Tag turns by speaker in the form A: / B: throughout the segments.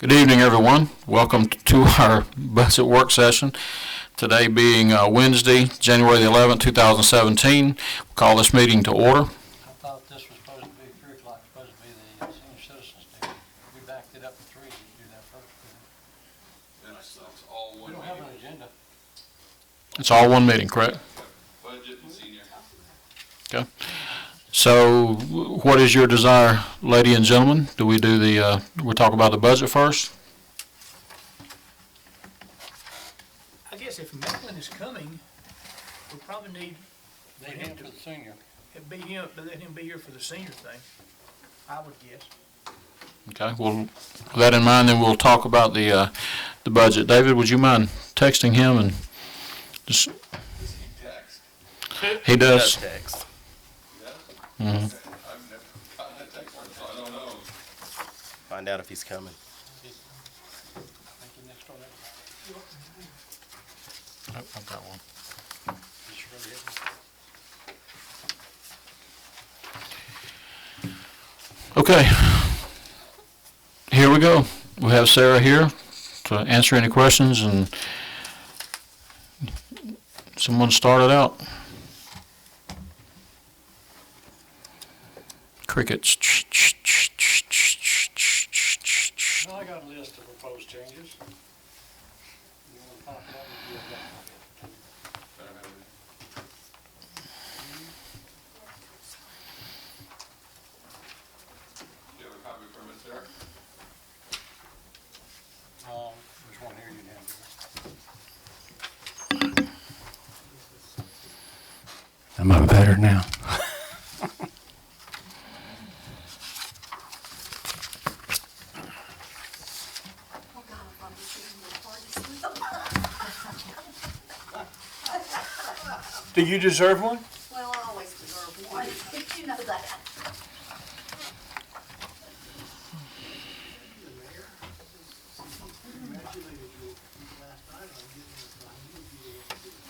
A: Good evening, everyone. Welcome to our budget work session. Today being Wednesday, January the 11th, 2017. We'll call this meeting to order.
B: I thought this was supposed to be 3 o'clock, supposed to be the senior citizens day. We backed it up to 3 to do that first.
C: That's all one
B: We don't have
C: meeting.
B: an agenda.
A: It's all one meeting, correct?
C: Budget and senior.
A: Okay. So what is your desire, lady and gentlemen? Do we do we'll talk about the budget first?
D: I guess if Macklin is coming, we probably need
B: They him to the senior.
D: let him be here for the senior thing, I would guess.
A: Okay, well, with that in mind, then we'll talk about the budget. David, would you mind texting him and just,
C: Does he text?
A: he does.
E: Text.
A: Mhm.
C: I've never gotten a text from him, so I don't know.
E: Find out if he's coming.
B: Thank you, next door.
A: I've got one. Okay, here we go. We have Sarah here to answer any questions, and someone started out. Crickets.
B: Now I got a list of proposed changes. You want to pop it up and do that?
C: Do you have a copy from it, Sarah?
B: There's one here you can have. Am I better now? Do you deserve one?
F: Well, I always deserve one, you know that.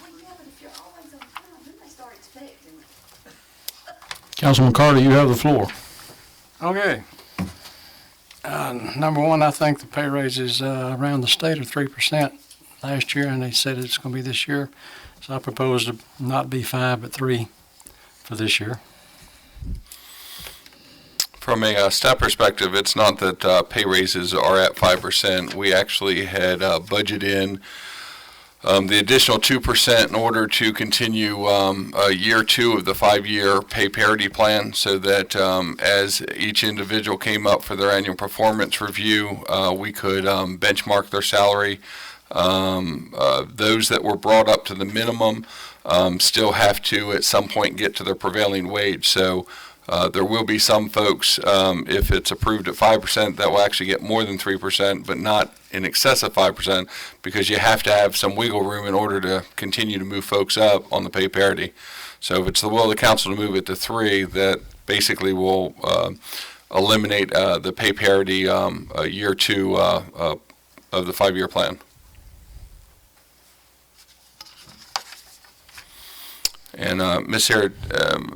F: Well, yeah, but if you're always on time, then they start expecting it.
A: Councilman Carter, you have the floor.
B: Okay. Number one, I think the pay raises around the state are 3% last year, and they said it's going to be this year. So I propose to not be 5, but 3 for this year.
C: From a staff perspective, it's not that pay raises are at 5%. We actually had budgeted in the additional 2% in order to continue year 2 of the 5-year pay parity plan, so that as each individual came up for their annual performance review, we could benchmark their salary. Those that were brought up to the minimum still have to at some point get to their prevailing wage. So there will be some folks, if it's approved at 5%, that will actually get more than 3%, but not in excess of 5%, because you have to have some wiggle room in order to continue to move folks up on the pay parity. So if it's the will of the council to move it to 3, that basically will eliminate the pay parity year 2 of the 5-year plan. And Ms. Harrod,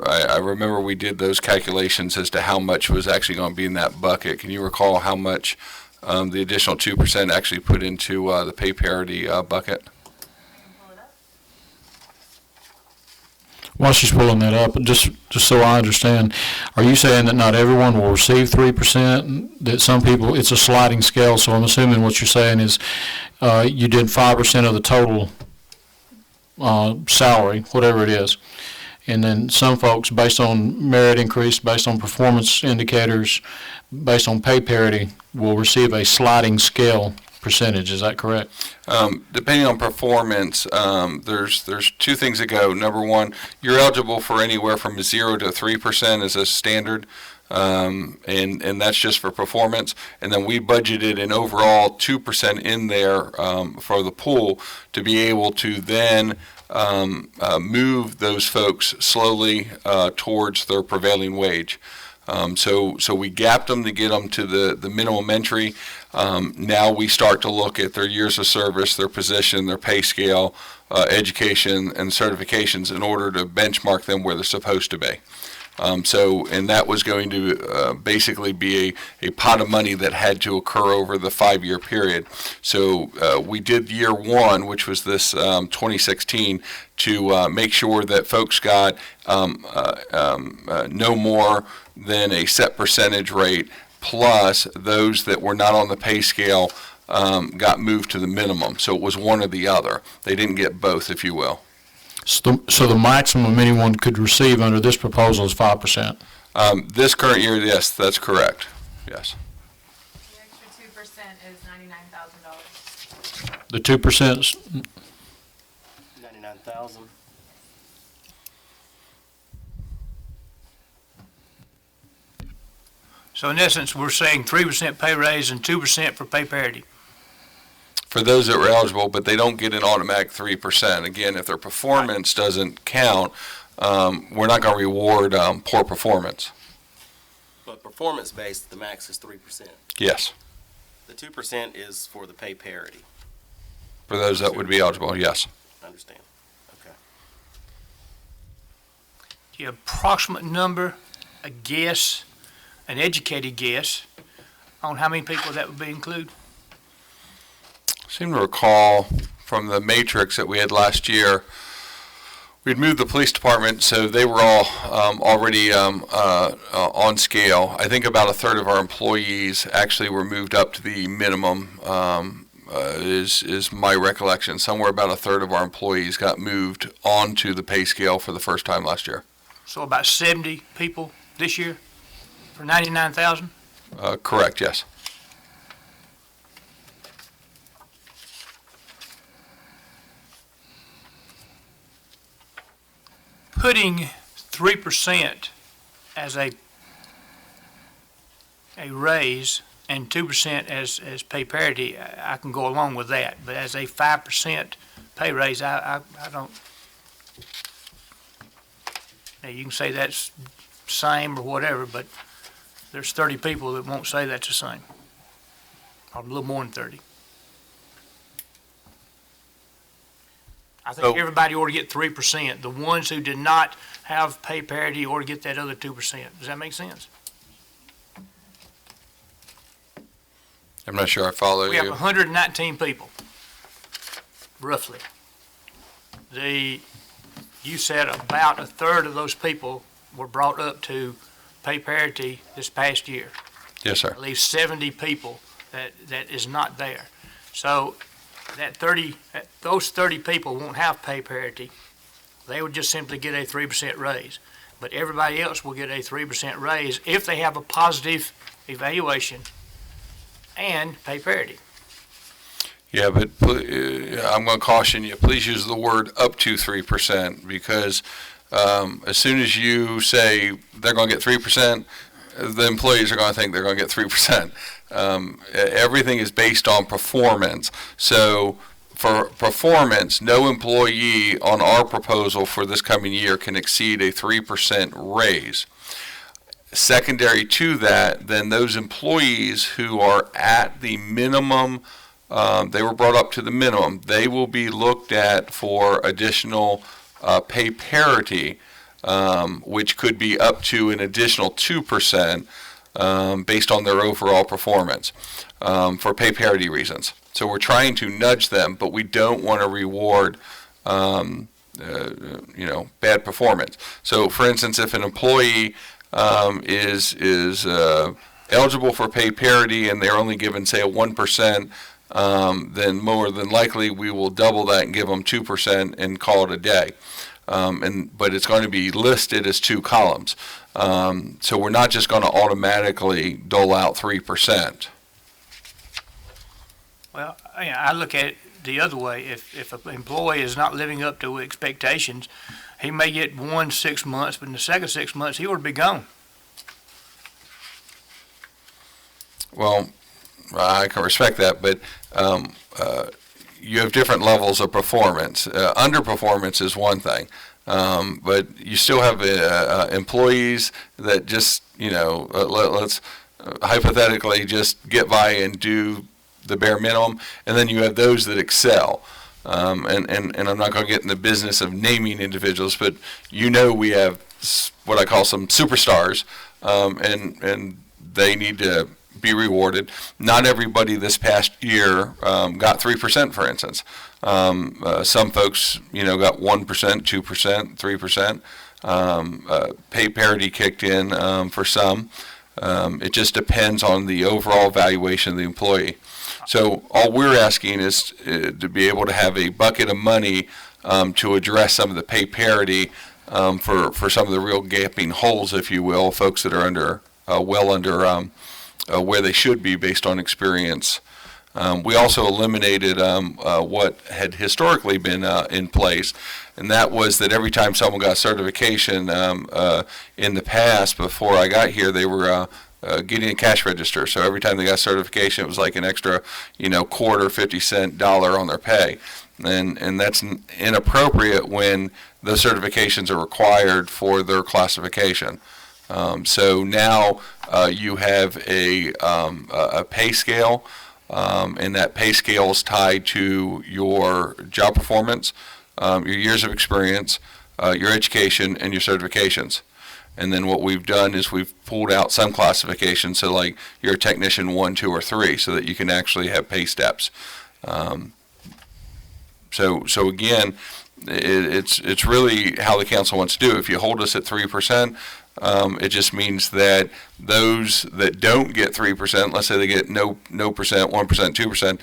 C: I remember we did those calculations as to how much was actually going to be in that bucket. Can you recall how much the additional 2% actually put into the pay parity bucket?
A: While she's pulling that up, just so I understand, are you saying that not everyone will receive 3%? That some people, it's a sliding scale, so I'm assuming what you're saying is you did 5% of the total salary, whatever it is. And then some folks, based on merit increase, based on performance indicators, based on pay parity, will receive a sliding scale percentage. Is that correct?
C: Depending on performance, there's 2 things that go. Number one, you're eligible for anywhere from 0 to 3% as a standard. And that's just for performance. And then we budgeted an overall 2% in there for the pool to be able to then move those folks slowly towards their prevailing wage. So we gapped them to get them to the minimum entry. Now we start to look at their years of service, their position, their pay scale, education, and certifications in order to benchmark them where they're supposed to be. And that was going to basically be a pot of money that had to occur over the 5-year period. So we did year one, which was this 2016, to make sure that folks got no more than a set percentage rate, plus those that were not on the pay scale got moved to the minimum. So it was one or the other. They didn't get both, if you will.
A: So the maximum anyone could receive under this proposal is 5%.
C: This current year, yes, that's correct. Yes.
G: The extra 2% is $99,000.
A: The 2%,
E: 99,000.
D: So in essence, we're saying 3% pay raise and 2% for pay parity.
C: For those that were eligible, but they don't get an automatic 3%. Again, if their performance doesn't count, we're not going to reward poor performance.
E: But performance-based, the max is 3%.
C: Yes.
E: The 2% is for the pay parity.
C: For those that would be eligible, yes.
E: Understand? Okay.
D: Do you have approximate number, a guess, an educated guess on how many people that would be include?
C: I seem to recall from the matrix that we had last year, we'd moved the police department, so they were all already on scale. I think about a third of our employees actually were moved up to the minimum, is my recollection. Somewhere about a third of our employees got moved onto the pay scale for the first time last year.
D: So about 70 people this year for 99,000?
C: Correct, yes.
D: Putting 3% as a raise and 2% as pay parity, I can go along with that. But as a 5% pay raise, I don't. Now, you can say that's same or whatever, but there's 30 people that won't say that's the same, or a little more than 30. I think
C: So-
D: everybody ought to get 3%. The ones who did not have pay parity ought to get that other 2%. Does that make sense?
C: I'm not sure I follow
D: We have
C: you.
D: 119 people, roughly. You said about a third of those people were brought up to pay parity this past year.
C: Yes, sir.
D: At least 70 people that is not there. So those 30 people won't have pay parity. They would just simply get a 3% raise. But everybody else will get a 3% raise if they have a positive evaluation and pay parity.
C: Yeah, but I'm going to caution you, please use the word up to 3%, because as soon as you say they're going to get 3%, the employees are going to think they're going to get 3%. Everything is based on performance. So for performance, no employee on our proposal for this coming year can exceed a 3% raise. Secondary to that, then those employees who are at the minimum, they were brought up to the minimum, they will be looked at for additional pay parity, which could be up to an additional 2% based on their overall performance for pay parity reasons. So we're trying to nudge them, but we don't want to reward bad performance. So for instance, if an employee is eligible for pay parity and they're only given, say, a 1%, then more than likely we will double that and give them 2% and call it a day. But it's going to be listed as 2 columns. So we're not just going to automatically dole out 3%.
D: Well, I look at it the other way. If an employee is not living up to expectations, he may get 6 months, but in the second 6 months, he ought to be gone.
C: Well, I can respect that, but you have different levels of performance. Underperformance is one thing, but you still have employees that just, let's hypothetically just get by and do the bare minimum, and then you have those that excel. And I'm not going to get in the business of naming individuals, but we have what I call some superstars, and they need to be rewarded. Not everybody this past year got 3%, for instance. Some folks, got 1%, 2%, 3%. Pay parity kicked in for some. It just depends on the overall valuation of the employee. So all we're asking is to be able to have a bucket of money to address some of the pay parity for some of the real gaping holes, if you will, folks that are under where they should be based on experience. We also eliminated what had historically been in place, and that was that every time someone got certification in the past, before I got here, they were getting a cash register. So every time they got certification, it was like an extra, quarter, 50-cent dollar on their pay. And that's inappropriate when those certifications are required for their classification. So now you have a pay scale, and that pay scale is tied to your job performance, your years of experience, your education, and your certifications. And then what we've done is we've pulled out some classifications, so like you're a technician 1, 2, or 3, so that you can actually have pay steps. So again, it's really how the council wants to do. If you hold us at 3%, it just means that those that don't get 3%, let's say they get no percent, 1%, 2%,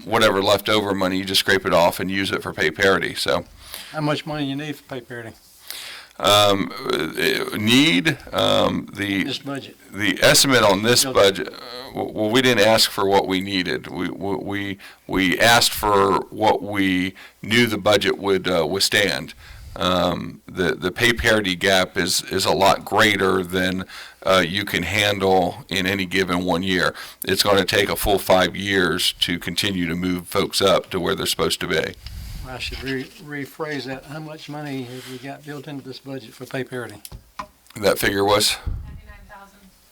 C: whatever leftover money, you just scrape it off and use it for pay parity. So
B: How much money you need for pay parity? This budget.
C: The estimate on this budget, well, we didn't ask for what we needed. We asked for what we knew the budget would withstand. The pay parity gap is a lot greater than you can handle in any given 1 year. It's going to take a full 5 years to continue to move folks up to where they're supposed to be.
B: I should rephrase that. How much money have we got built into this budget for pay parity?
C: That figure was?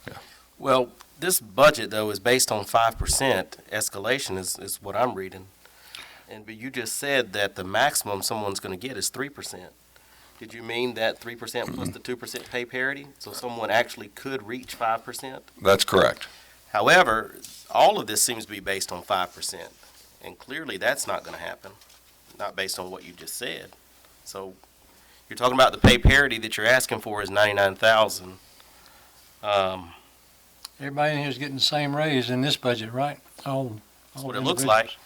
G: 99,000.
E: Well, this budget, though, is based on 5% escalation is what I'm reading. But you just said that the maximum someone's going to get is 3%. Did you mean that 3% plus the 2% pay parity? So someone actually could reach 5%?
C: That's correct.
E: However, all of this seems to be based on 5%. And clearly that's not going to happen, not based on what you just said. So you're talking about the pay parity that you're asking for is 99,000.
B: Everybody in here is getting the same raise in this budget, right?
E: That's what it looks like.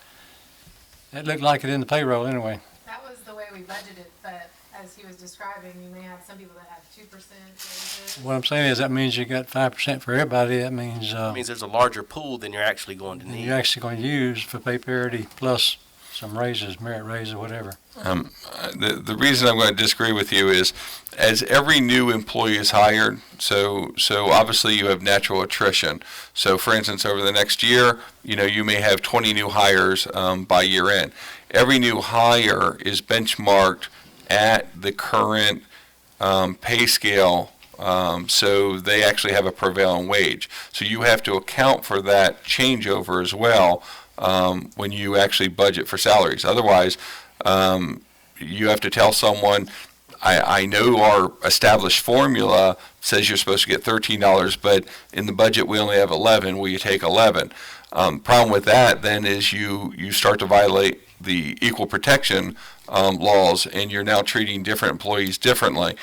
B: It looked like it in the payroll anyway.
G: That was the way we budgeted, but as he was describing, you may have some people that have 2% raises.
B: What I'm saying is that means you got 5% for everybody. That means,
E: It means there's a larger pool than you're actually going to need.
B: you're actually going to use for pay parity plus some raises, merit raises, whatever.
C: The reason I'm going to disagree with you is, as every new employee is hired, so obviously you have natural attrition. So for instance, over the next year, you may have 20 new hires by year end. Every new hire is benchmarked at the current pay scale, so they actually have a prevailing wage. So you have to account for that changeover as well when you actually budget for salaries. Otherwise, you have to tell someone, I know our established formula says you're supposed to get $13, but in the budget we only have 11. Will you take 11? Problem with that then is you start to violate the equal protection laws, and you're now treating different employees differently.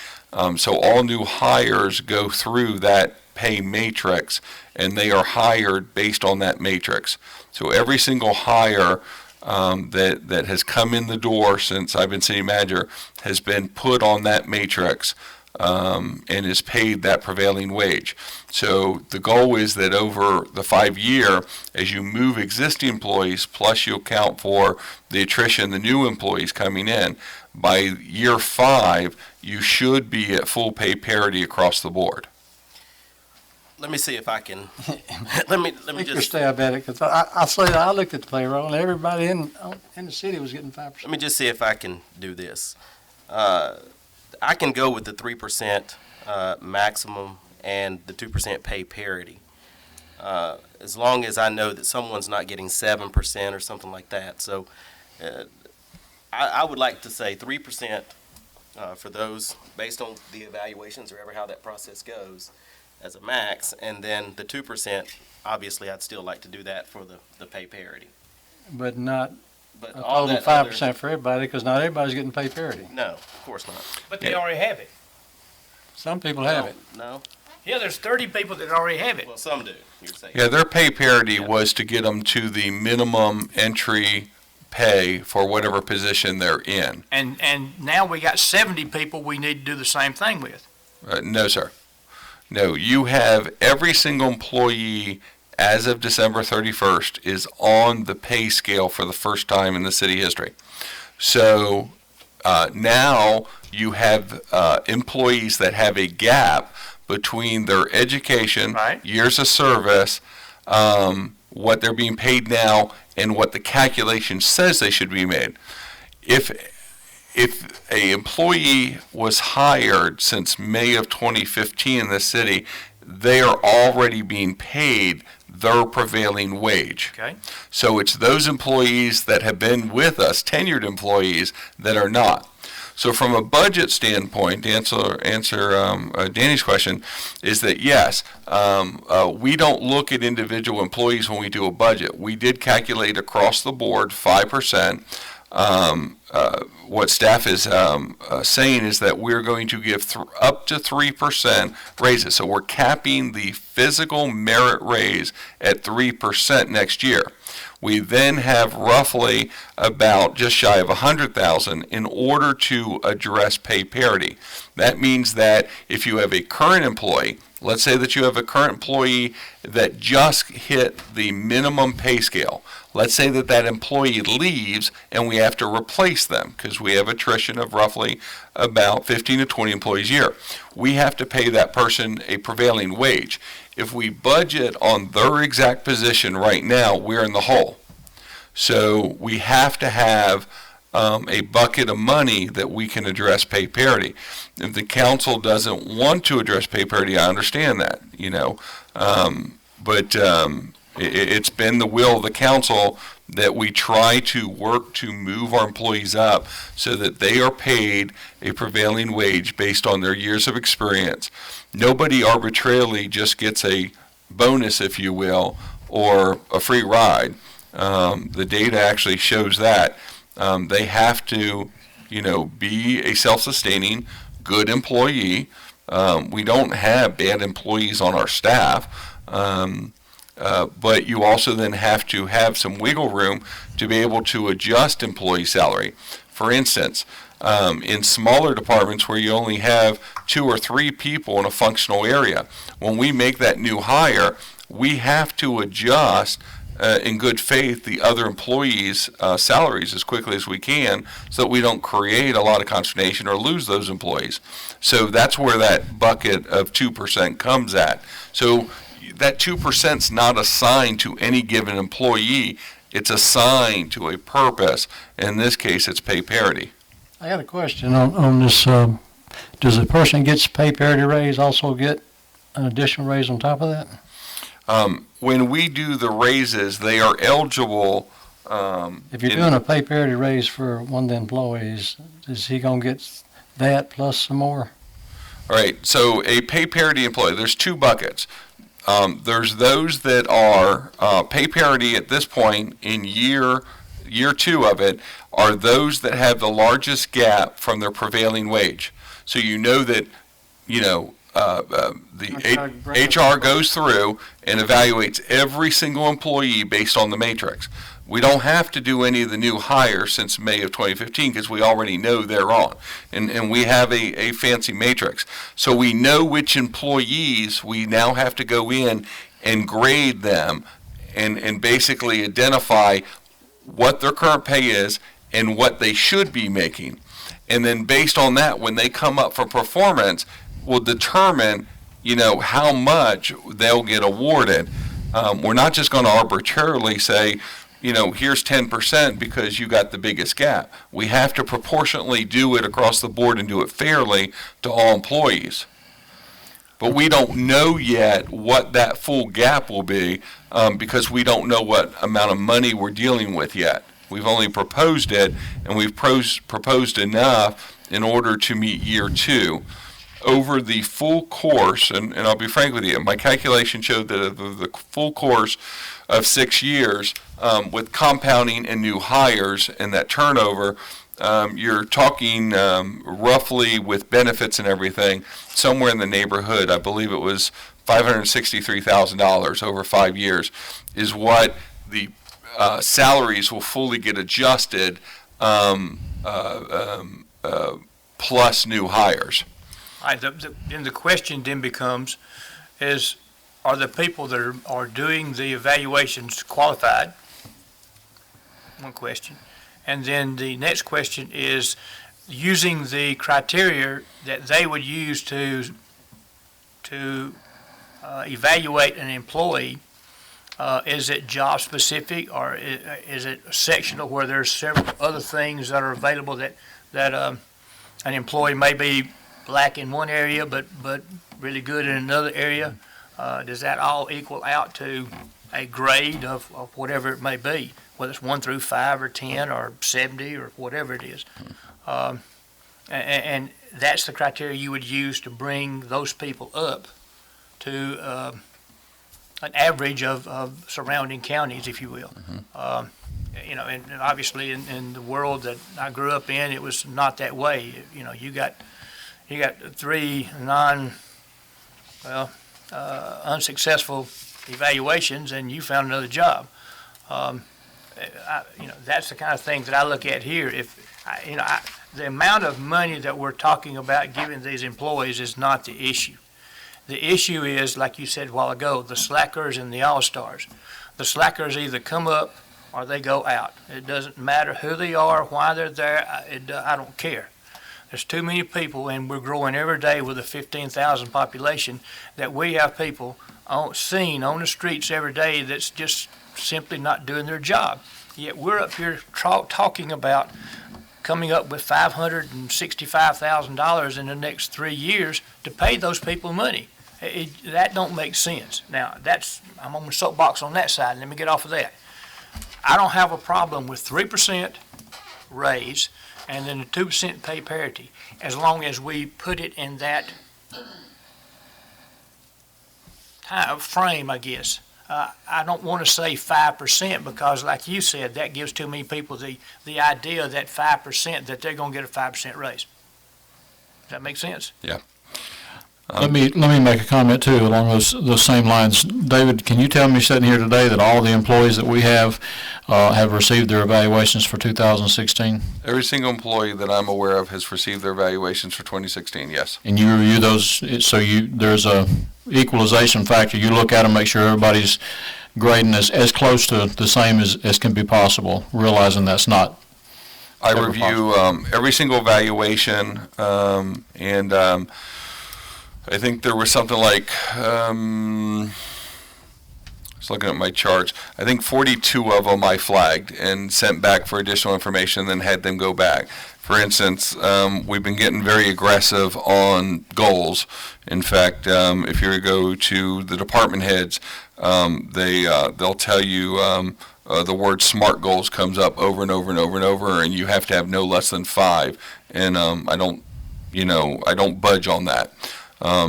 C: So all new hires go through that pay matrix, and they are hired based on that matrix. So every single hire that has come in the door since I've been city manager has been put on that matrix and is paid that prevailing wage. So the goal is that over the 5 year, as you move existing employees, plus you account for the attrition, the new employees coming in, by year 5, you should be at full pay parity across the board.
E: Let me see if I can, let me
B: Take your
E: just,
B: stab at it, because I looked at the payroll, and everybody in the city was getting 5%.
E: let me just see if I can do this. I can go with the 3% maximum and the 2% pay parity. As long as I know that someone's not getting 7% or something like that. So I would like to say 3% for those, based on the evaluations or ever how that process goes, as a max, and then the 2%, obviously, I'd still like to do that for the pay parity.
B: But not
E: But
B: a
E: all
B: total
E: that
B: 5% for everybody, because not everybody's getting pay parity.
E: No, of course not.
D: But they already have it.
B: Some people have it.
E: No?
D: Yeah, there's 30 people that already have it.
E: Well, some do, you're saying.
C: Yeah, their pay parity
E: Yeah.
C: was to get them to the minimum entry pay for whatever position they're in.
D: And now we got 70 people we need to do the same thing with.
C: No, sir. No, you have every single employee as of December 31st is on the pay scale for the first time in the city history. So now you have employees that have a gap between their education,
D: Right.
C: years of service, what they're being paid now, and what the calculation says they should be made. If a employee was hired since May of 2015 in the city, they are already being paid their prevailing wage.
D: Okay.
C: So it's those employees that have been with us, tenured employees, that are not. So from a budget standpoint, to answer Danny's question, is that yes, we don't look at individual employees when we do a budget. We did calculate across the board 5%. What staff is saying is that we're going to give up to 3% raises. So we're capping the physical merit raise at 3% next year. We then have roughly about just shy of 100,000 in order to address pay parity. That means that if you have a current employee, let's say that you have a current employee that just hit the minimum pay scale. Let's say that that employee leaves and we have to replace them because we have attrition of roughly about 15 to 20 employees a year. We have to pay that person a prevailing wage. If we budget on their exact position right now, we're in the hole. So we have to have a bucket of money that we can address pay parity. If the council doesn't want to address pay parity, I understand that, but it's been the will of the council that we try to work to move our employees up so that they are paid a prevailing wage based on their years of experience. Nobody arbitrarily just gets a bonus, if you will, or a free ride. The data actually shows that. They have to, be a self-sustaining, good employee. We don't have bad employees on our staff. But you also then have to have some wiggle room to be able to adjust employee salary. For instance, in smaller departments where you only have 2 or 3 people in a functional area, when we make that new hire, we have to adjust in good faith the other employees' salaries as quickly as we can so that we don't create a lot of consternation or lose those employees. So that's where that bucket of 2% comes at. So that 2% is not assigned to any given employee. It's assigned to a purpose. In this case, it's pay parity.
B: I got a question on this. Does the person that gets pay parity raise also get an additional raise on top of that?
C: When we do the raises, they are eligible.
B: If you're doing a pay parity raise for one of the employees, is he gonna get that plus some more?
C: All right, so a pay parity employee, there's 2 buckets. There's those that are pay parity at this point in year 2 of it are those that have the largest gap from their prevailing wage. So that, the HR goes through and evaluates every single employee based on the matrix. We don't have to do any of the new hires since May of 2015 because we already know they're on. And we have a fancy matrix. So we know which employees we now have to go in and grade them and basically identify what their current pay is and what they should be making. And then based on that, when they come up for performance, we'll determine, how much they'll get awarded. We're not just going to arbitrarily say, here's 10% because you got the biggest gap. We have to proportionately do it across the board and do it fairly to all employees. But we don't know yet what that full gap will be because we don't know what amount of money we're dealing with yet. We've only proposed it, and we've proposed enough in order to meet year 2. Over the full course, and I'll be frank with you, my calculation showed that over the full course of 6 years, with compounding and new hires and that turnover, you're talking roughly with benefits and everything, somewhere in the neighborhood, I believe it was $563,000 over 5 years, is what the salaries will fully get adjusted plus new hires.
D: All right, then the question then becomes, are the people that are doing the evaluations qualified? One question. And then the next question is, using the criteria that they would use to evaluate an employee, is it job specific, or is it sectional where there's several other things that are available that an employee may be black in one area but really good in another area? Does that all equal out to a grade of whatever it may be, whether it's 1 through 5 or 10 or 70 or whatever it is? And that's the criteria you would use to bring those people up to an average of surrounding counties, if you will. You know, and obviously in the world that I grew up in, it was not that way. You know, you got 3 unsuccessful evaluations, and you found another job. You know, that's the kind of thing that I look at here. The amount of money that we're talking about giving these employees is not the issue. The issue is, like you said a while ago, the slackers and the all-stars. The slackers either come up or they go out. It doesn't matter who they are, why they're there. I don't care. There's too many people, and we're growing every day with a 15,000 population, that we have people seen on the streets every day that's just simply not doing their job. Yet we're up here talking about coming up with $565,000 in the next 3 years to pay those people money. That don't make sense. Now, I'm on the soapbox on that side. Let me get off of that. I don't have a problem with 3% raise and then the 2% pay parity, as long as we put it in that time frame, I guess. I don't want to say 5% because, like you said, that gives too many people the idea that 5%, that they're going to get a 5% raise. Does that make sense?
C: Yeah.
A: Let me make a comment too along those same lines. David, can you tell me sitting here today that all the employees that we have received their evaluations for 2016?
C: Every single employee that I'm aware of has received their evaluations for 2016, yes.
A: And you review those, so there's a equalization factor. You look at them, make sure everybody's grading as close to the same as can be possible, realizing that's not.
C: I review every single evaluation, and I think there was something like, I was looking at my charts, I think 42 of them I flagged and sent back for additional information and then had them go back. For instance, we've been getting very aggressive on goals. In fact, if you go to the department heads, they'll tell you the word SMART goals comes up over and over and over and over, and you have to have no less than 5. And I don't budge on that.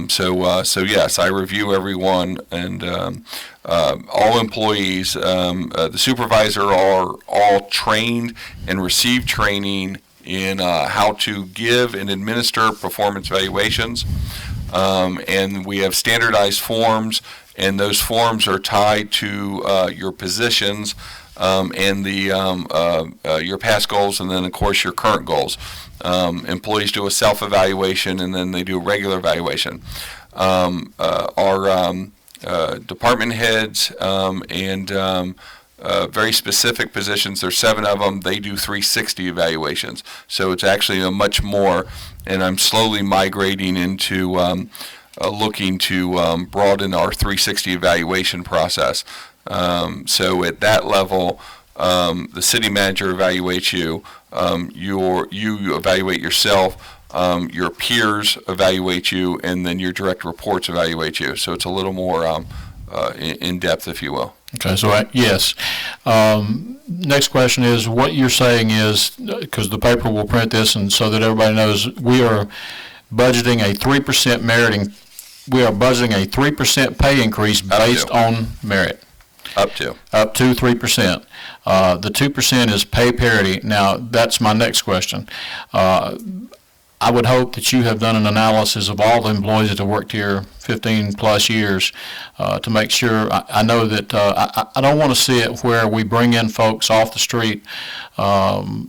C: So yes, I review everyone, and all employees. The supervisor are all trained and receive training in how to give and administer performance evaluations, and we have standardized forms, and those forms are tied to your positions and your past goals, and then of course your current goals. Employees do a self-evaluation, and then they do a regular evaluation. Our department heads and very specific positions, there's 7 of them, they do 360 evaluations. So it's actually a much more, and I'm slowly migrating into looking to broaden our 360 evaluation process. So at that level, the city manager evaluates you, you evaluate yourself, your peers evaluate you, and then your direct reports evaluate you. So it's a little more in depth, if you will.
A: Okay, so yes. Next question is, what you're saying is, because the paper will print this, and so that everybody knows, we are budgeting a 3% we are budgeting a 3% pay increase based on merit.
C: Up to.
A: Up to 3%. The 2% is pay parity. Now, that's my next question. I would hope that you have done an analysis of all the employees that have worked here 15-plus years to make sure. I know that I don't want to see it where we bring in folks off the street,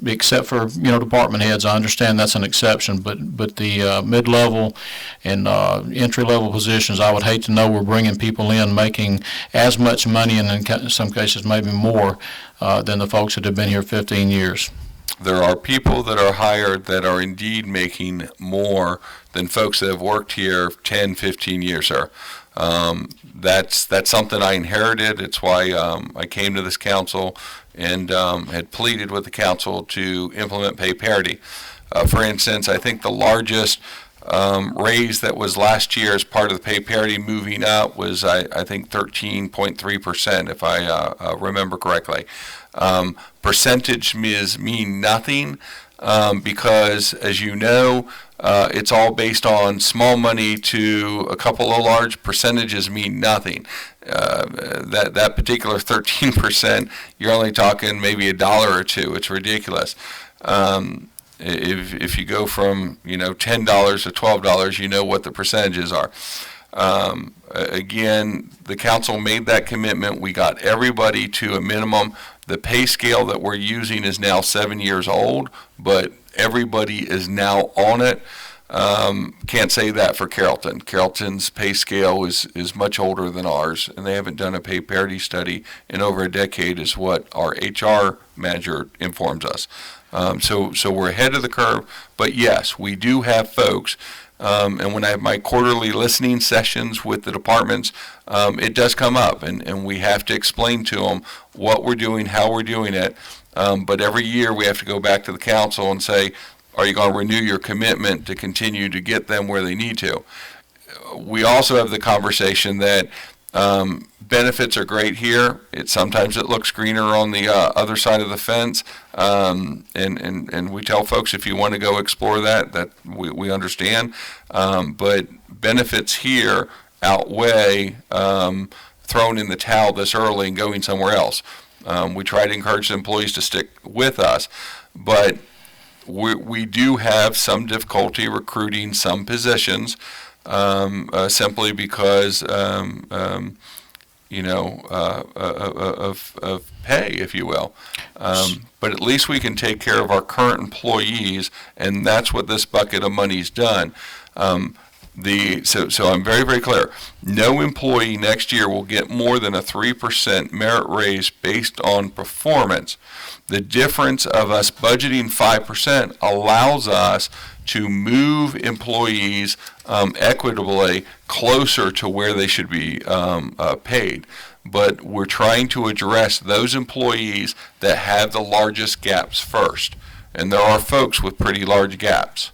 A: except for, department heads. I understand that's an exception, but the mid-level and entry-level positions, I would hate to know we're bringing people in making as much money, and in some cases maybe more, than the folks that have been here 15 years.
C: There are people that are hired that are indeed making more than folks that have worked here 10, 15 years, sir. That's something I inherited. It's why I came to this council and had pleaded with the council to implement pay parity. For instance, I think the largest raise that was last year as part of the pay parity moving up was, I think, 13.3%, if I remember correctly. Percentage mean nothing because, as you know, it's all based on small money to a couple of large. Percentages mean nothing. That particular 13%, you're only talking maybe $1 or $2. It's ridiculous. If you go from $10 to $12, you know what the percentages are. Again, the council made that commitment. We got everybody to a minimum. The pay scale that we're using is now 7 years old, but everybody is now on it. Can't say that for Carrollton. Carrollton's pay scale is much older than ours, and they haven't done a pay parity study in over a decade, is what our HR manager informs us. So we're ahead of the curve, but yes, we do have folks, and when I have my quarterly listening sessions with the departments, it does come up, and we have to explain to them what we're doing, how we're doing it, but every year we have to go back to the council and say, are you going to renew your commitment to continue to get them where they need to? We also have the conversation that benefits are great here. Sometimes it looks greener on the other side of the fence, and we tell folks if you want to go explore that we understand. But benefits here outweigh throwing in the towel this early and going somewhere else. We try to encourage the employees to stick with us, but we do have some difficulty recruiting some positions simply because of pay, if you will. But at least we can take care of our current employees, and that's what this bucket of money's done. So I'm very, very clear. No employee next year will get more than a 3% merit raise based on performance. The difference of us budgeting 5% allows us to move employees equitably closer to where they should be paid. But we're trying to address those employees that have the largest gaps first. And there are folks with pretty large gaps.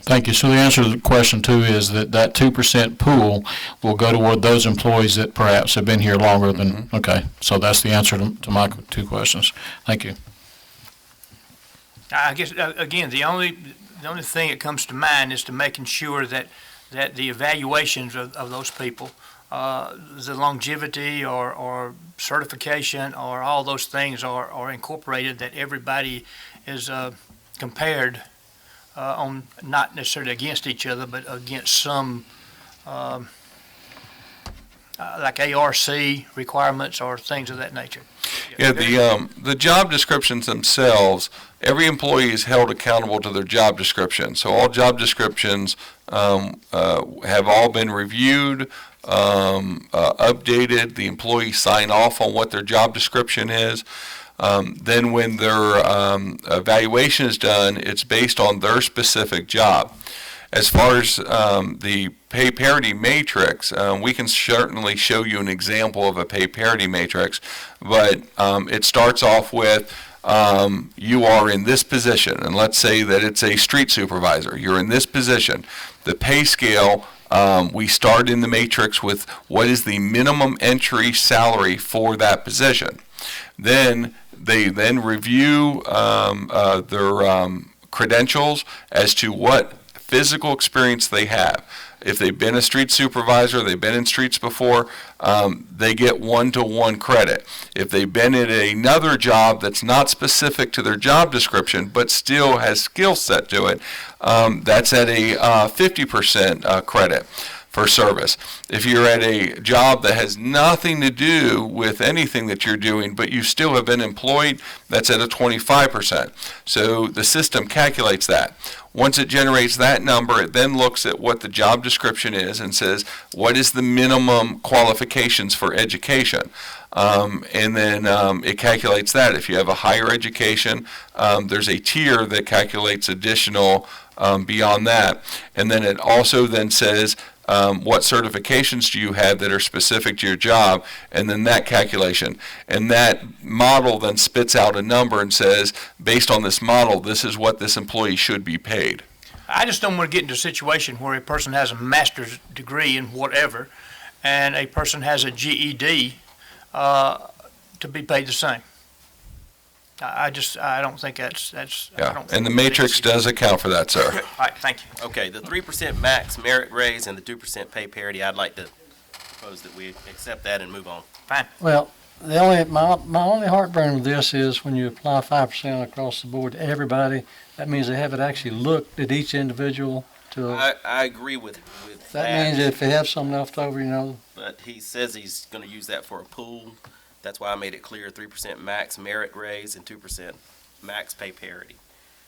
A: Thank you. So the answer to the question, too, is that 2% pool will go toward those employees that perhaps have been here longer than, okay. So that's the answer to my two questions. Thank you.
D: I guess, again, the only thing that comes to mind is to making sure that the evaluations of those people, the longevity or certification or all those things are incorporated, that everybody is compared on, not necessarily against each other, but against some like ARC requirements or things of that nature.
C: Yeah, the job descriptions themselves, every employee is held accountable to their job description. So all job descriptions have all been reviewed, updated. The employees sign off on what their job description is. Then when their evaluation is done, it's based on their specific job. As far as the pay parity matrix, we can certainly show you an example of a pay parity matrix, but it starts off with you are in this position, and let's say that it's a street supervisor, you're in this position, the pay scale, we start in the matrix with what is the minimum entry salary for that position. Then they review their credentials as to what physical experience they have. If they've been a street supervisor, they've been in streets before, they get 1-to-1 credit. If they've been at another job that's not specific to their job description but still has skill set to it, that's at a 50% credit for service. If you're at a job that has nothing to do with anything that you're doing, but you still have been employed, that's at a 25%. So the system calculates that. Once it generates that number, it then looks at what the job description is and says, what is the minimum qualifications for education? And then it calculates that. If you have a higher education, there's a tier that calculates additional beyond that. And then it also then says, what certifications do you have that are specific to your job, and then that calculation. And that model then spits out a number and says, based on this model, this is what this employee should be paid.
D: I just don't want to get into a situation where a person has a master's degree in whatever, and a person has a GED to be paid the same. I don't think that's. I
C: Yeah,
D: don't
C: and the
D: think
C: matrix
D: it's-
C: does account for that, sir.
D: All right, thank you.
E: Okay, the 3% max merit raise and the 2% pay parity, I'd like to propose that we accept that and move on.
D: Fine.
B: Well, my only heartburn with this is when you apply 5% across the board to everybody, that means they haven't actually looked at each individual to,
E: I agree with
B: that means if they have some left over,
E: but he says he's gonna use that for a pool. That's why I made it clear, 3% max merit raise and 2% max pay parity.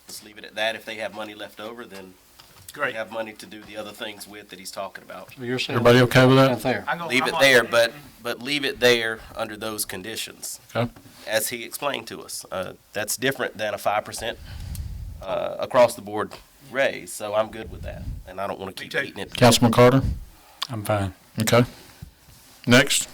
E: Just leave it at that. If they have money left over, then they
D: Great.
E: have money to do the other things with that he's talking about.
B: so you're saying.
A: Everybody okay with that?
B: Right there.
E: Leave it there, but leave it there under those conditions.
A: Okay.
E: As he explained to us. That's different than a 5% across the board raise, so I'm good with that. And I don't want to
D: Me
E: keep
D: too.
E: eating it.
A: Councilman Carter?
B: I'm fine.
A: Okay. Next.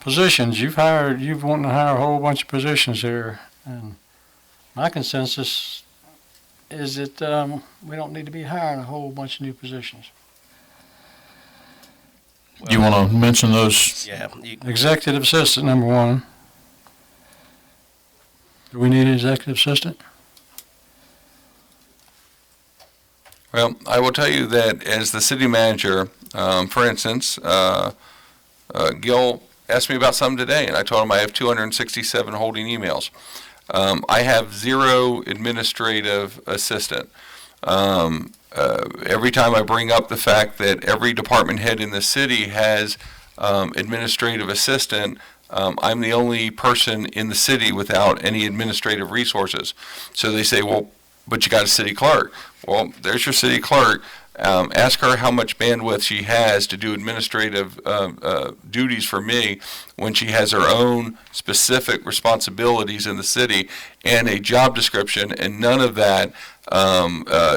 B: Positions, you've wanted to hire a whole bunch of positions here, and my consensus is that, we don't need to be hiring a whole bunch of new positions.
A: You want to mention those?
E: Yeah,
B: Executive assistant, number one. Do we need an executive assistant?
C: Well, I will tell you that as the city manager, for instance, Gil asked me about something today, and I told him I have 267 holding emails. I have 0 administrative assistant. Every time I bring up the fact that every department head in the city has administrative assistant, I'm the only person in the city without any administrative resources. So they say, well, but you got a city clerk. Well, there's your city clerk. Ask her how much bandwidth she has to do administrative duties for me when she has her own specific responsibilities in the city and a job description, and none of that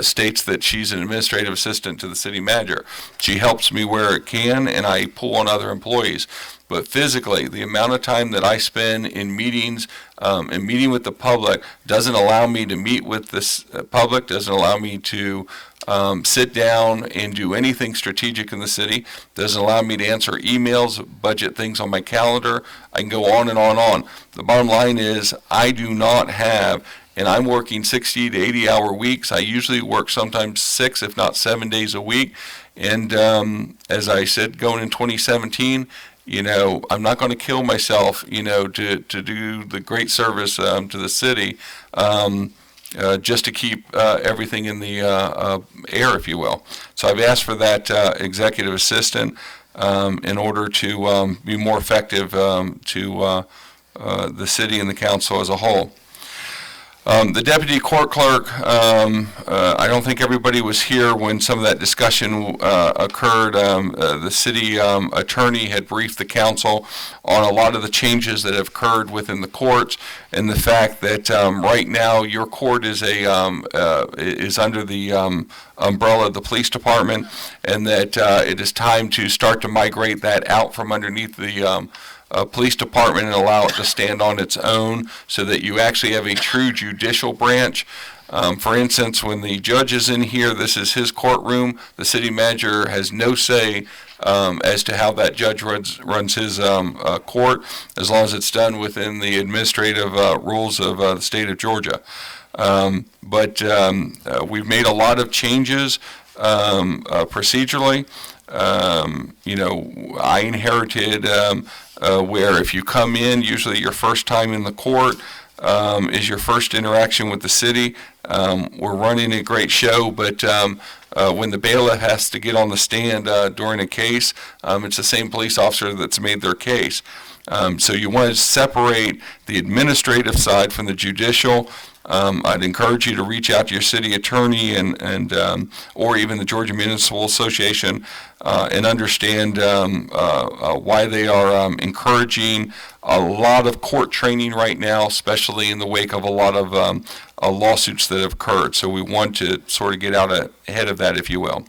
C: states that she's an administrative assistant to the city manager. She helps me where it can, and I pull on other employees. But physically, the amount of time that I spend in meetings and meeting with the public doesn't allow me to meet with this public, doesn't allow me to sit down and do anything strategic in the city, doesn't allow me to answer emails, budget things on my calendar. I can go on and on and on. The bottom line is I do not have, and I'm working 60 to 80 hour weeks. I usually work sometimes 6, if not 7 days a week. And as I said, going in 2017, I'm not going to kill myself, to do the great service to the city just to keep everything in the air, if you will. So I've asked for that executive assistant in order to be more effective to the city and the council as a whole. The deputy court clerk, I don't think everybody was here when some of that discussion occurred. The city attorney had briefed the council on a lot of the changes that have occurred within the courts, and the fact that right now your court is under the umbrella of the police department, and that it is time to start to migrate that out from underneath the police department and allow it to stand on its own so that you actually have a true judicial branch. For instance, when the judge is in here, this is his courtroom. The city manager has no say as to how that judge runs his court, as long as it's done within the administrative rules of the state of Georgia. But we've made a lot of changes procedurally. I inherited where if you come in, usually your first time in the court is your first interaction with the city. We're running a great show, but when the bailiff has to get on the stand during a case, it's the same police officer that's made their case. So you want to separate the administrative side from the judicial. I'd encourage you to reach out to your city attorney and or even the Georgia Municipal Association and understand why they are encouraging a lot of court training right now, especially in the wake of a lot of lawsuits that have occurred. So we want to sort of get out ahead of that, if you will.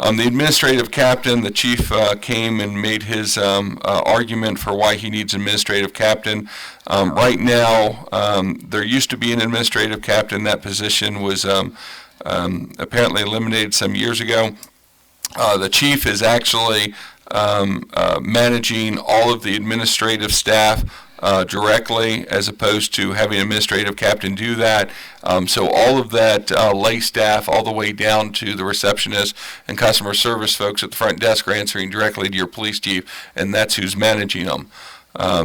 C: The administrative captain, the chief came and made his argument for why he needs administrative captain. Right now, there used to be an administrative captain. That position was apparently eliminated some years ago. The chief is actually managing all of the administrative staff directly, as opposed to having an administrative captain do that. So all of that lay staff, all the way down to the receptionist and customer service folks at the front desk, are answering directly to your police chief, and that's who's managing them.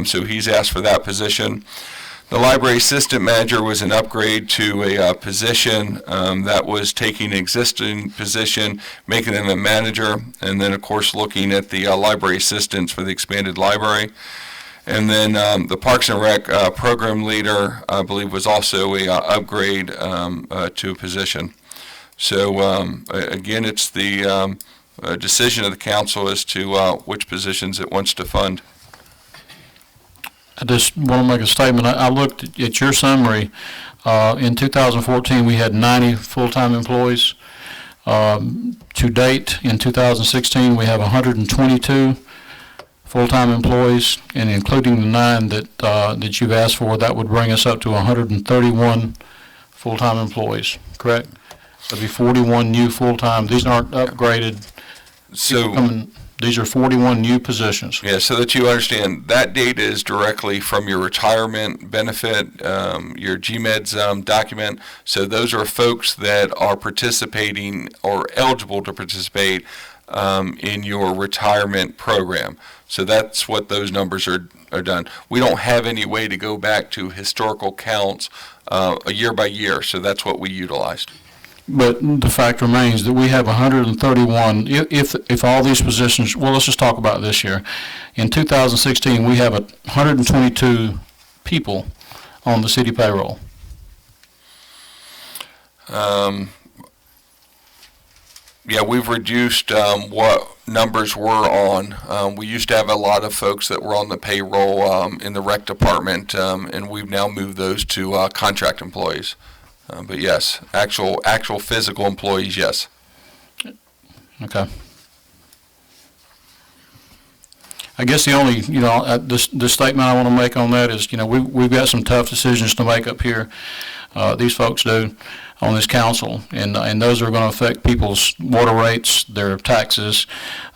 C: So he's asked for that position. The library assistant manager was an upgrade to a position that was taking an existing position, making them a manager, and then of course looking at the library assistants for the expanded library. And then the Parks and Rec program leader, I believe, was also a upgrade to a position. So again, it's the decision of the council as to which positions it wants to fund.
A: I just want to make a statement. I looked at your summary. In 2014, we had 90 full-time employees. To date, in 2016, we have 122 full-time employees, and including the 9 that you've asked for, that would bring us up to 131 full-time employees, correct? There'll be 41 new full-time. These aren't upgraded.
C: So
A: These are 41 new positions.
C: yeah, so that you understand, that data is directly from your retirement benefit, your GMEDS document. So those are folks that are participating or eligible to participate in your retirement program. So that's what those numbers are done. We don't have any way to go back to historical counts year by year, so that's what we utilized.
A: But the fact remains that we have 131, if all these positions, well, let's just talk about this year. In 2016, we have 122 people on the city payroll.
C: Yeah, we've reduced what numbers we're on. We used to have a lot of folks that were on the payroll in the rec department, and we've now moved those to contract employees. But yes, actual physical employees, yes.
A: Okay. I guess the only, the statement I want to make on that is, we've got some tough decisions to make up here. These folks do on this council, and those are going to affect people's water rates, their taxes.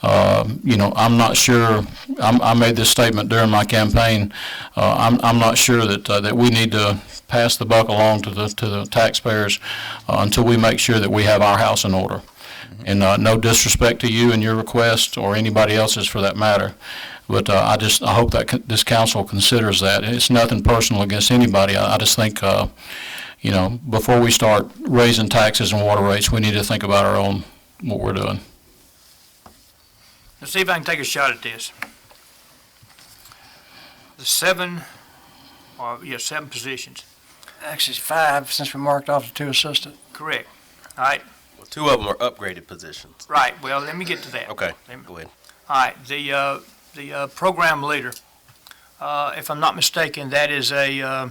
A: I'm not sure. I made this statement during my campaign. I'm not sure that we need to pass the buck along to the taxpayers until we make sure that we have our house in order. And no disrespect to you and your request, or anybody else's for that matter, but I hope that this council considers that. It's nothing personal against anybody. I just think, before we start raising taxes and water rates, we need to think about what we're doing.
D: Let's see if I can take a shot at this. The 7 positions.
B: Actually, it's 5, since we marked off the 2 assistant.
D: Correct. All right.
E: Well, 2 of them are upgraded positions.
D: Right. Well, let me get to that.
E: Okay, go ahead.
D: All right. The program leader, if I'm not mistaken, that is a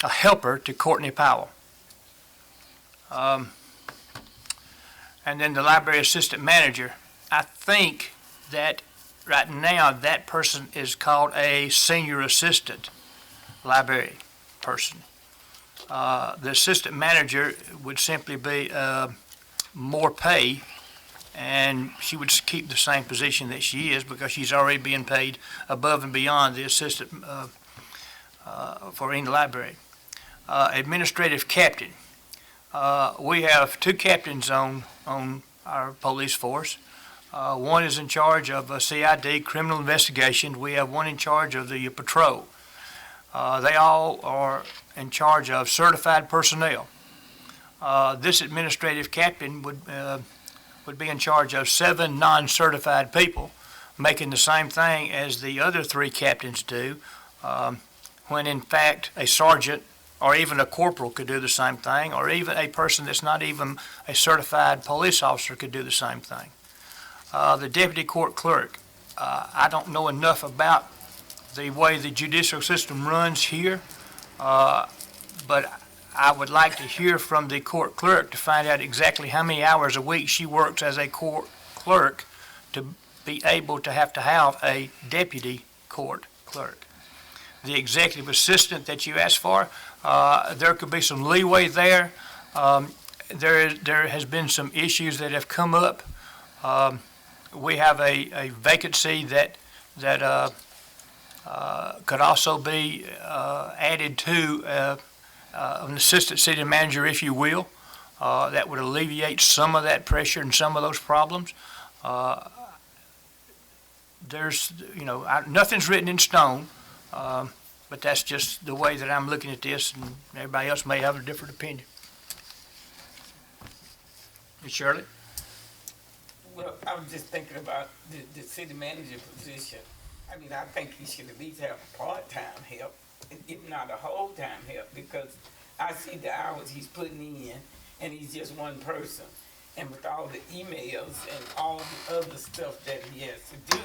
D: helper to Courtney Powell. And then the library assistant manager, I think that right now, that person is called a senior assistant library person. The assistant manager would simply be more pay, and she would keep the same position that she is because she's already being paid above and beyond the assistant for any library. Administrative captain. We have two captains on our police force. One is in charge of CID, criminal investigation. We have one in charge of the patrol. They all are in charge of certified personnel. This administrative captain would be in charge of 7 non-certified people, making the same thing as the other 3 captains do, when in fact a sergeant or even a corporal could do the same thing, or even a person that's not even a certified police officer could do the same thing. The deputy court clerk, I don't know enough about the way the judicial system runs here, but I would like to hear from the court clerk to find out exactly how many hours a week she works as a court clerk to be able to have a deputy court clerk. The executive assistant that you asked for, there could be some leeway there. There has been some issues that have come up. We have a vacancy that could also be added to an assistant city manager, if you will. That would alleviate some of that pressure and some of those problems. There's, nothing's written in stone. But that's just the way that I'm looking at this, and everybody else may have a different opinion. Ms. Shirley?
H: Well, I was just thinking about the city manager position. I mean, I think he should at least have part-time help, if not a whole-time help, because I see the hours he's putting in, and he's just one person. And with all the emails and all the other stuff that he has to do,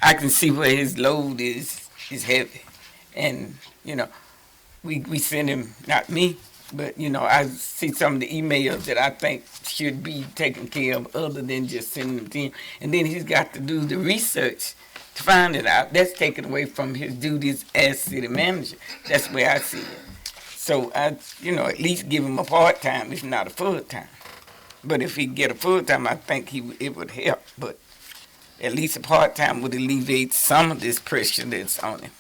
H: I can see where his load is heavy. And, we send him, not me, but, I see some of the emails that I think should be taken care of other than just sending them to him. And then he's got to do the research to find it out. That's taken away from his duties as city manager. That's where I see it. So I, at least give him a part-time, if not a full-time. But if he get a full-time, I think it would help. But at least a part-time would alleviate some of this pressure that's on him.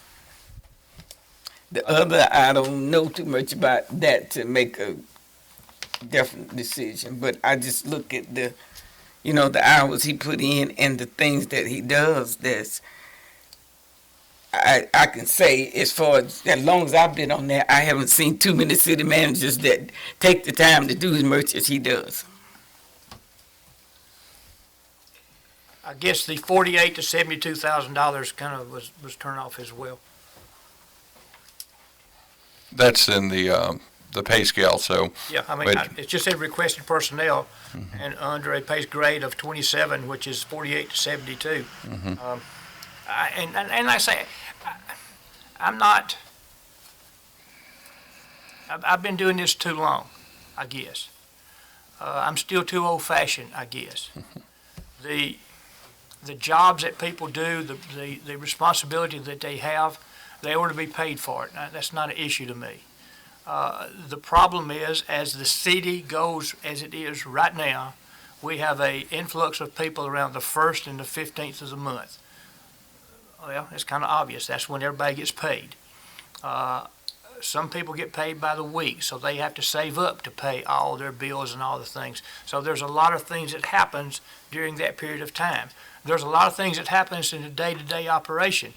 H: The other, I don't know too much about that to make a definite decision, but I just look at the hours he put in and the things that he does. I can say, as long as I've been on there, I haven't seen too many city managers that take the time to do as much as he does.
D: I guess the $48,000 to $72,000 kind of was turned off as well.
C: That's in the pay scale, so.
D: Yeah, it just said requested personnel, and under a pay grade of 27, which is 48 to 72. And I say, I've been doing this too long, I guess. I'm still too old-fashioned, I guess. The jobs that people do, the responsibility that they have, they ought to be paid for it. Now, that's not an issue to me. The problem is, as the city goes as it is right now, we have an influx of people around the 1st and the 15th of the month. Well, it's kind of obvious. That's when everybody gets paid. Some people get paid by the week, so they have to save up to pay all their bills and all the things. So there's a lot of things that happens during that period of time. There's a lot of things that happens in the day-to-day operation.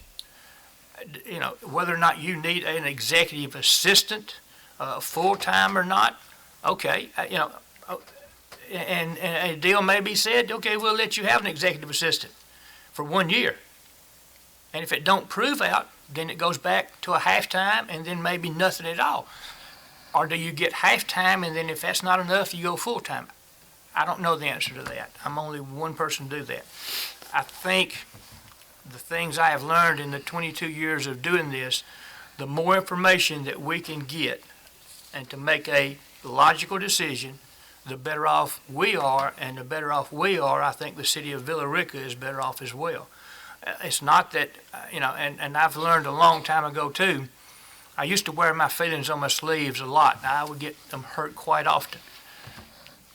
D: Whether or not you need an executive assistant full-time or not, okay, and a deal may be said, okay, we'll let you have an executive assistant for 1 year. And if it don't prove out, then it goes back to a half-time and then maybe nothing at all. Or do you get half-time and then if that's not enough, you go full-time? I don't know the answer to that. I'm only one person to do that. I think the things I have learned in the 22 years of doing this, the more information that we can get and to make a logical decision, the better off we are, and the better off we are, I think the city of Villa Rica is better off as well. It's not that, and I've learned a long time ago too, I used to wear my feelings on my sleeves a lot. I would get them hurt quite often.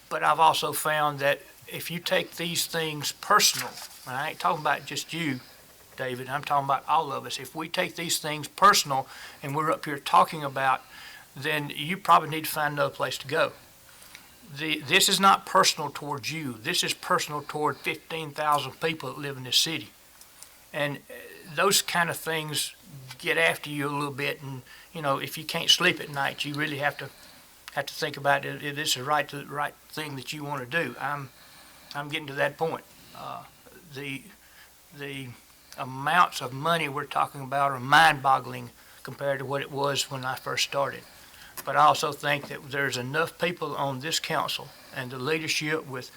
D: But I've also found that if you take these things personal, and I ain't talking about just you, David, I'm talking about all of us. If we take these things personal and we're up here talking about, then you probably need to find another place to go. This is not personal towards you. This is personal toward 15,000 people that live in this city. And those kind of things get after you a little bit. And, if you can't sleep at night, you really have to think about it. If this is the right thing that you want to do. I'm getting to that point. The amounts of money we're talking about are mind-boggling compared to what it was when I first started. But I also think that there's enough people on this council and the leadership with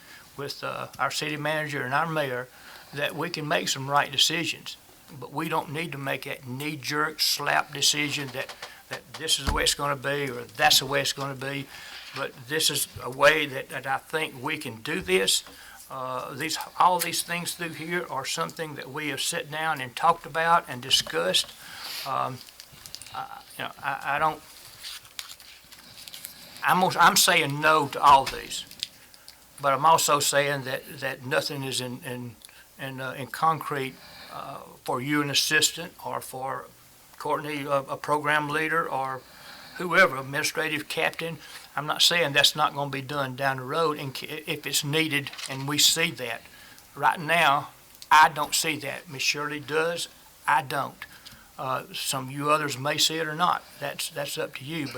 D: our city manager and our mayor that we can make some right decisions. But we don't need to make that knee-jerk slap decision that this is the way it's going to be or that's the way it's going to be. But this is a way that I think we can do this. All these things through here are something that we have sat down and talked about and discussed. I'm saying no to all these, but I'm also saying that nothing is in concrete for you, an assistant, or for Courtney, a program leader, or whoever, administrative captain. I'm not saying that's not going to be done down the road if it's needed and we see that. Right now, I don't see that. Miss Shirley does. I don't. Some of you others may see it or not. That's up to you.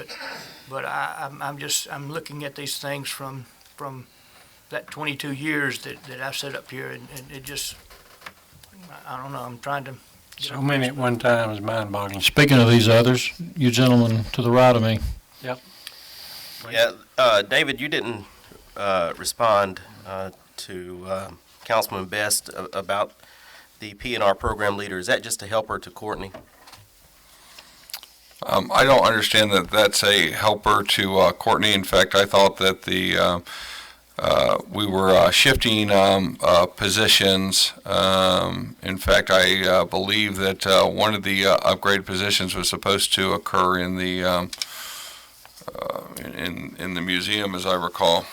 D: But I'm looking at these things from that 22 years that I've sat up here, and it just, I don't know. I'm trying to.
B: So many at one time is mind-boggling.
A: Speaking of these others, you gentlemen to the right of me,
E: Yeah, David, you didn't respond to Councilman Best about the P&R program leader. Is that just a helper to Courtney?
C: I don't understand that that's a helper to Courtney. In fact, I thought that we were shifting positions. In fact, I believe that one of the upgrade positions was supposed to occur in the in the museum, as I recall.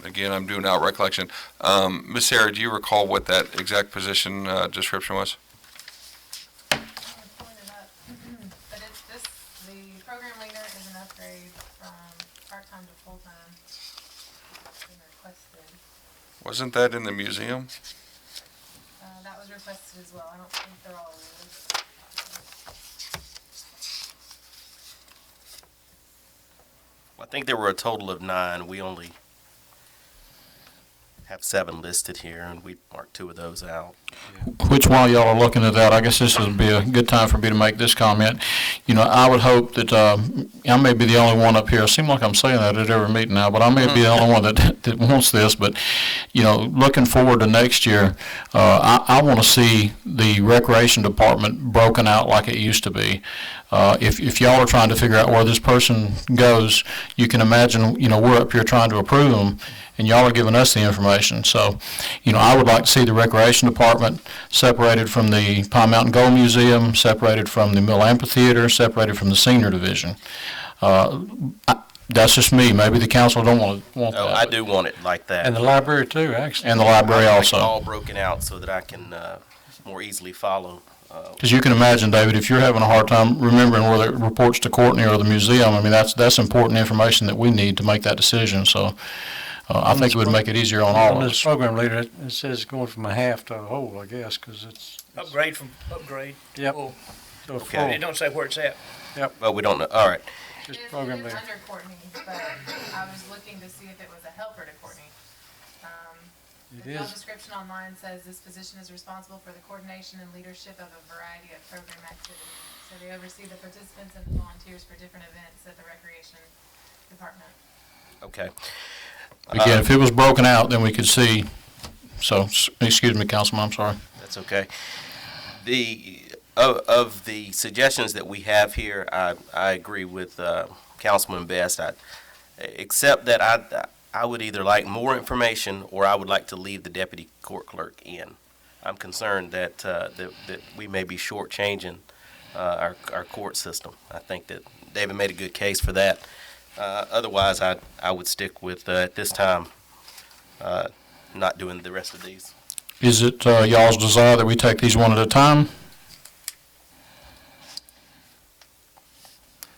C: Again, I'm doing out recollection. Ms. Sarah, do you recall what that exact position description was?
G: I'm pulling it up, but it's this, the program leader is an upgrade from part-time to full-time. It's been requested.
C: Wasn't that in the museum?
G: That was requested as well. I don't think they're all listed.
E: I think there were a total of 9. We only have 7 listed here, and we marked 2 of those out.
A: which while y'all are looking at that, I guess this would be a good time for me to make this comment. I would hope that, I may be the only one up here. It seems like I'm saying that at every meeting now, but I may be the only one that wants this. But, looking forward to next year, I want to see the recreation department broken out like it used to be. If y'all are trying to figure out where this person goes, you can imagine, we're up here trying to approve them, and y'all are giving us the information. So, I would like to see the recreation department separated from the Pine Mountain Gold Museum, separated from the Mill Amphitheater, separated from the senior division. That's just me. Maybe the council don't want that.
E: I do want it like that.
B: And the library too, actually.
A: And the library
E: I'd like
A: also.
E: it all broken out so that I can more easily follow.
A: Because you can imagine, David, if you're having a hard time remembering whether it reports to Courtney or the museum, that's important information that we need to make that decision. So I think it would make it easier on all
B: On
A: of
B: this
A: us.
B: program leader, it says going from a half to a whole, I guess, because it's
D: Upgrade.
B: Yep.
D: Full.
B: to a
E: Okay.
B: full,
D: It don't say where it's at.
E: But we don't know. All right.
B: just
G: It
B: program
G: is
B: leader.
G: under Courtney, but I was looking to see if it was a helper to Courtney.
B: It
G: The job
B: is.
G: description online says this position is responsible for the coordination and leadership of a variety of program activities. So they oversee the participants and the volunteers for different events at the recreation department.
E: Okay.
A: Again, if it was broken out, then we could see. So, excuse me, Councilman, I'm sorry.
E: That's okay. Of the suggestions that we have here, I agree with Councilman Best. Except that I would either like more information or I would like to leave the deputy court clerk in. I'm concerned that, that we may be shortchanging our court system. I think that David made a good case for that. Otherwise, I would stick with, at this time, not doing the rest of these.
A: Is it y'all's desire that we take these one at a time?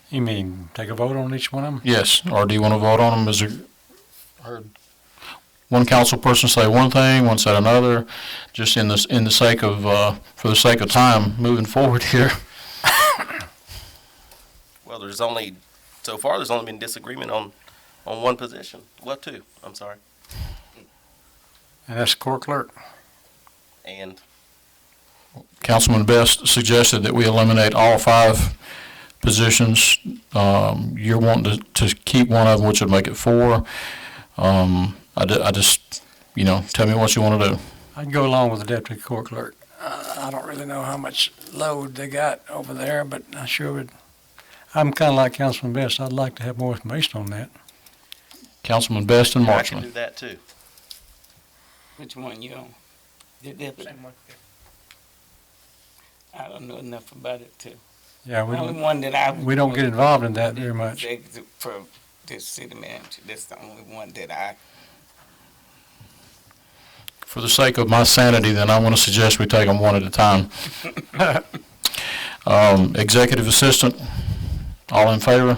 B: You mean, take a vote on each one of them?
A: Yes, or do you want to vote on them as a, heard one council person say one thing, one said another, just in the sake of, for the sake of time moving forward here?
E: Well, so far, there's only been disagreement on one position. Well, two, I'm sorry.
B: And that's the court clerk.
E: And
A: Councilman Best suggested that we eliminate all 5 positions. You're wanting to keep one of them, which would make it 4. I just, tell me what you want to do.
B: I'd go along with the deputy court clerk. I don't really know how much load they got over there, but I sure would. I'm kind of like Councilman Best. I'd like to have more information on that.
A: Councilman Best and
E: I can do
A: Marchman.
E: that too.
H: Which one you on? The deputy?
D: Same one.
H: I don't know enough about it too.
B: Yeah,
H: The only one that I.
B: we don't get involved in that very much.
H: Executive for this city manager, that's the only one that I.
A: For the sake of my sanity, then I want to suggest we take them one at a time. Executive assistant, all in favor?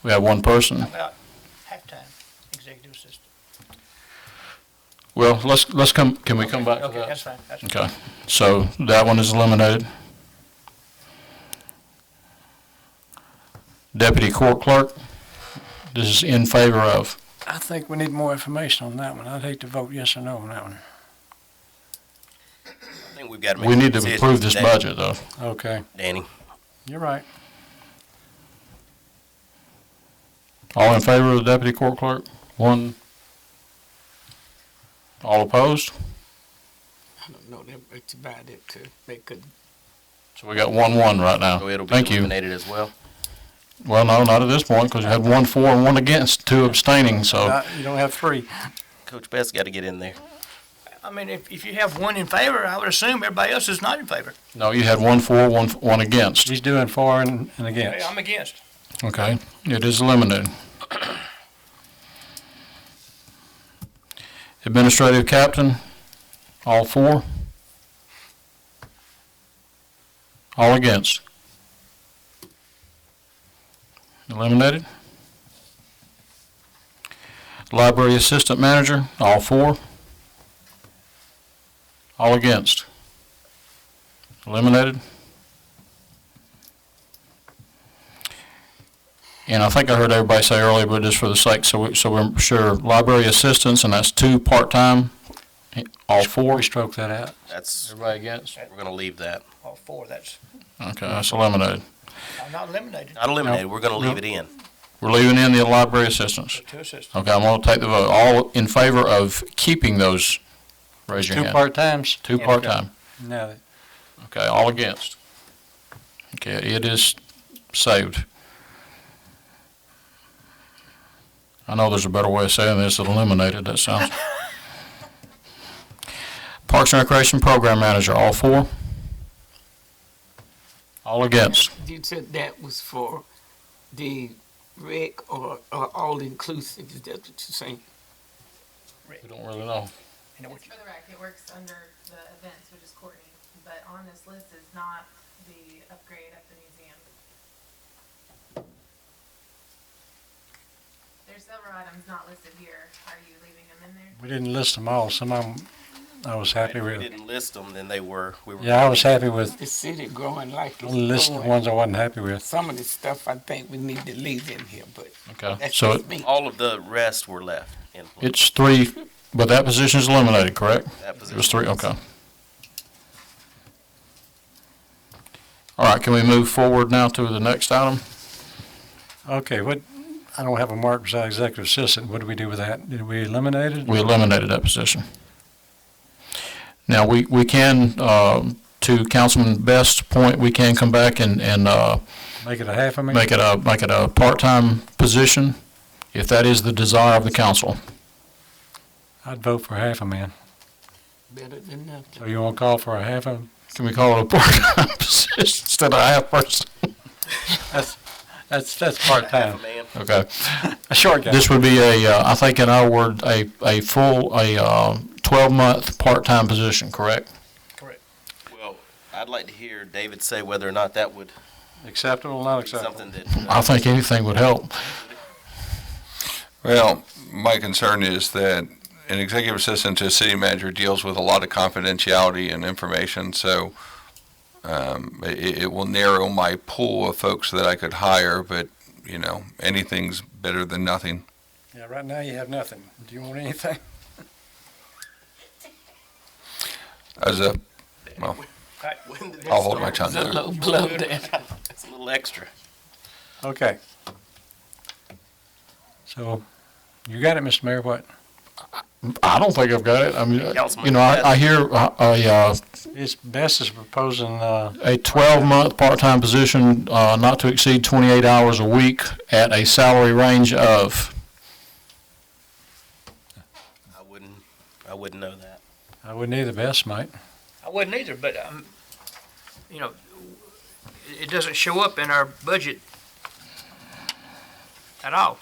A: We have one person.
D: How about halftime executive assistant?
A: Well, let's come, can we come back to
D: Okay,
A: that?
D: that's fine. That's
A: Okay, so that one is eliminated. Deputy court clerk, this is in favor of.
B: I think we need more information on that one. I'd hate to vote yes or no on that one.
E: I think we've got to make
A: We
E: a
A: need to
E: decision
A: approve this
E: today,
A: budget, though.
B: Okay,
E: Danny.
B: you're right.
A: All in favor of the deputy court clerk? One. All opposed?
H: I don't know that much about it too. They could.
A: So we got 1-1 right now.
E: So it'll be
A: Thank you.
E: eliminated as well.
A: Well, no, not at this point, because you had 1 for and 1 against, 2 abstaining, so.
B: You don't have 3.
E: Coach Best got to get in there.
D: I mean, if you have 1 in favor, I would assume everybody else is not in favor.
A: No, you had 1 for, 1 against.
B: He's doing for and against.
D: I'm against.
A: Okay, it is eliminated. Administrative captain, all 4? All against? Eliminated. Library assistant manager, all 4? All against? Eliminated. And I think I heard everybody say earlier, but just for the sake, so we're sure, library assistants, and that's 2 part-time, all 4?
B: We stroke that out.
E: That's,
A: Everybody against?
E: we're going to leave that.
D: All 4, that's
A: Okay, that's eliminated.
D: not eliminated.
E: Not eliminated, we're going to leave it in.
A: We're leaving in the library assistants.
D: 2 assistants.
A: Okay, I'm gonna take the vote. All in favor of keeping those, raise your
B: 2
A: hand.
B: part-times.
A: 2 part-time.
B: No,
A: Okay, all against. Okay, it is saved. I know there's a better way of saying this than eliminated, that sounds. Parks and Recreation Program Manager, all 4? All against?
H: You said that was for the rec or all inclusive, is that what you're saying?
A: We don't really know.
D: You know what
G: It's for the rec, it works under the events, which is Courtney, but on this list is not the upgrade at the museum. There's several items not listed here, are you leaving them in there?
B: we didn't list them all. Some of them I was happy
E: If we
B: with.
E: didn't list them, then we were.
B: Yeah, I was happy with,
H: The city growing like it's
B: only list the
H: growing.
B: ones I wasn't happy with.
H: Some of the stuff I think we need to leave in here, but
A: Okay,
H: that's
A: so
H: just me.
E: All of the rest were left in place.
A: it's 3, but that position is eliminated, correct?
E: That
A: It was
E: position.
A: 3, okay. All right, can we move forward now to the next item?
B: Okay, I don't have a mark beside executive assistant. What do we do with that? Did we eliminate it?
A: We eliminated that position. Now, we can, to Councilman Best's point, we can come back and
B: Make it a half, I mean?
A: make it a part-time position if that is the desire of the council.
B: I'd vote for half a man.
H: Better than nothing.
B: So you want to call for a half a?
A: Can we call it a part-time position instead of a half person?
B: That's
E: Half
B: part-time.
E: a man.
A: Okay.
B: A short guy.
A: This would be I think in our word, a full, 12-month part-time position, correct?
E: Well, I'd like to hear David say whether or not that would
B: Acceptable, not
E: be
B: acceptable?
E: something that.
A: I think anything would help.
C: Well, my concern is that an executive assistant to a city manager deals with a lot of confidentiality and information, so it will narrow my pool of folks that I could hire, but, you know, anything's better than nothing.
B: Yeah, right now you have nothing. Do you want anything?
C: As a, well, I'll hold my tongue
H: There's a
C: there.
H: low blow there.
E: It's a little extra.
B: Okay. So, you got it, Mr. Mayor, what?
A: I don't think I've got it. I mean,
E: Councilman
A: you know, I hear
B: It's best is proposing,
A: a 12-month part-time position, not to exceed 28 hours a week at a salary range of,
E: I wouldn't know that.
B: I wouldn't either, best might.
D: I wouldn't either, but, you know, it doesn't show up in our budget at all.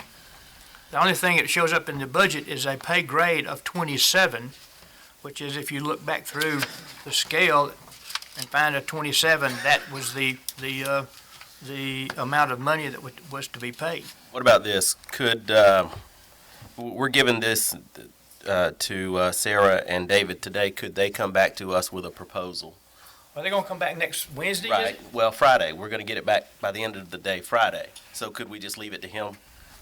D: The only thing that shows up in the budget is a pay grade of 27, which is if you look back through the scale and find a 27, that was the amount of money that was to be paid.
E: What about this? Could, we're giving this to Sarah and David today. Could they come back to us with a proposal?
D: Are they gonna come back next Wednesday? is
E: Right,
D: it?
E: well, Friday. We're going to get it back by the end of the day, Friday. So could we just leave it to him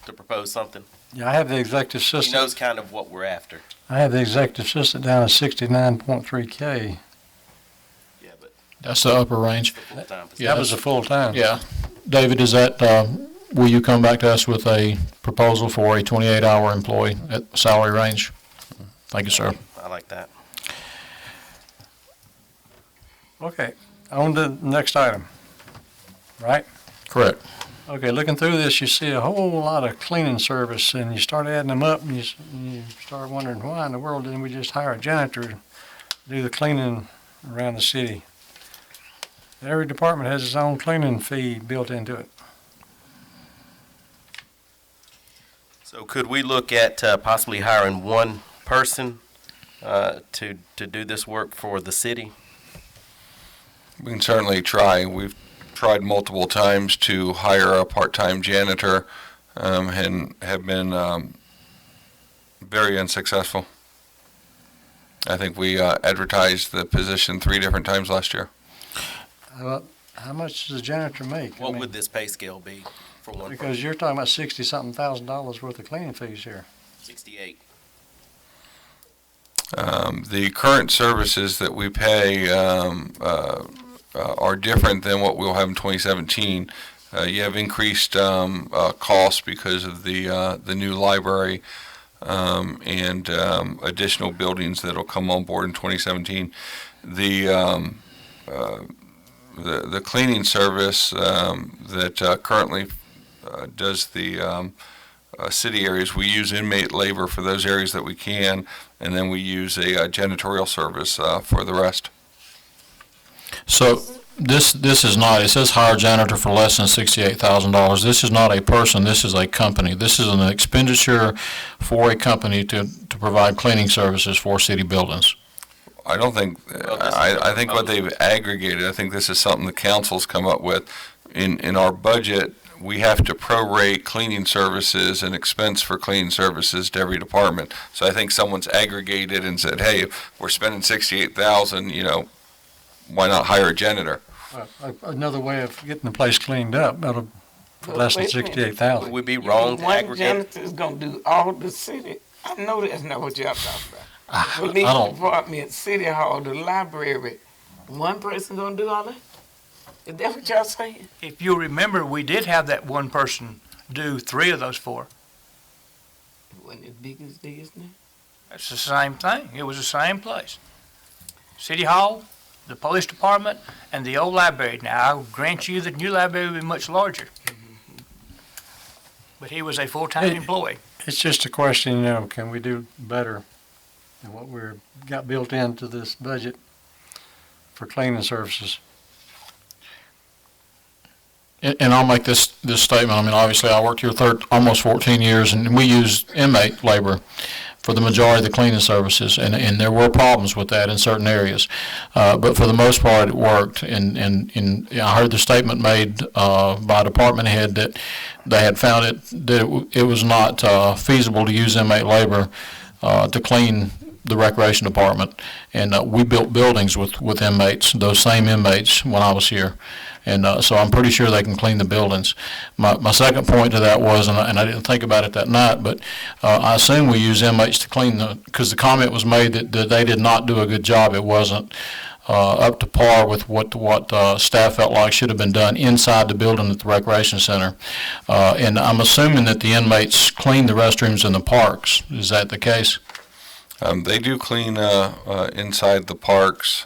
E: to propose something?
B: Yeah, I have the executive
E: He
B: assistant,
E: knows kind of what we're after.
B: I have the executive assistant down at 69.3K.
E: Yeah, but
A: that's the upper range.
E: it's a full-time position.
A: Yeah,
B: That was a full-time.
A: Yeah. David, is that, will you come back to us with a proposal for a 28-hour employee at salary range? Thank you, sir.
E: I like that.
B: Okay, on to the next item, right?
A: Correct.
B: Okay, looking through this, you see a whole lot of cleaning service, and you start adding them up, and you start wondering, why in the world didn't we just hire a janitor to do the cleaning around the city? Every department has its own cleaning fee built into it.
E: So could we look at possibly hiring one person to do this work for the city?
C: We can certainly try. We've tried multiple times to hire a part-time janitor and have been very unsuccessful. I think we advertised the position 3 different times last year.
B: How much does a janitor make? I
E: What
B: mean,
E: would this pay scale be for one
B: because
E: person?
B: you're talking about $60-something thousand worth of cleaning fees here.
E: 68.
C: The current services that we pay are different than what we'll have in 2017. You have increased costs because of the new library and additional buildings that'll come on board in 2017. The cleaning service that currently does the city areas, we use inmate labor for those areas that we can, and then we use a janitorial service for the rest.
A: So this is not, it says hire janitor for less than $68,000. This is not a person, this is a company. This is an expenditure for a company to provide cleaning services for city buildings.
C: I don't think,
E: Well, this is
C: I think what
E: proposal.
C: they've aggregated, I think this is something the council's come up with. In our budget, we have to prorate cleaning services and expense for cleaning services to every department. So I think someone's aggregated and said, hey, if we're spending 68,000, you know, why not hire a janitor?
B: Another way of getting the place cleaned up, for less than
H: Wait a minute.
B: 68,000.
E: Would we be wrong to
H: One
E: aggregate?
H: janitor is gonna do all the city. I know that's not what y'all talking about. Police
A: I don't-
H: department, city hall, the library. One person gonna do all that? Is that what y'all saying?
D: If you remember, we did have that one person do 3 of those 4.
H: It wasn't as big as this now.
D: It's the same thing. It was the same place. City Hall, the police department, and the old library. Now, I'll grant you the new library will be much larger. but he was a full-time employee.
B: It's just a question, you know, can we do better than what we're got built into this budget for cleaning services?
A: And I'll make this statement. I mean, obviously, I worked here almost 14 years, and we used inmate labor for the majority of the cleaning services, and there were problems with that in certain areas. But for the most part, it worked. And I heard the statement made by a department head that they had found it was not feasible to use inmate labor to clean the recreation department. And we built buildings with inmates, those same inmates, when I was here. And so I'm pretty sure they can clean the buildings. My second point to that was, and I didn't think about it that night, but I assume we use inmates to clean because the comment was made that they did not do a good job. It wasn't up to par with what staff felt like should have been done inside the building at the recreation center. And I'm assuming that the inmates clean the restrooms in the parks. Is that the case?
C: They do clean inside the parks.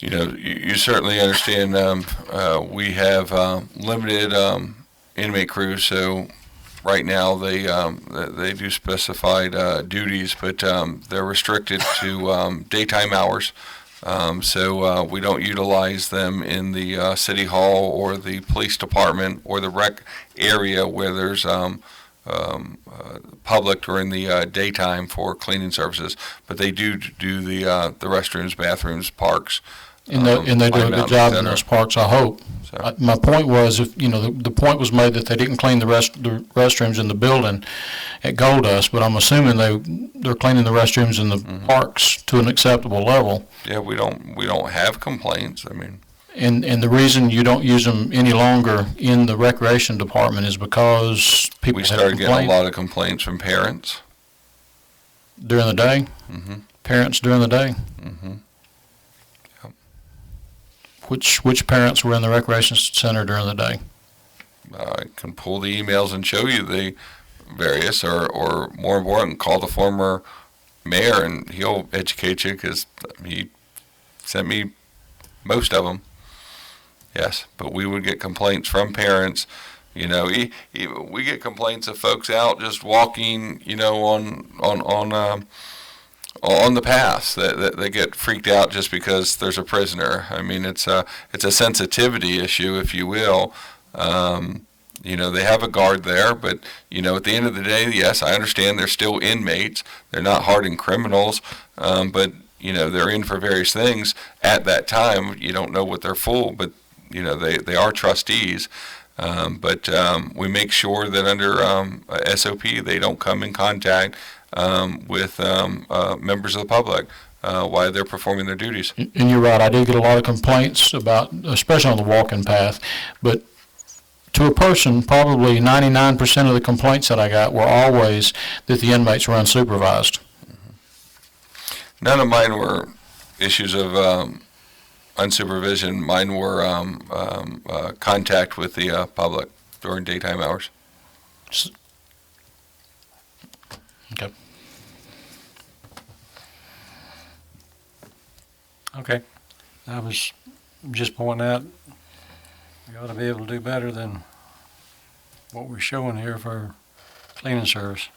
C: You know, you certainly understand we have limited inmate crews, so right now they do specified duties, but they're restricted to daytime hours. So we don't utilize them in the city hall or the police department or the rec area where there's public during the daytime for cleaning services. But they do the restrooms, bathrooms, parks.
A: And they do a good job in those parks, I hope.
C: So.
A: My point was, if the point was made that they didn't clean the restrooms in the building at Goldust, but I'm assuming they're cleaning the restrooms in the parks to an acceptable level.
C: Yeah, we don't have complaints. I mean,
A: And the reason you don't use them any longer in the recreation department is because people
C: we
A: have
C: started getting a
A: complained
C: lot of complaints from parents.
A: during the day.
C: Mm-hmm.
A: Parents during the day.
C: Mm-hmm.
A: Which parents were in the recreation center during the day?
C: I can pull the emails and show you the various, or more important, call the former mayor and he'll educate you because he sent me most of them. Yes, but we would get complaints from parents. You know, we get complaints of folks out just walking, you know, on the paths that they get freaked out just because there's a prisoner. I mean, it's a sensitivity issue, if you will. You know, they have a guard there, but, you know, at the end of the day, yes, I understand they're still inmates. They're not hardened criminals, but, you know, they're in for various things. At that time, you don't know what they're for, but, you know, they are trustees. But we make sure that under SOP, they don't come in contact with members of the public while they're performing their duties.
A: And you're right, I do get a lot of complaints about, especially on the walking path, but to a person, probably 99% of the complaints that I got were always that the inmates were unsupervised.
C: None of mine were issues of unsupervision. Mine were contact with the public during daytime hours.
A: Okay.
B: Okay, I was just pointing out, we ought to be able to do better than what we're showing here for cleaning service.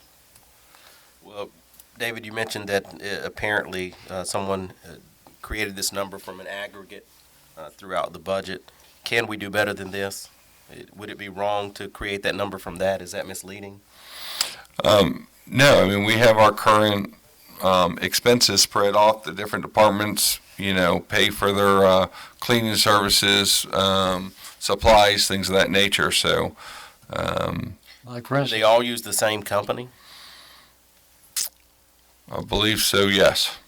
E: Well, David, you mentioned that apparently someone created this number from an aggregate throughout the budget. Can we do better than this? Would it be wrong to create that number from that? Is that misleading?
C: No, I mean, we have our current expenses spread off the different departments, you know, pay for their cleaning services, supplies, things of that nature. So,
B: Like for
E: Do
B: instance,
E: they all use the same company?
C: I believe so, yes.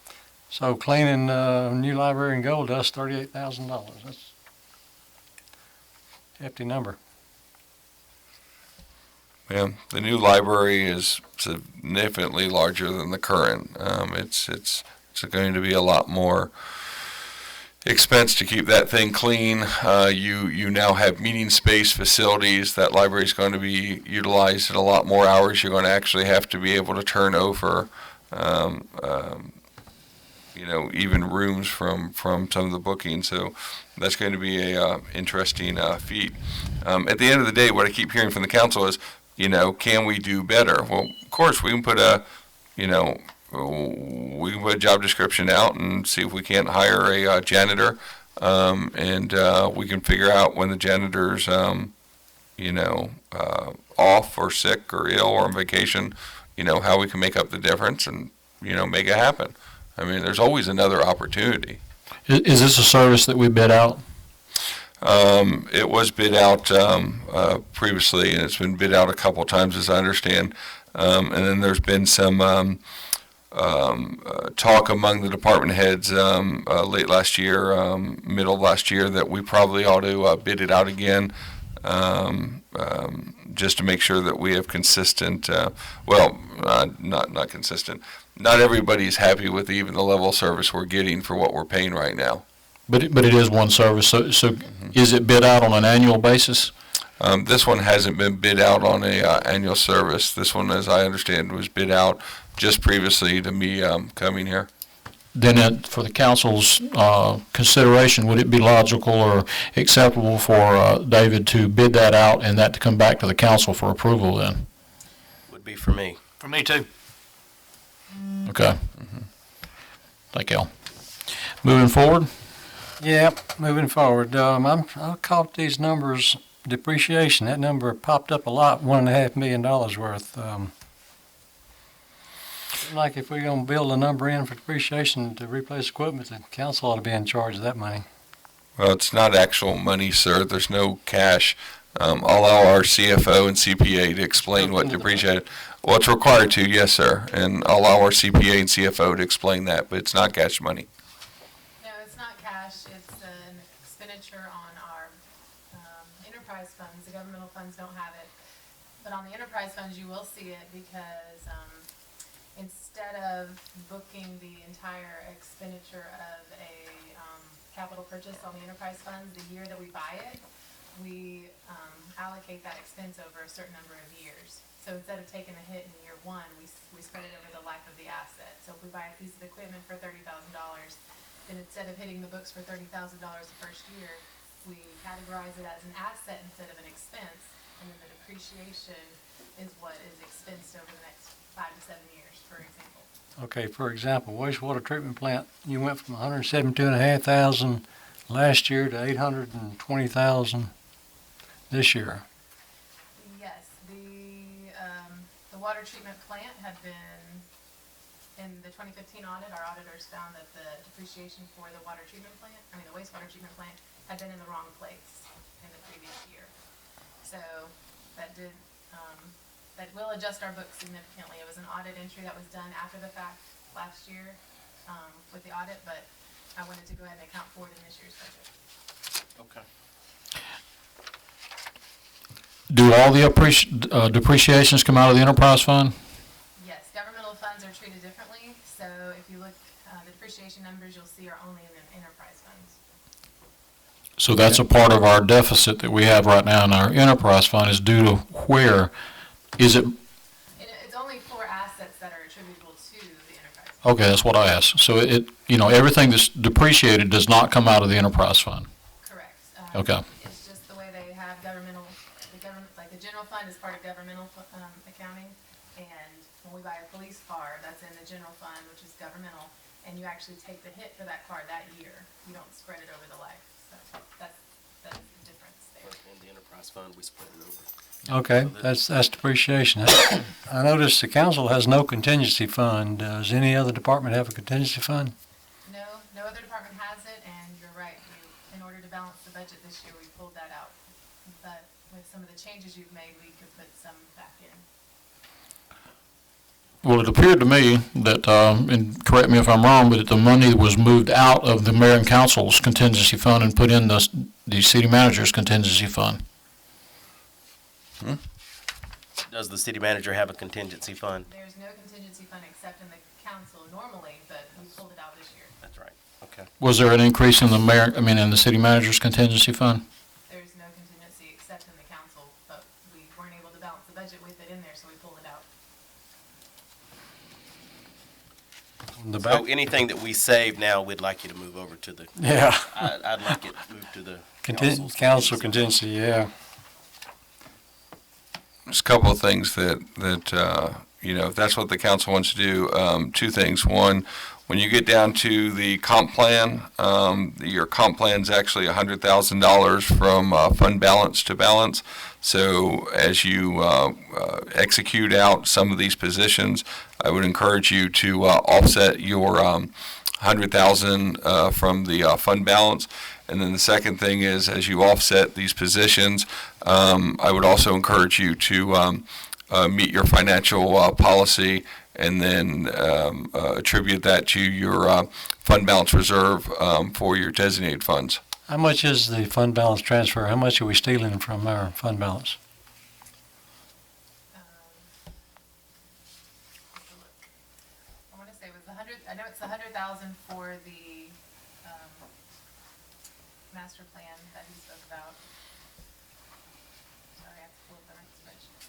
B: so cleaning new library in Goldust, $38,000. That's a hefty number.
C: Yeah, the new library is significantly larger than the current. It's going to be a lot more expense to keep that thing clean. You now have meeting space facilities. That library is going to be utilized at a lot more hours. You're going to actually have to be able to turn over even rooms from some of the bookings. So that's going to be a interesting feat. At the end of the day, what I keep hearing from the council is, can we do better? Well, of course, we can put we can put a job description out and see if we can't hire a janitor, and we can figure out when the janitor's, off or sick or ill or on vacation, how we can make up the difference and, make it happen. I mean, there's always another opportunity.
A: Is this a service that we bid out?
C: It was bid out previously, and it's been bid out a couple times, as I understand. And then there's been some talk among the department heads late last year, middle of last year, that we probably ought to bid it out again, just to make sure that we have consistent. Not consistent. Not everybody's happy with even the level of service we're getting for what we're paying right now.
A: But it is one service, so is it bid out on an annual basis?
C: This one hasn't been bid out on a annual service. This one, as I understand, was bid out just previously to me coming here.
A: Then for the council's consideration, would it be logical or acceptable for David to bid that out and that to come back to the council for approval then?
E: Would be for me.
D: For me too.
A: Okay. Thank you. Moving forward?
B: Yep, moving forward. I caught these numbers, depreciation, that number popped up a lot, $1.5 million worth. Like if we're gonna build a number in for depreciation to replace equipment, the council ought to be in charge of that money.
C: Well, it's not actual money, sir. There's no cash. I'll allow our CFO and CPA to explain what depreciated. Well, it's required to, yes, sir. And I'll allow our CPA and CFO to explain that, but it's not cash money.
G: No, it's not cash, it's an expenditure on our enterprise funds. The governmental funds don't have it. But on the enterprise funds, you will see it because instead of booking the entire expenditure of a capital purchase on the enterprise funds the year that we buy it, we allocate that expense over a certain number of years. So instead of taking a hit in year one, we spread it over the life of the asset. So if we buy a piece of equipment for $30,000, then instead of hitting the books for $30,000 the first year, we categorize it as an asset instead of an expense, and then the depreciation is what is expensed over the next 5 to 7 years, for example.
B: Okay, for example, wastewater treatment plant, you went from $172,500 last year to $820,000 this year.
G: Yes, the water treatment plant had been, in the 2015 audit, our auditors found that the depreciation for the the wastewater treatment plant had been in the wrong place in the previous year. So that will adjust our books significantly. It was an audit entry that was done after the fact last year with the audit, but I wanted to go ahead and account for it in this year's budget.
E: Okay.
A: Do all the depreciations come out of the enterprise fund?
G: Yes, governmental funds are treated differently, so if you look, the depreciation numbers you'll see are only in the enterprise funds.
A: So that's a part of our deficit that we have right now in our enterprise fund is due to where? Is it,
G: It's only for assets that are attributable to the enterprise fund.
A: okay, that's what I asked. So everything that's depreciated does not come out of the enterprise fund?
G: Correct.
A: Okay.
G: It's just the way they have like the general fund is part of governmental accounting, and when we buy a police car, that's in the general fund, which is governmental, and you actually take the hit for that car that year. You don't spread it over the life. So that's the difference there.
E: In the enterprise fund, we split it over.
B: Okay, that's depreciation. I noticed the council has no contingency fund. Does any other department have a contingency fund?
G: No other department has it, and you're right. In order to balance the budget this year, we pulled that out. But with some of the changes you've made, we could put some back in.
A: Well, it appeared to me that, and correct me if I'm wrong, but that the money was moved out of the mayor and council's contingency fund and put in the city manager's contingency fund.
E: Does the city manager have a contingency fund?
G: There's no contingency fund except in the council normally, but we pulled it out this year.
E: That's right. Okay.
A: Was there an increase in in the city manager's contingency fund?
G: There's no contingency except in the council, but we weren't able to balance the budget with it in there, so we pulled it out.
B: The back,
E: So anything that we save now, we'd like you to move over to the,
B: yeah,
E: I'd like it moved to the
B: council contingency, yeah.
C: There's a couple of things that if that's what the council wants to do, two things. One, when you get down to the comp plan, your comp plan is actually $100,000 from fund balance to balance. So as you execute out some of these positions, I would encourage you to offset your $100,000 from the fund balance. And then the second thing is, as you offset these positions, I would also encourage you to meet your financial policy and then attribute that to your fund balance reserve for your designated funds.
B: How much is the fund balance transfer? How much are we stealing from our fund balance?
G: I wanna say it was 100, I know it's 100,000 for the, master plan that he spoke about. Sorry, I have to pull up the right spreadsheet.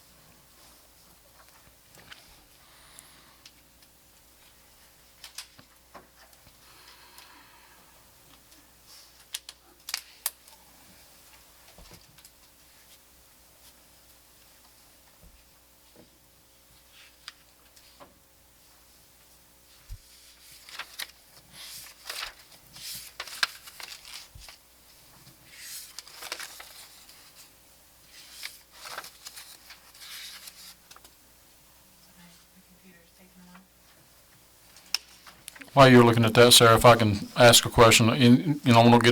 G: My computer's taking a while.
A: While you're looking at that, Sarah, if I can ask a question, I don't want to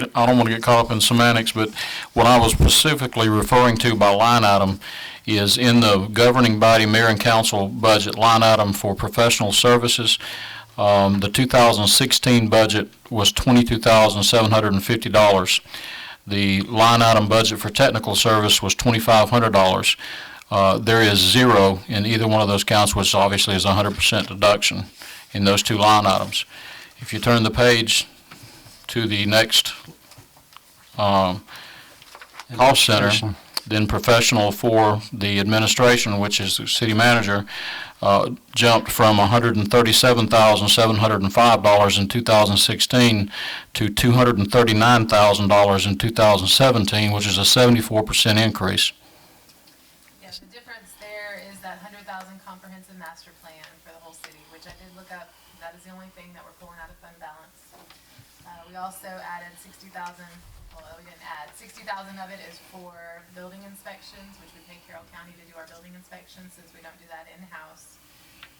A: get caught up in semantics, but what I was specifically referring to by line item is in the governing body, mayor and council budget line item for professional services. The 2016 budget was $22,750. The line item budget for technical service was $2,500. There is zero in either one of those counts, which obviously is 100% deduction in those two line items. If you turn the page to the next cost center, then professional for the administration, which is the city manager, jumped from $137,705 in 2016 to $239,000 in 2017, which is a 74% increase.
G: Yeah, the difference there is that 100,000 comprehensive master plan for the whole city, which I did look up. That is the only thing that we're pulling out of fund balance. We also added 60,000, well, we didn't add, 60,000 of it is for building inspections, which we pay Carroll County to do our building inspections since we don't do that in-house.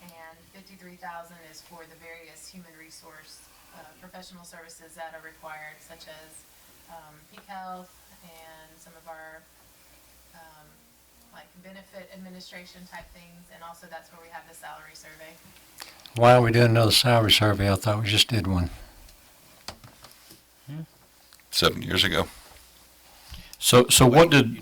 G: And 53,000 is for the various human resource, professional services that are required, such as, peak health and some of our, like benefit administration type things, and also that's where we have the salary survey.
B: Why are we doing another salary survey? I thought we just did one.
C: 7 years ago.
A: So what did,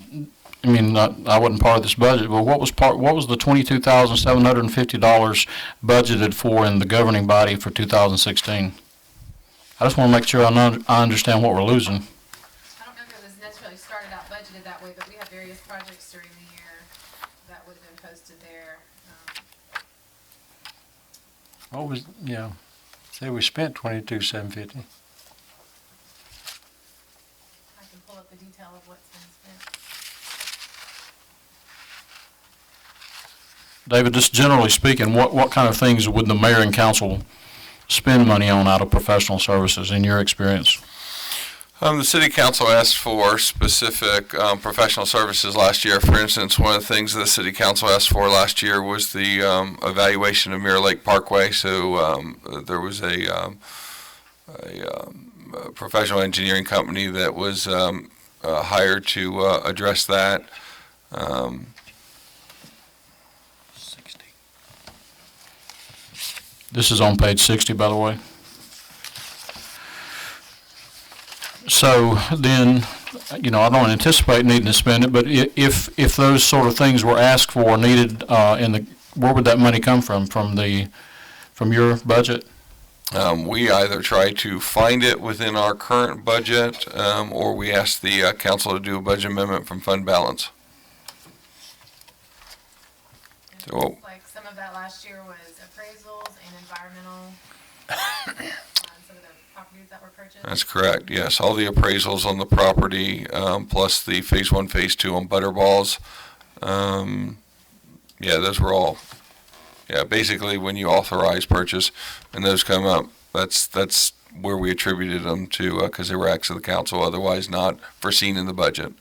A: I wasn't part of this budget, but what was the $22,750 budgeted for in the governing body for 2016? I just want to make sure I understand what we're losing.
G: I don't know if it was necessarily started out budgeted that way, but we have various projects during the year that would have been posted there.
B: What was, say we spent $22,750.
G: I can pull up the detail of what's been spent.
A: David, just generally speaking, what kind of things would the mayor and council spend money on out of professional services in your experience?
C: The city council asked for specific professional services last year. For instance, one of the things the city council asked for last year was the evaluation of Mirror Lake Parkway. So there was a professional engineering company that was hired to address that.
A: This is on page 60, by the way. So then, I don't anticipate needing to spend it, but if those sort of things were asked for, needed, where would that money come from? From your budget?
C: We either try to find it within our current budget, or we ask the council to do a budget amendment from fund balance.
G: And it
C: So-
G: looks like some of that last year was appraisals and environmental some of the properties that were purchased.
C: That's correct, yes. All the appraisals on the property, plus the phase 1, phase 2 on Butterballs. Yeah, those were all, yeah, basically when you authorize purchase and those come up, that's where we attributed them to, because they were acts of the council, otherwise not foreseen in the budget.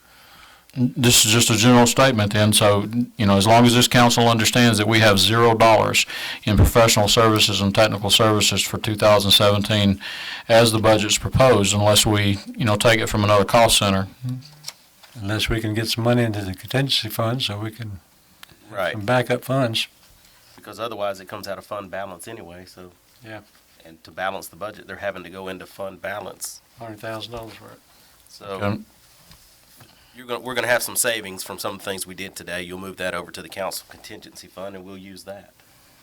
A: This is just a general statement then, so, as long as this council understands that we have $0 in professional services and technical services for 2017 as the budget's proposed, unless we, take it from another cost center.
B: Unless we can get some money into the contingency fund so we can,
E: Right,
B: some backup funds.
E: because otherwise it comes out of fund balance anyway, so.
B: Yeah.
E: And to balance the budget, they're having to go into fund balance.
B: $100,000 worth.
E: So
A: Okay.
E: we're gonna have some savings from some things we did today. You'll move that over to the council contingency fund and we'll use that.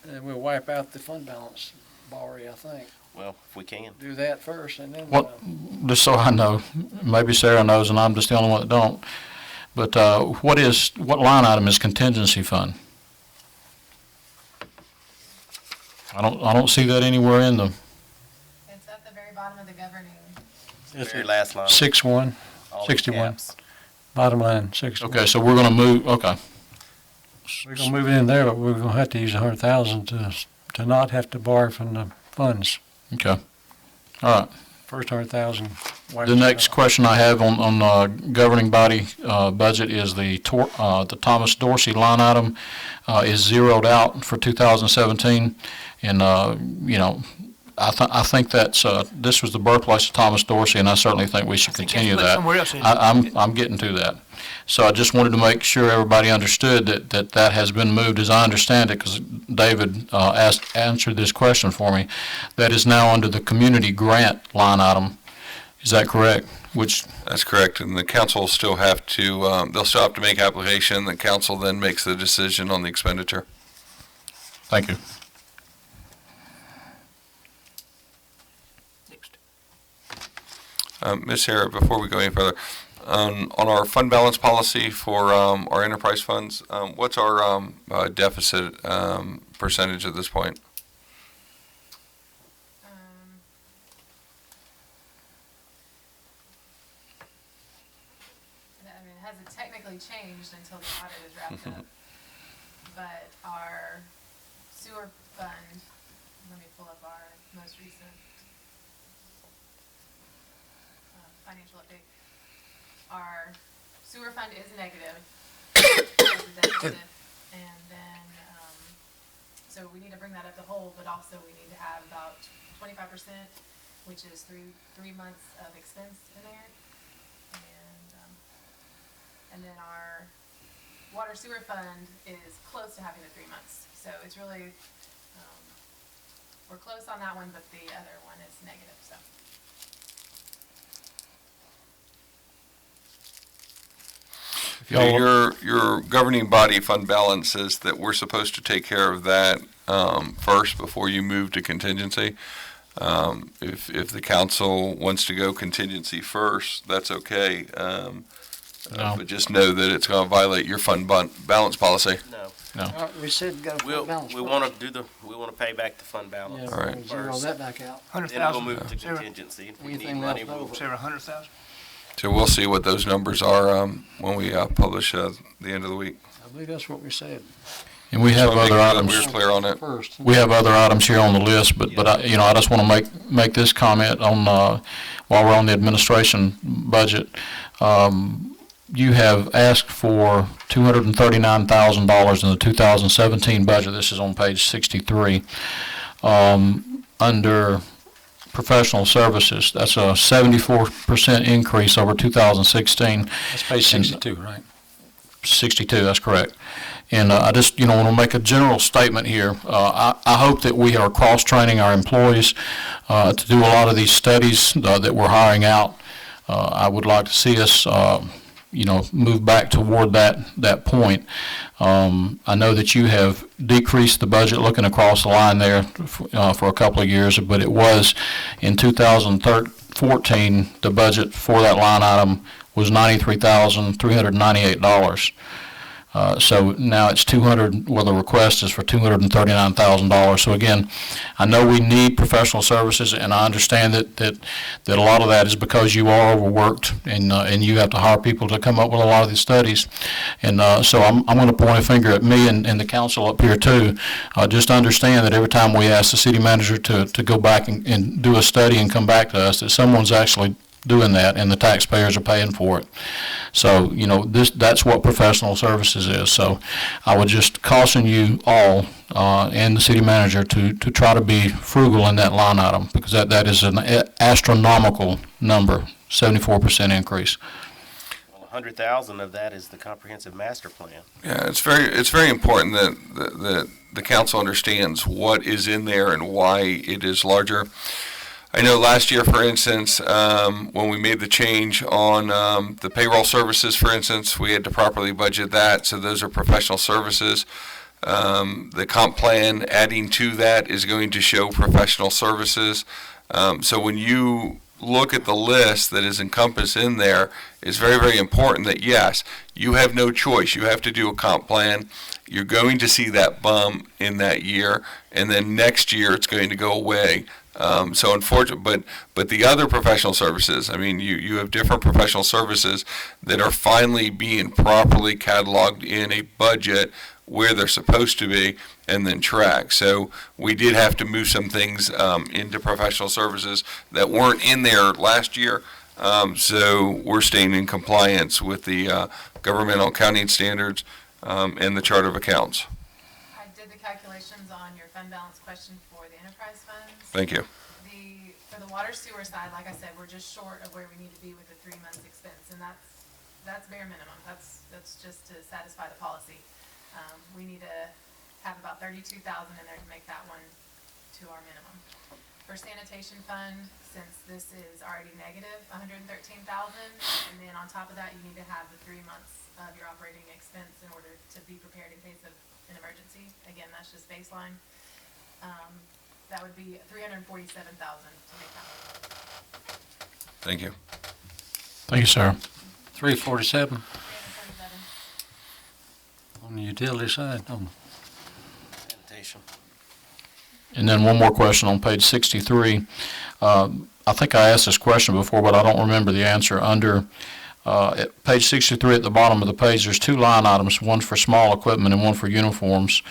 B: And we'll wipe out the fund balance, Bowery, I think.
E: Well, if we can.
B: Do that first and then.
A: What, just so I know, maybe Sarah knows and I'm just the only one that don't, but what line item is contingency fund? I don't see that anywhere in the,
G: It's at the very bottom of the governing.
B: It's
E: Very
B: at
E: last line.
B: 6-1,
E: all in
B: 61.
E: caps.
B: bottom line, 61.
A: okay, so we're gonna move, okay.
B: We're gonna move it in there, but we're gonna have to use 100,000 to not have to borrow from the funds.
A: Okay, all right.
B: First 100,000.
A: The next question I have on governing body budget is the Thomas Dorsey line item is zeroed out for 2017, and I think that's this was the birthplace of Thomas Dorsey, and I certainly think we should continue that.
D: Somewhere else in
A: I'm getting to that. So I just wanted to make sure everybody understood that has been moved, as I understand it, because David answered this question for me. That is now under the community grant line item. Is that correct? Which,
C: That's correct, and the council will still have to, they'll still have to make application, the council then makes the decision on the expenditure.
A: thank you.
D: Next.
C: Ms. Harrod, before we go any further, on our fund balance policy for our enterprise funds, what's our deficit percentage at this point?
G: I mean, it hasn't technically changed until the audit is wrapped up. But our sewer fund, let me pull up our most recent financial update. Our sewer fund is negative. It's a deficit. And then, so we need to bring that up to whole, but also we need to have about 25%, which is 3 months of expense in there. And then our water sewer fund is close to having the 3 months. So it's really, we're close on that one, but the other one is negative, so.
C: Your governing body fund balance says that we're supposed to take care of that first before you move to contingency. If the council wants to go contingency first, that's okay.
A: No.
C: But just know that it's going to violate your fund balance policy.
E: No.
B: We said go
E: We wanna we wanna pay back the fund balance.
C: All right.
B: Zero that back out.
E: Then we'll move to contingency. If we need
B: Anything
E: money,
B: left
E: we'll.
B: over.
D: Sarah, 100,000?
C: So we'll see what those numbers are when we publish the end of the week.
B: I believe that's what we said
A: And we have
C: So make
A: other
C: sure that
A: items.
C: we're clear on it.
B: first.
A: We have other items here on the list, but I just want to make this comment on, while we're on the administration budget. You have asked for $239,000 in the 2017 budget. This is on page 63. Under professional services, that's a 74% increase over 2016.
B: That's page 62, right?
A: 62, that's correct. And I just, want to make a general statement here. I hope that we are cross-training our employees to do a lot of these studies that we're hiring out. I would like to see us, move back toward that point. I know that you have decreased the budget looking across the line there for a couple of years, but it was in 2014, the budget for that line item was $93,398. So now it's the request is for $239,000. So again, I know we need professional services, and I understand that a lot of that is because you are overworked, and you have to hire people to come up with a lot of these studies. And so I'm going to point a finger at me and the council up here too. Just understand that every time we ask the city manager to go back and do a study and come back to us, that someone's actually doing that, and the taxpayers are paying for it. So, that's what professional services is. So I would just caution you all, and the city manager to try to be frugal in that line item, because that is an astronomical number, 74% increase.
E: Well, 100,000 of that is the comprehensive master plan.
C: Yeah, it's very important that the council understands what is in there and why it is larger. I know last year, for instance, when we made the change on the payroll services, for instance, we had to properly budget that, so those are professional services. The comp plan, adding to that, is going to show professional services. So when you look at the list that is encompassed in there, it's very, very important that, yes, you have no choice. You have to do a comp plan. You're going to see that bump in that year, and then next year it's going to go away. So unfortunately, but the other professional services, I mean, you have different professional services that are finally being properly cataloged in a budget where they're supposed to be, and then tracked. So we did have to move some things into professional services that weren't in there last year. So we're staying in compliance with the governmental accounting standards and the Chart of Accounts.
G: I did the calculations on your fund balance question for the enterprise funds.
C: Thank you.
G: For the water sewer side, like I said, we're just short of where we need to be with the 3 months expense, and that's bare minimum. That's just to satisfy the policy. We need to have about 32,000 in there to make that one to our minimum. For sanitation fund, since this is already negative 113,000, and then on top of that, you need to have the 3 months of your operating expense in order to be prepared in case of an emergency. Again, that's just baseline. That would be 347,000 to make that one.
C: Thank you.
A: Thank you, sir.
B: 347
G: 347.
B: on the utility side.
E: Sanitation.
A: And then one more question on page 63. I think I asked this question before, but I don't remember the answer. Under at page 63 at the bottom of the page, there's two line items, one for small equipment and one for uniforms.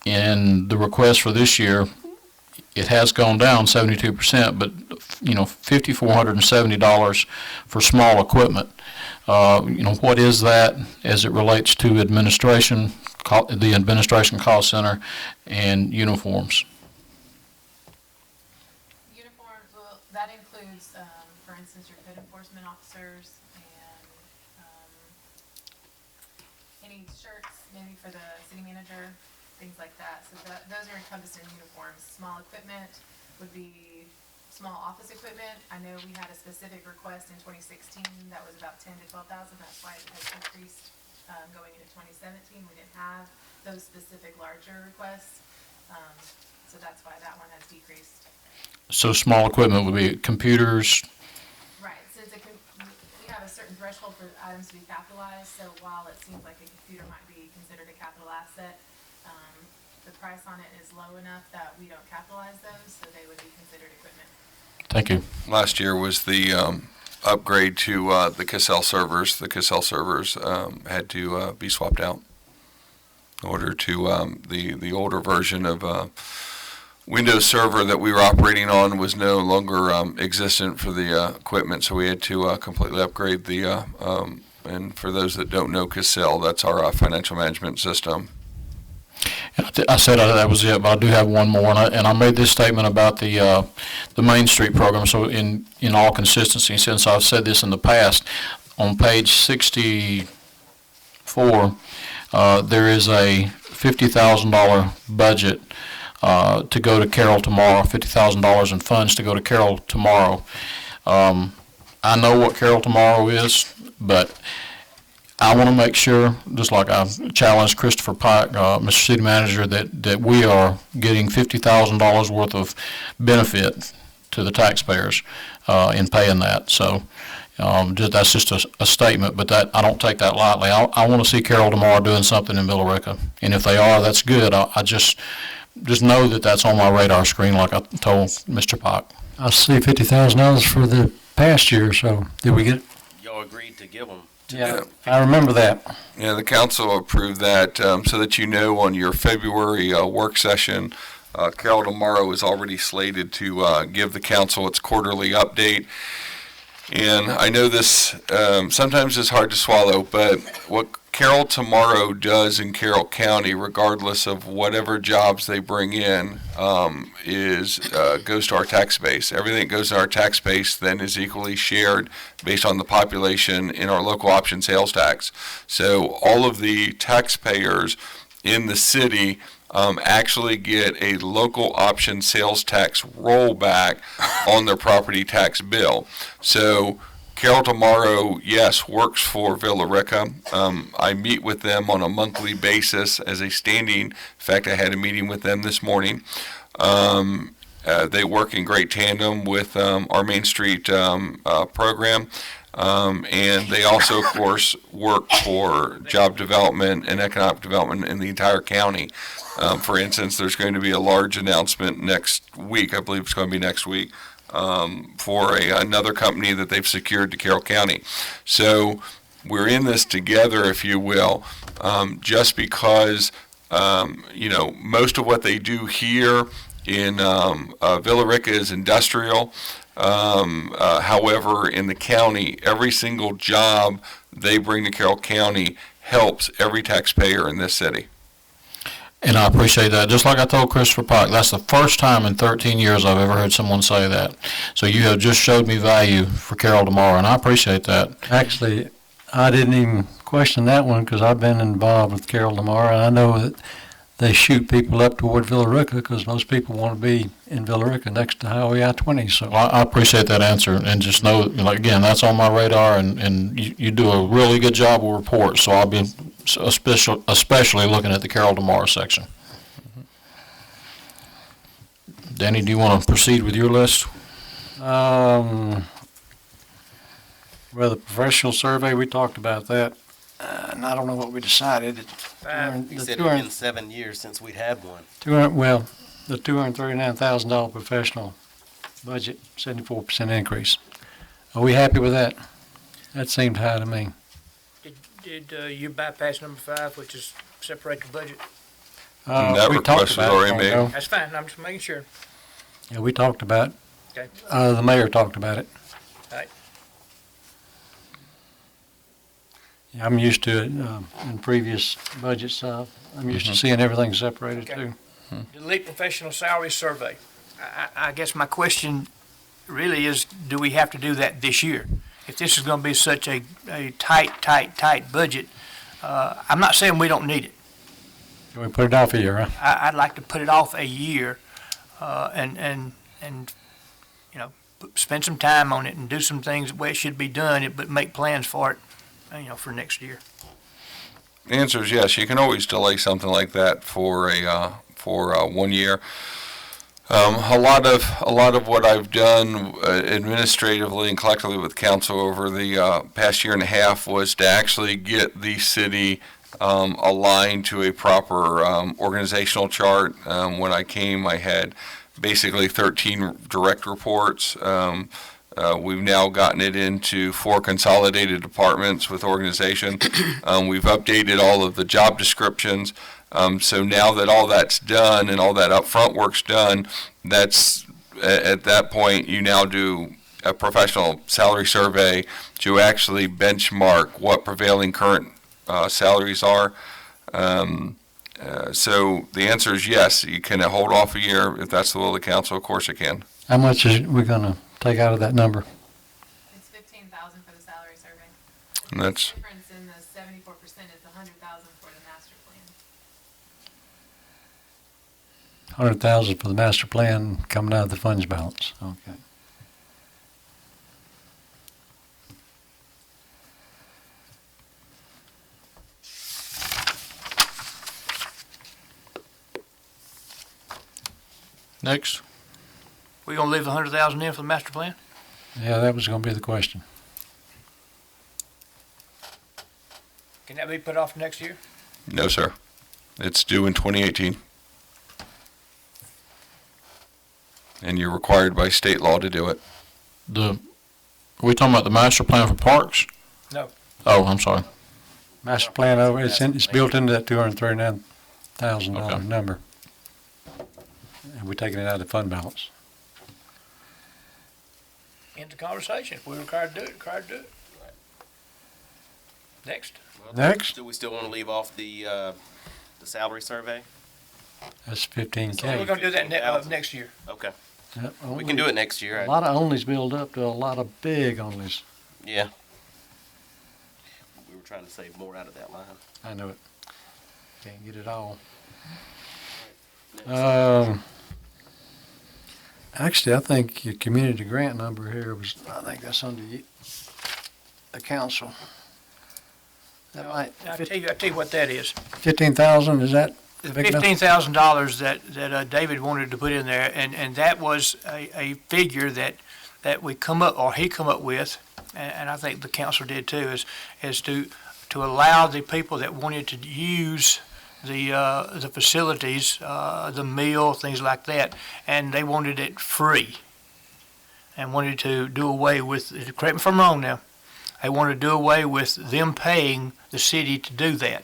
A: In the request for this year, it has gone down 72%, but $5,470 for small equipment. What is that as it relates to administration, the administration cost center, and uniforms?
G: Uniforms, well, that includes, for instance, your code enforcement officers and any shirts, maybe for the city manager, things like that. So those are encompassed in uniforms. Small equipment would be small office equipment. I know we had a specific request in 2016 that was about 10 to 12,000. That's why it has increased going into 2017. We didn't have those specific larger requests, so that's why that one has decreased.
A: So small equipment would be computers.
G: Right. Since we have a certain threshold for items to be capitalized, so while it seems like a computer might be considered a capital asset, the price on it is low enough that we don't capitalize those, so they would be considered equipment.
A: Thank you.
C: Last year was the upgrade to the Cassell servers. The Cassell servers had to be swapped out in order to the older version of Windows Server that we were operating on was no longer existent for the equipment, so we had to completely upgrade the. And for those that don't know Cassell, that's our financial management system.
A: I said that was it, but I do have one more, and I made this statement about the Main Street program. So in all consistency, since I've said this in the past, on page 64, there is a $50,000 budget to go to Carroll tomorrow. $50,000 in funds to go to Carroll tomorrow. I know what Carroll tomorrow is, but I want to make sure, just like I challenged Christopher Pike, Mr. City Manager, that we are getting $50,000 worth of benefit to the taxpayers in paying that. So That's just a statement, but that, I don't take that lightly. I want to see Carroll tomorrow doing something in Villa Rica. And if they are, that's good. I just know that that's on my radar screen, like I told Mr. Pike.
B: I see $50,000 for the past year, so did we get?
E: Y'all agreed to give them.
B: Yeah, I remember that.
C: Yeah, the council approved that, so that you know on your February work session, Carol tomorrow is already slated to give the council its quarterly update. And I know this sometimes is hard to swallow, but what Carroll tomorrow does in Carroll County, regardless of whatever jobs they bring in, goes to our tax base. Everything that goes to our tax base then is equally shared based on the population in our local option sales tax. So all of the taxpayers in the city actually get a local option sales tax rollback on their property tax bill. So Carroll tomorrow, yes, works for Villa Rica. I meet with them on a monthly basis as a standing. In fact, I had a meeting with them this morning. They work in great tandem with our Main Street program. And they also, of course, work for job development and economic development in the entire county. For instance, there's going to be a large announcement next week, I believe it's going to be next week, for another company that they've secured to Carroll County. So we're in this together, if you will, just because, most of what they do here in Villa Rica is industrial. However, in the county, every single job they bring to Carroll County helps every taxpayer in this city.
A: And I appreciate that. Just like I told Christopher Pike, that's the first time in 13 years I've ever heard someone say that. So you have just showed me value for Carroll tomorrow, and I appreciate that.
B: Actually, I didn't even question that one because I've been involved with Carroll tomorrow, and I know that they shoot people up toward Villa Rica because most people want to be in Villa Rica next to Highway I-20. So
A: Well, I appreciate that answer, and just know, like, again, that's on my radar, and you do a really good job with reports, so I'll be especially looking at the Carroll tomorrow section. Danny, do you want to proceed with your list?
B: Well, the professional survey, we talked about that, and I don't know what we decided.
E: You said it's been 7 years since we had one.
B: The $239,000 professional budget, 74% increase. Are we happy with that? That seemed high to me.
D: Did you bypass number 5, which is separate the budget?
C: That
B: We
C: request
B: talked
C: was
B: about
C: already
B: it,
C: made.
B: though.
D: That's fine, I'm just making sure.
B: Yeah, we talked about it.
D: Okay.
B: The mayor talked about it.
D: Right.
B: Yeah, I'm used to it in previous budgets. I'm used to seeing everything separated
D: Okay.
B: too.
D: Delete professional salary survey. I guess my question really is, do we have to do that this year? If this is gonna be such a tight budget, I'm not saying we don't need it.
B: Can we put it off a year, huh?
D: I'd like to put it off a year, and spend some time on it and do some things the way it should be done, but make plans for it, for next year.
C: The answer is yes. You can always delay something like that for 1 year. A lot of what I've done administratively and collectively with council over the past year and a half was to actually get the city aligned to a proper organizational chart. When I came, I had basically 13 direct reports. We've now gotten it into 4 consolidated departments with organization. We've updated all of the job descriptions. So now that all that's done and all that upfront work's done, that's at that point you now do a professional salary survey to actually benchmark what prevailing current salaries are. So the answer is yes. You can hold off a year if that's the will of the council. Of course it can.
B: How much is we gonna take out of that number?
G: It's 15,000 for the salary survey.
C: And that's
G: The difference in the 74% is 100,000 for the master plan.
B: 100,000 for the master plan coming out of the funds balance. Okay.
A: Next.
D: We gonna leave 100,000 in for the master plan?
B: Yeah, that was gonna be the question.
D: that be put off next year?
C: No, sir. It's due in 2018. And you're required by state law to do it.
A: Are we talking about the master plan for parks?
D: No.
A: Oh, I'm sorry.
B: Master plan over, it's built into that $239,000
A: Okay.
B: number. And we're taking it out of the fund balance.
D: End the conversation. If we're required to do it, required to do it. Next.
B: Next.
E: Do we still want to leave off the salary survey?
B: That's
D: We're
B: 15K.
D: gonna do that next year.
E: Okay,
B: Yep,
E: we can do it next year.
B: A lot of onlys build up to a lot of big onlys.
E: Yeah. We were trying to save more out of that line.
B: I know it. Can't get it all. Actually, I think your community grant number here was, I think that's under the council. That might,
D: I tell you what that is.
B: 15,000, is that big enough?
D: $15,000 that David wanted to put in there, and that was a figure that we come up, or he come up with, and I think the council did too, is to allow the people that wanted to use the facilities, the meal, things like that, and they wanted it free, and wanted to do away with, correct me if I'm wrong now, they wanted to do away with them paying the city to do that.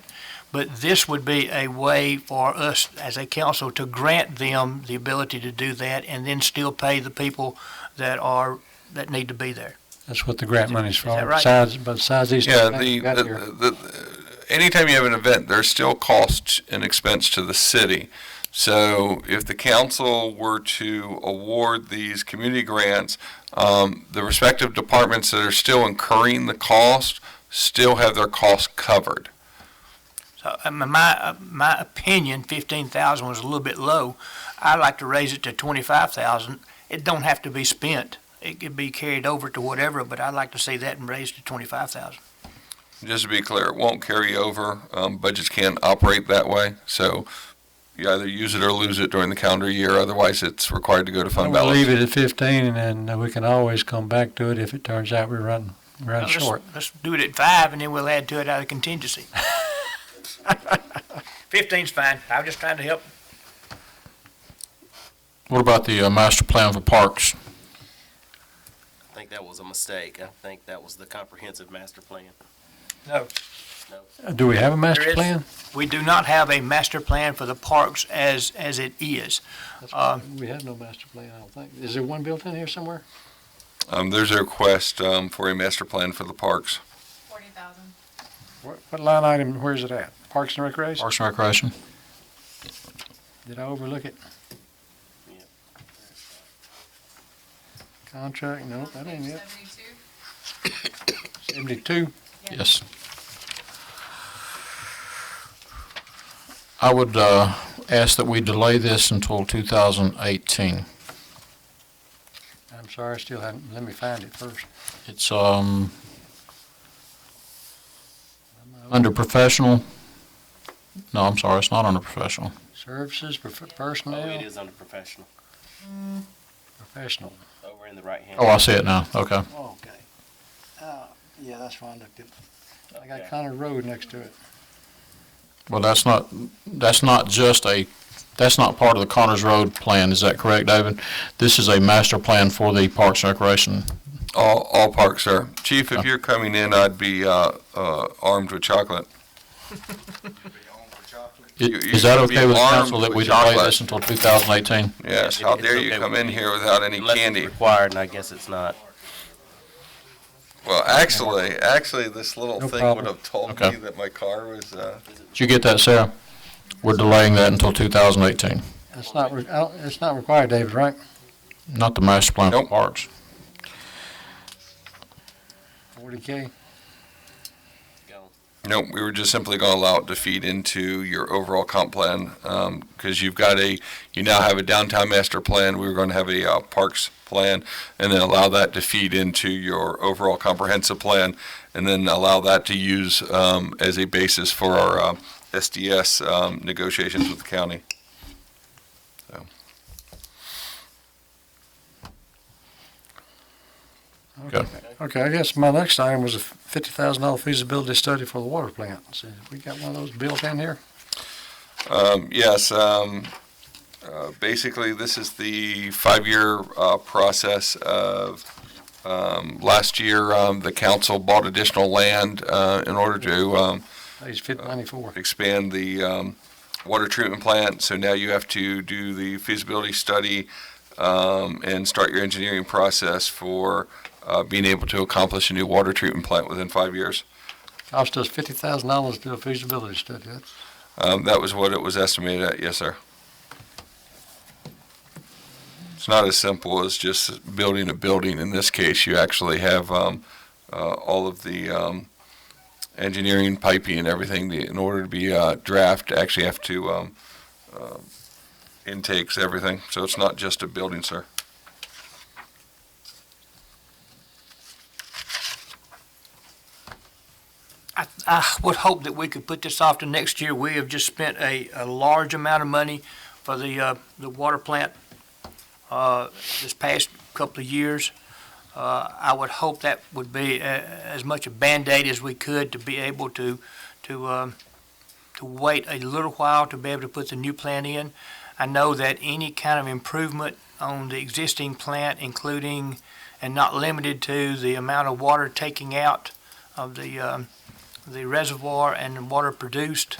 D: But this would be a way for us as a council to grant them the ability to do that and then still pay the people that need to be there.
B: That's what the grant money's for.
D: that right?
B: Besides these.
C: Yeah,
B: things you got here.
C: anytime you have an event, there's still cost and expense to the city. So if the council were to award these community grants, the respective departments that are still incurring the cost still have their costs covered.
D: So, in my opinion, 15,000 was a little bit low. I'd like to raise it to 25,000. It don't have to be spent. It could be carried over to whatever, but I'd like to see that and raised to 25,000.
C: Just to be clear, it won't carry over. Budgets can't operate that way. So you either use it or lose it during the calendar year. Otherwise, it's required to go to fund
B: We'll
C: balance.
B: leave it at 15, and then we can always come back to it if it turns out we're running short.
D: Let's do it at 5, and then we'll add to it out of contingency. 15's fine. I was just trying to help.
A: What about the master plan for parks?
E: I think that was a mistake. I think that was the comprehensive master plan.
D: No.
B: Do we have a master
D: There is.
B: plan?
D: We do not have a master plan for the parks as it is.
B: We have no master plan, I don't think. Is there one built in here somewhere?
C: There's a request for a master plan for the parks.
G: 40,000.
B: What line item, where's it at? Parks and Recreation?
A: Parks and Recreation?
B: Did I overlook it?
E: Yeah.
B: Contract, no, that ain't
G: Page
B: it.
G: 72.
B: 72?
A: Yes. I would ask that we delay this until 2018.
B: I'm sorry, I still haven't, let me find it first.
A: It's under professional. No, I'm sorry, it's not under professional.
B: Services,
E: Oh, it
B: personnel,
E: is under professional,
B: professional.
E: over in the right-hand.
A: Oh, I see it now. Okay.
B: Okay. Yeah, that's why I looked at. I got
E: Okay.
B: Connor Road next to it.
A: Well, that's not that's not part of the Connors Road plan. Is that correct, David? This is a master plan for the Parks and Recreation.
C: All parks, sir. Chief, if you're coming in, I'd be armed with chocolate. You-
A: Is that
C: you're gonna be
A: okay with
C: armed
A: council that
C: with
A: we delay
C: chocolate.
A: this until 2018?
C: Yes,
E: It-
C: how
E: it's
C: dare you
E: okay
C: come
E: with
C: in
E: me.
C: here without any
E: Unless it's
C: candy?
E: required, and I guess it's not.
C: Well, actually, this little
B: No
C: thing
B: problem.
C: would have told
A: Okay.
C: me that my car was,
A: Did you get that, Sarah? We're delaying that until 2018.
B: It's not, it's not required, David, right?
A: Not the master plan for
C: Nope.
A: parks.
B: 40K?
E: Go.
C: nope, we were just simply going to allow it to feed into your overall comp plan, because you now have a downtown master plan. We were going to have a parks plan, and then allow that to feed into your overall comprehensive plan, and then allow that to use as a basis for our SDS negotiations with the county. So.
B: Okay, I guess my next item was a $50,000 feasibility study for the water plant. So we got one of those built in here?
C: Yes, basically, this is the 5-year process of, last year, the council bought additional land in order to
B: Page 94.
C: expand the water treatment plant. So now you have to do the feasibility study and start your engineering process for being able to accomplish a new water treatment plant within 5 years.
B: Cost us $50,000 to do a feasibility study. That's
C: That was what it was estimated at, yes, sir. It's not as simple as just building a building. In this case, you actually have all of the engineering, piping, and everything in order to be draft. Actually, have to intakes, everything. So it's not just a building, sir.
D: I would hope that we could put this off to next year. We have just spent a large amount of money for the water plant this past couple of years. I would hope that would be as much a Band-Aid as we could to be able to wait a little while to be able to put the new plant in. I know that any kind of improvement on the existing plant, including and not limited to the amount of water taking out of the reservoir and the water produced,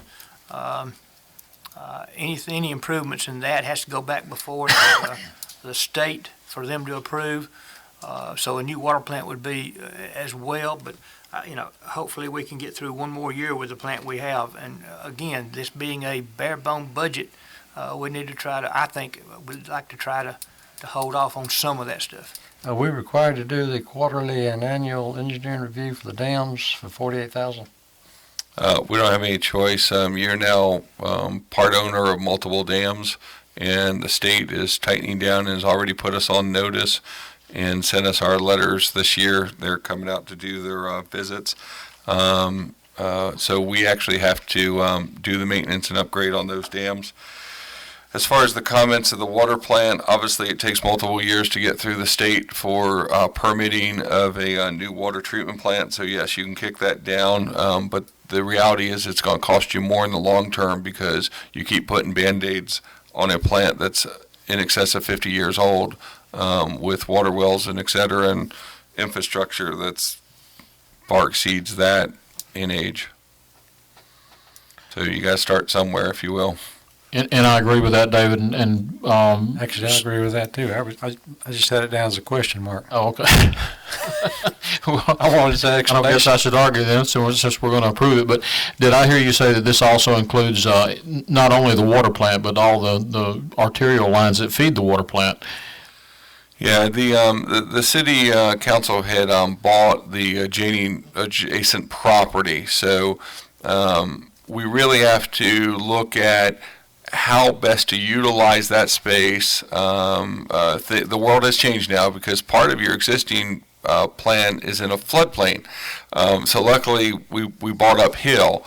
D: any improvements in that has to go back before the state for them to approve. So a new water plant would be as well, but hopefully we can get through one more year with the plant we have. And again, this being a bare bone budget, we need to try to, I think, we'd like to try to hold off on some of that stuff.
B: Are we required to do the quarterly and annual engineering review for the dams for $48,000?
C: We don't have any choice. You're now part owner of multiple dams, and the state is tightening down and has already put us on notice and sent us our letters this year. They're coming out to do their visits. So we actually have to do the maintenance and upgrade on those dams. As far as the comments of the water plant, obviously it takes multiple years to get through the state for permitting of a new water treatment plant. So yes, you can kick that down, but the reality is it's going to cost you more in the long term because you keep putting Band-Aids on a plant that's in excess of 50 years old with water wells and et cetera and infrastructure that's far exceeds that in age. So you got to start somewhere, if you will.
A: And I agree with that, David, and
B: Actually, I agree with that too. I just had it down as a question mark.
A: oh, okay. Well,
B: I wanted to
A: I don't guess I should argue then, since we're going to approve it, but did I hear you say that this also includes not only the water plant, but all the arterial lines that feed the water plant?
C: Yeah, the city council had bought the adjacent property, so we really have to look at how best to utilize that space. The world has changed now because part of your existing plan is in a floodplain. So luckily we bought uphill.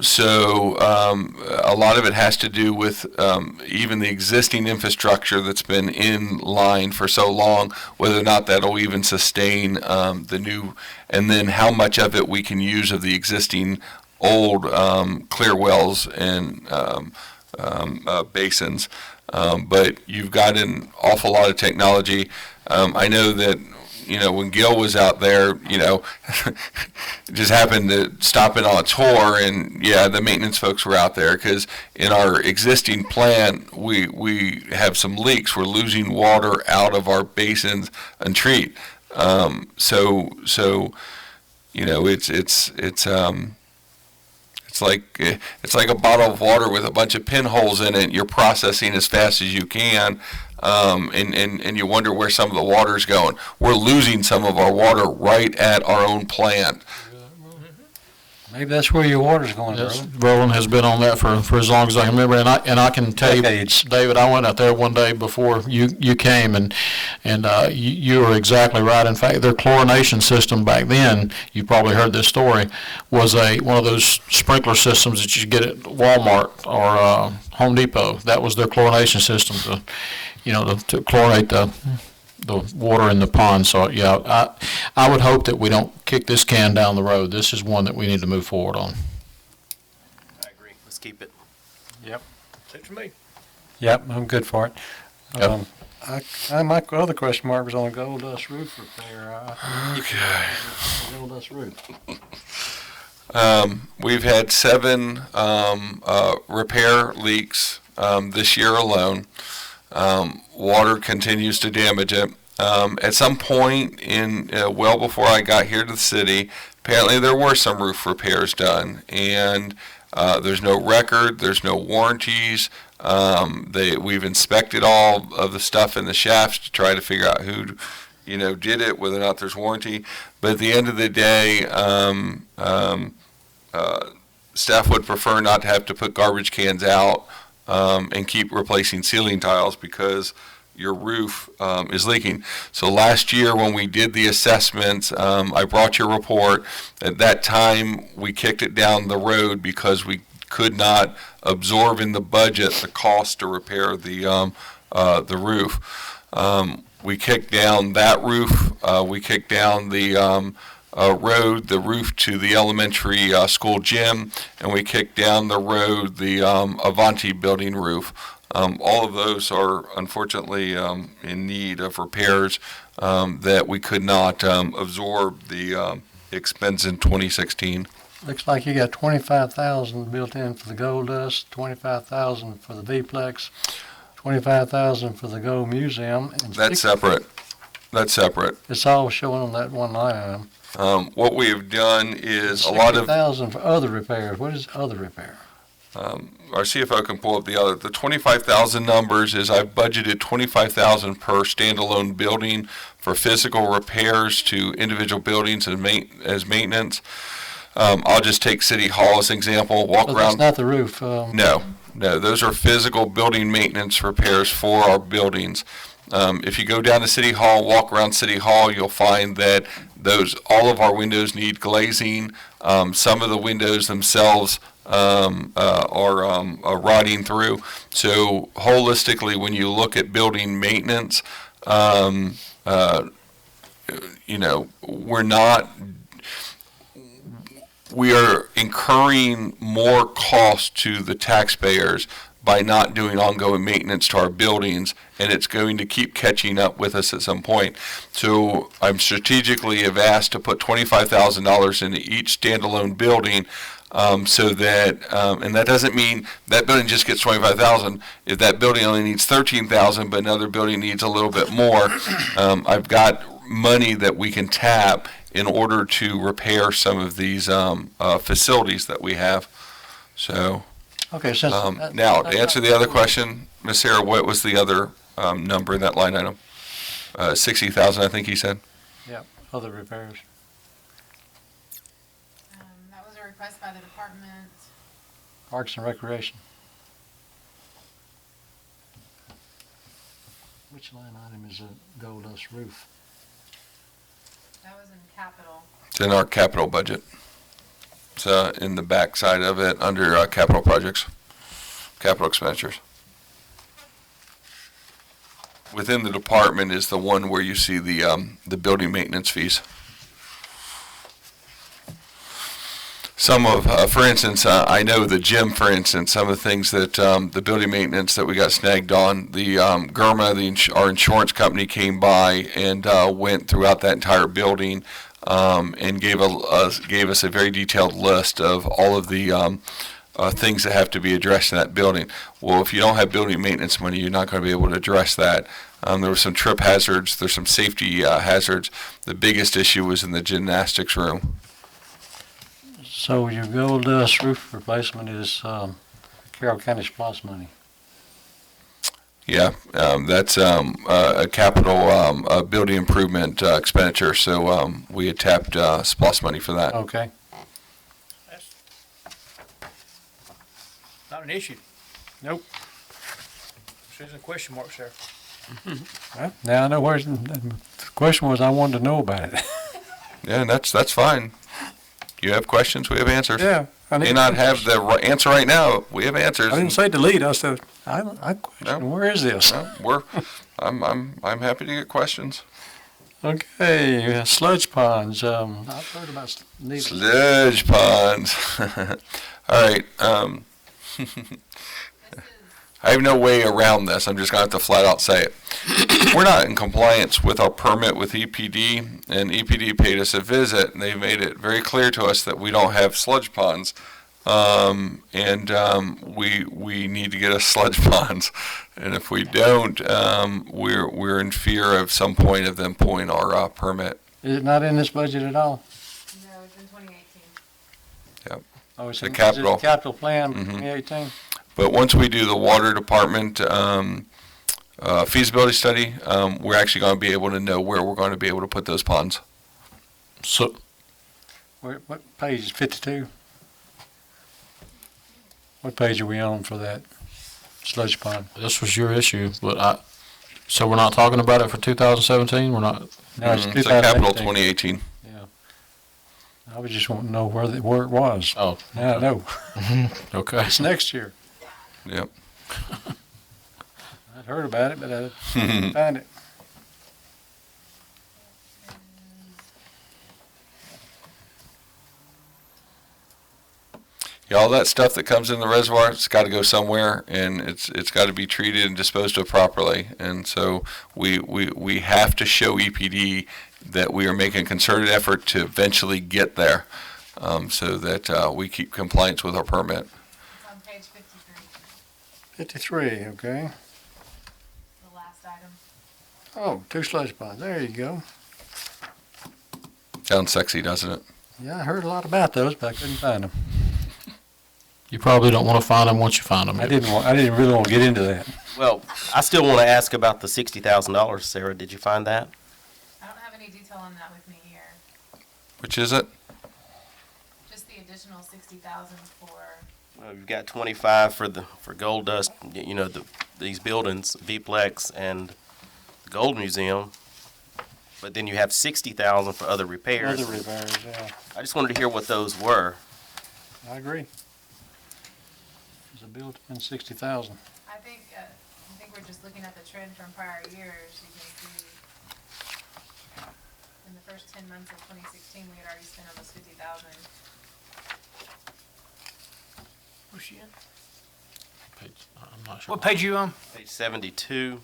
C: So a lot of it has to do with even the existing infrastructure that's been in line for so long, whether or not that'll even sustain the new, and then how much of it we can use of the existing old clear wells and basins. But you've got an awful lot of technology. I know that, when Gil was out there, just happened to stop in on a tour, and yeah, the maintenance folks were out there because in our existing plant, we have some leaks. We're losing water out of our basins and treat. So it's like a bottle of water with a bunch of pinholes in it. You're processing as fast as you can, and you wonder where some of the water's going. We're losing some of our water right at our own plant.
B: Maybe that's where your water's going,
A: Yes,
B: Roland.
A: Roland has been on that for as long as I can remember, and I can tell you,
B: Decades.
A: David, I went out there one day before you came, and you are exactly right. In fact, their chlorination system back then, you probably heard this story, was one of those sprinkler systems that you get at Walmart or Home Depot. That was their chlorination system to chlorinate the water in the pond. So, yeah, I would hope that we don't kick this can down the road. This is one that we need to move forward on.
E: I agree. Let's keep it.
D: Suits me.
B: Yep, I'm good for it.
A: Yep.
B: My other question mark was on the gold dust roof repair.
C: Okay.
B: Gold dust roof.
C: We've had 7 repair leaks this year alone. Water continues to damage it. At some point well before I got here to the city, apparently there were some roof repairs done, and there's no record, there's no warranties. We've inspected all of the stuff in the shafts to try to figure out who, did it, whether or not there's warranty. But at the end of the day, staff would prefer not to have to put garbage cans out and keep replacing ceiling tiles because your roof is leaking. So last year when we did the assessments, I brought your report. At that time, we kicked it down the road because we could not absorb in the budget the cost to repair the roof. We kicked down that roof. We kicked down the road, the roof to the elementary school gym, and we kicked down the road, the Avanti building roof. All of those are unfortunately in need of repairs that we could not absorb the expense in 2016.
B: Looks like you got 25,000 built in for the gold dust, 25,000 for the V-Plex, 25,000 for the Gold Museum. And
C: That's separate. That's separate.
B: It's all showing on that one line item.
C: What we have done is a lot of
B: 60,000 for other repairs. What is other repair?
C: our CFO can pull up the 25,000 numbers is I've budgeted 25,000 per standalone building for physical repairs to individual buildings as maintenance. I'll just take City Hall as an example, walk
B: But
C: around.
B: that's not the roof.
C: No, those are physical building maintenance repairs for our buildings. If you go down to City Hall, walk around City Hall, you'll find that all of our windows need glazing. Some of the windows themselves are rotting through. So holistically, when you look at building maintenance, we are incurring more cost to the taxpayers by not doing ongoing maintenance to our buildings, and it's going to keep catching up with us at some point. So I'm strategically have asked to put $25,000 into each standalone building, so that, and that doesn't mean that building just gets $25,000. If that building only needs $13,000, but another building needs a little bit more, I've got money that we can tap in order to repair some of these facilities that we have. So.
B: Okay, since.
C: Now, to answer the other question, Ms. Sarah, what was the other number in that line item? 60,000, I think he said.
B: Yeah, other repairs.
G: That was a request by the department.
B: Parks and Recreation. Which line item is a gold dust roof?
G: That was in capital.
C: It's in our capital budget. It's in the back side of it under capital projects, capital expenditures. Within the department is the one where you see the building maintenance fees. Some of, for instance, I know the gym, for instance, some of the things that the building maintenance that we got snagged on, the GERMA, our insurance company came by and went throughout that entire building and gave us a very detailed list of all of the things that have to be addressed in that building. Well, if you don't have building maintenance money, you're not going to be able to address that. There were some trip hazards. There's some safety hazards. The biggest issue was in the gymnastics room.
B: So your gold dust roof replacement is Carroll County SPOS money.
C: Yeah, that's a capital building improvement expenditure. So we had tapped SPOS money for that.
B: Okay.
D: That's not an issue.
B: Nope.
D: There's a question mark there.
B: Well, now I know where the question was. I wanted to know about it.
C: Yeah, and that's fine. You have questions, we have answers.
B: Yeah. I
C: May
B: need
C: not have
B: answers.
C: the answer right now, we have answers.
B: I didn't say delete, I said, I question, where is this?
C: I'm happy to get questions.
B: Okay, sludge ponds, I've heard about these.
C: Sludge ponds. All right, I have no way around this. I'm just going to have to flat out say it. We're not in compliance with our permit with EPD, and EPD paid us a visit, and they made it very clear to us that we don't have sludge ponds. We need to get us sludge ponds, and if we don't, we're in fear of some point of them pulling our permit.
B: Is it not in this budget at all?
G: No, it's in 2018.
B: Oh, it's
C: The
B: in
C: capital.
B: is it capital plan,
C: Mhm.
B: 2018?
C: But once we do the water department feasibility study, we're actually going to be able to know where we're going to be able to put those ponds.
A: So,
B: What page is 52? What page are we on for that sludge pond?
A: this was your issue, but so we're not talking about it for 2017? We're not,
B: No, it's
C: It's a capital
B: 2018.
C: 2018.
B: I was just wanting to know where it was.
A: oh,
B: Now I know.
A: okay.
B: It's next year.
C: Yep.
B: I'd heard about it, but I didn't find it.
C: Yeah, all that stuff that comes in the reservoir, it's got to go somewhere, and it's got to be treated and disposed of properly. And so we have to show EPD that we are making a concerted effort to eventually get there, so that we keep compliance with our permit.
G: It's on page 53,
B: 53, okay.
G: the last item.
B: Oh, 2 sludge ponds, there you go.
C: Sounds sexy, doesn't it?
B: Yeah, I heard a lot about those, but I couldn't find them.
A: You probably don't want to find them once you find them.
B: I didn't really want to get into that.
E: Well, I still want to ask about the $60,000, Sarah. Did you find that?
G: I don't have any detail on that with me here.
C: Which is it?
G: Just the additional 60,000 for,
E: Well, you've got 25 for Gold Dust, these buildings, Vplex and the Gold Museum. But then you have 60,000 for other repairs.
B: Other repairs, yeah,
E: I just wanted to hear what those were.
B: I agree. There's a built-in 60,000.
G: I think we're just looking at the trend from prior years. You can see in the first 10 months of 2016, we had already spent almost 50,000.
D: Where's she at?
A: I'm not sure.
D: What page you on?
E: Page 72.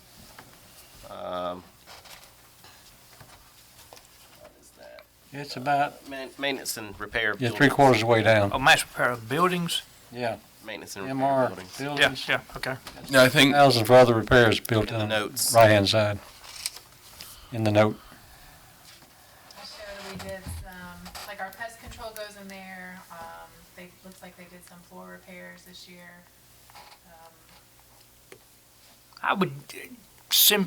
E: What is that?
B: It's about,
E: Maintenance and repair.
B: yeah,
E: buildings.
B: 3/4 of the way down.
D: Oh, mass repair of buildings?
B: Yeah,
E: Maintenance and repair
B: MR
E: buildings.
D: Yeah,
B: buildings.
D: yeah, okay.
C: Yeah, I think
B: 1,000 for other repairs built
E: In the
B: in,
E: notes.
B: right-hand side. In the note.
G: I showed we did some, like our pest control goes in there. Looks like they did some floor repairs this year.
D: I would,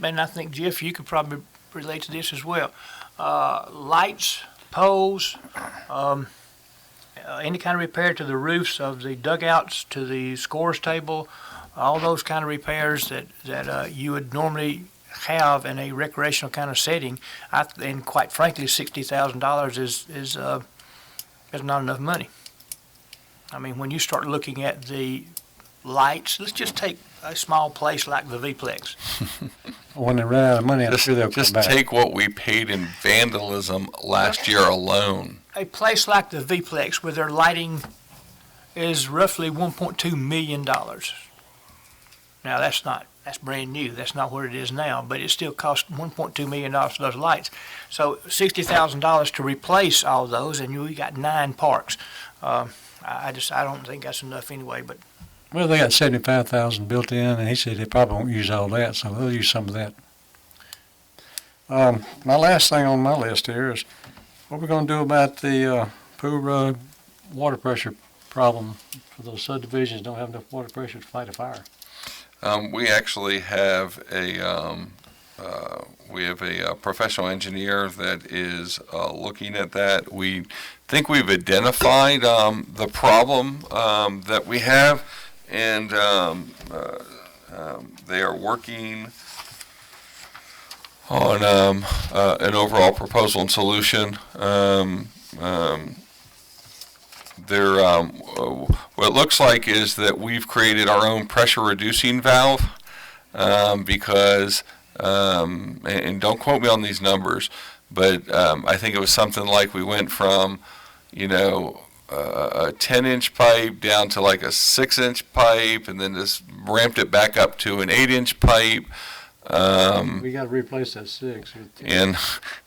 D: and I think Jeff, you could probably relate to this as well. Lights, poles, any kind of repair to the roofs of the dugouts, to the scores table, all those kind of repairs that you would normally have in a recreational kind of setting. And quite frankly, $60,000 is not enough money. I mean, when you start looking at the lights, let's just take a small place like the Vplex.
B: When they run out of money, I'm sure they'll come
C: just
B: back.
C: take what we paid in vandalism last year alone.
D: A place like the Vplex where their lighting is roughly $1.2 million. Now, that's brand new. That's not what it is now, but it still costs $1.2 million for those lights. So $60,000 to replace all those, and you got 9 parks. I don't think that's enough anyway, but
B: Well, they got 75,000 built in, and he said they probably won't use all that, so they'll use some of that. My last thing on my list here is what we're gonna do about the Pool Road water pressure problem for those subdivisions don't have enough water pressure to fight a fire.
C: We actually have a professional engineer that is looking at that. We think we've identified the problem that we have, and they are working on an overall proposal and solution. what it looks like is that we've created our own pressure reducing valve, because, and don't quote me on these numbers, but I think it was something like we went from, a 10-inch pipe down to like a 6-inch pipe, and then just ramped it back up to an 8-inch pipe.
B: We gotta replace that 6 with 10.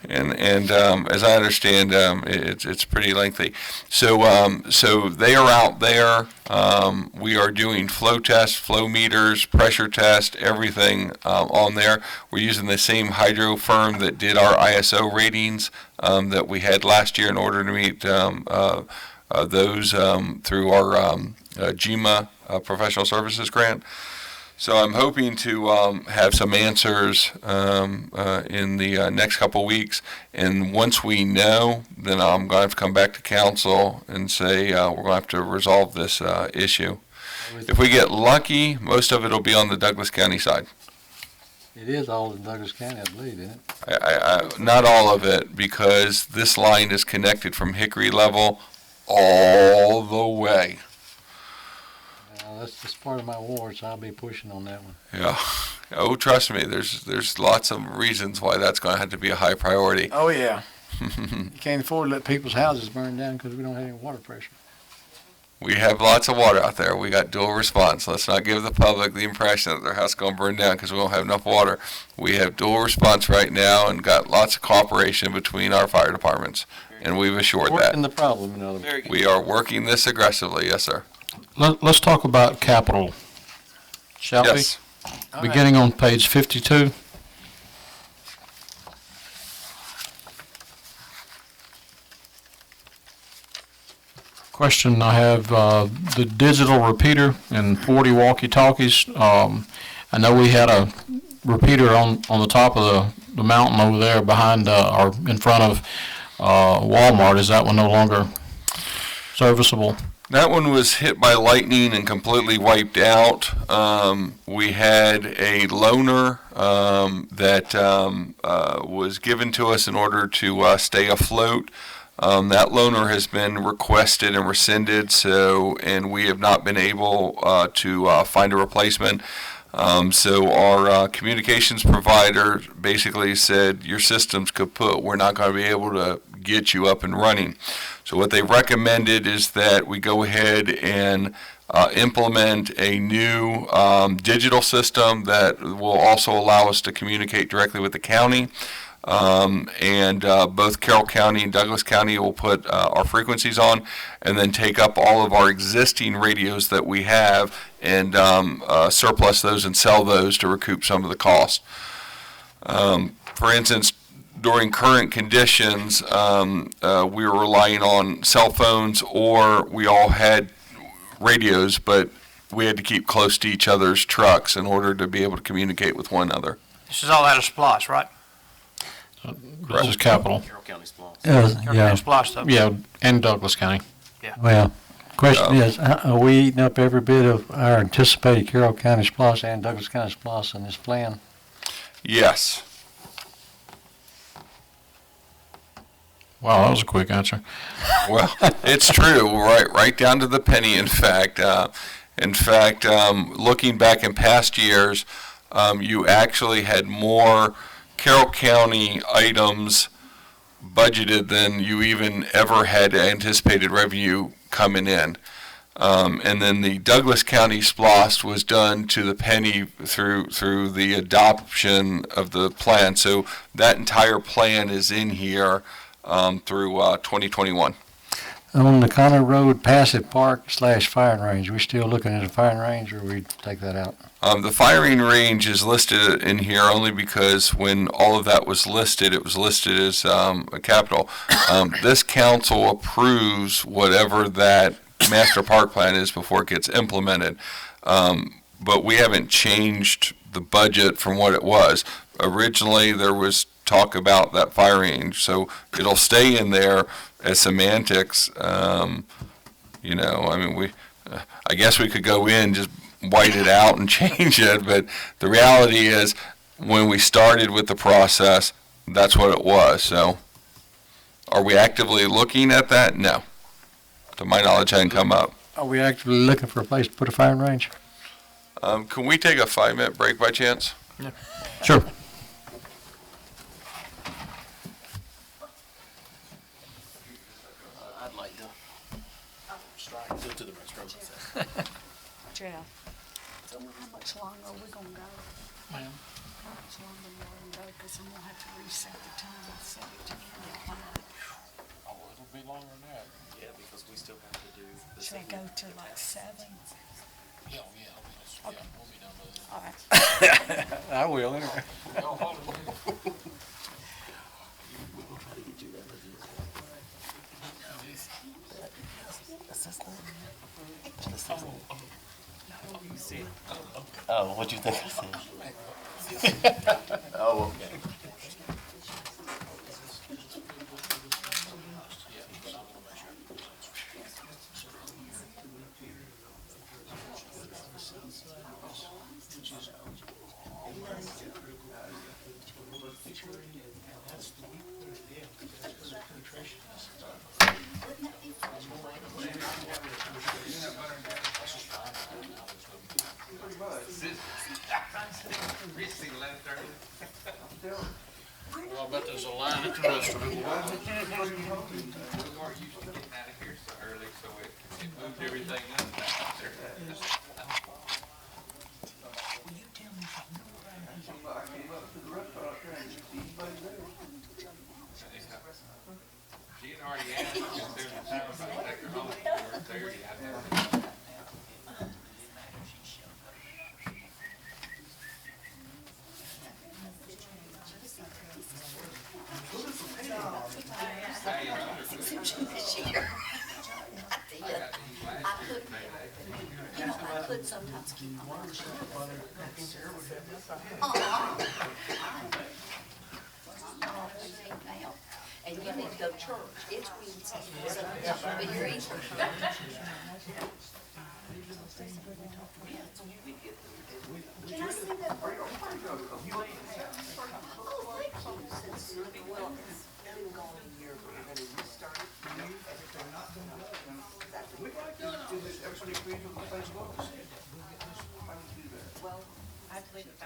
C: And as I understand, it's pretty lengthy. So they are out there. We are doing flow tests, flow meters, pressure test, everything on there. We're using the same hydro firm that did our ISO ratings that we had last year in order to meet those through our GMA professional services grant. So I'm hoping to have some answers in the next couple weeks, and once we know, then I'm going to have to come back to council and say we're going to have to resolve this issue. If we get lucky, most of it will be on the Douglas County side.
B: It is all in Douglas County, I believe, isn't it?
C: I not all of it, because this line is connected from Hickory Level all the way.
B: That's just part of my ward, so I'll be pushing on that one.
C: Yeah. Oh, trust me, there's lots of reasons why that's going to have to be a high priority.
B: Oh, yeah. You can't afford to let people's houses burn down because we don't have any water pressure.
C: We have lots of water out there. We got dual response. Let's not give the public the impression that their house is going to burn down because we don't have enough water. We have dual response right now and got lots of cooperation between our fire departments, and we've assured that.
B: Working the problem, in other words.
E: Very good.
C: We are working this aggressively, yes, sir.
A: Let's talk about capital, shall we?
C: Yes.
B: All right.
A: Beginning on page 52. Question I have, the digital repeater and 40 walkie-talkies. I know we had a repeater on the top of the mountain over there behind, or in front of Walmart. Is that one no longer serviceable?
C: That one was hit by lightning and completely wiped out. We had a loaner that was given to us in order to stay afloat. That loaner has been requested and rescinded, and we have not been able to find a replacement. So our communications provider basically said, your system's kaput. We're not going to be able to get you up and running. So what they recommended is that we go ahead and implement a new digital system that will also allow us to communicate directly with the county. And both Carroll County and Douglas County will put our frequencies on, and then take up all of our existing radios that we have and surplus those and sell those to recoup some of the cost. For instance, during current conditions, we were relying on cell phones, or we all had radios, but we had to keep close to each other's trucks in order to be able to communicate with one another.
D: This is all out of SPOS, right?
A: This is capital.
E: Carroll County Splons.
B: Yeah.
D: SPOS stuff.
A: Yeah, and Douglas County.
B: Well, question is, are we eating up every bit of our anticipated Carroll County SPOS and Douglas County SPOS in this plan?
C: Yes.
A: Wow, that was a quick answer.
C: Well, it's true, right down to the penny. In fact, looking back in past years, you actually had more Carroll County items budgeted than you even ever had anticipated revenue coming in. And then the Douglas County SPOS was done to the penny through the adoption of the plan. So that entire plan is in here through 2021.
B: On the Connor Road passive park / firing range, we still looking at a firing range, or we take that out?
C: The firing range is listed in here only because when all of that was listed, it was listed as a capital. This council approves whatever that master park plan is before it gets implemented. But we haven't changed the budget from what it was. Originally, there was talk about that firing range, so it'll stay in there as semantics. I guess we could go in, just white it out and change it, but the reality is, when we started with the process, that's what it was. So, are we actively looking at that? No. To my knowledge, hadn't come up.
B: Are we actually looking for a place to put a firing range?
C: Can we take a 5-minute break by chance?
A: Sure.
E: I'd like to go to the restroom.
F: Jeff, so how much longer are we gonna go? How much longer are we gonna go? Cause I'm gonna have to reset the time and set it to end at 5.
A: It'll be longer than that.
E: Yeah, because we still have to do the
F: Should I go to like 7?
A: Yeah, we'll be done with it.
F: All right.
B: I will, anyway.
E: Oh, what'd you think I said? Oh, okay.
A: Well, I bet there's a line at the restaurant.
C: We weren't used to getting out of here so early, so it moved everything up back there. She had already asked if there's a time about to take her home at 4:30. I never.
F: I could sometimes keep my mouth shut. And you need to go to church. It's Wednesday, so it'll be your Easter. Can I see that? Oh, thank you. Well, it's been gone a year, but we're gonna restart it. Well, I have to leave at 5.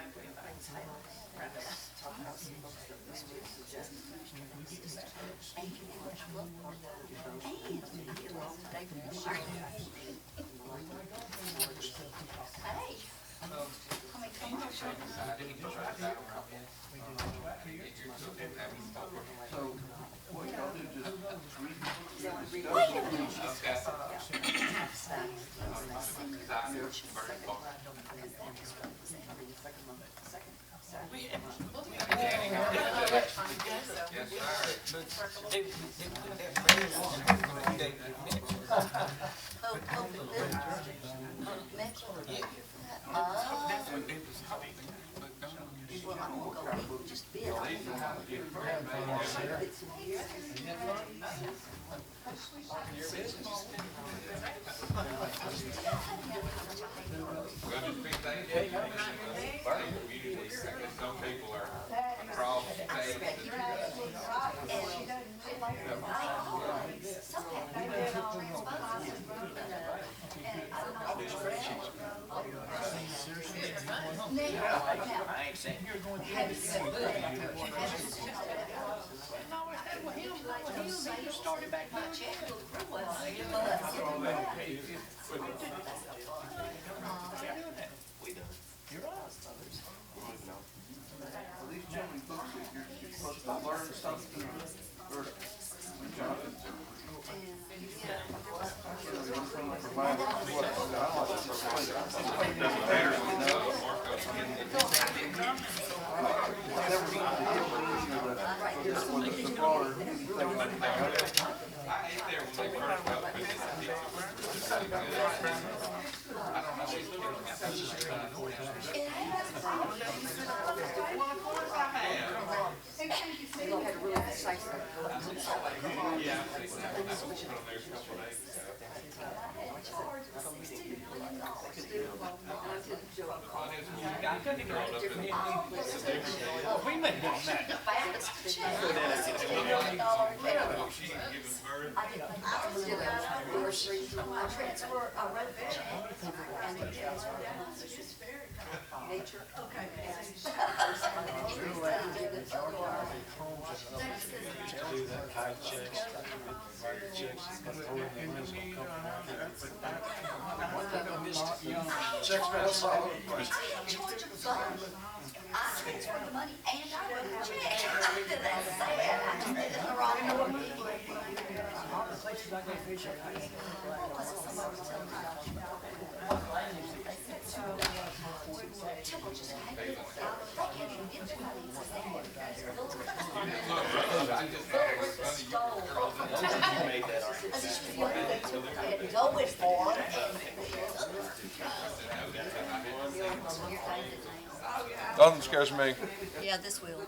C: Nothing scares me.
F: Yeah, this will.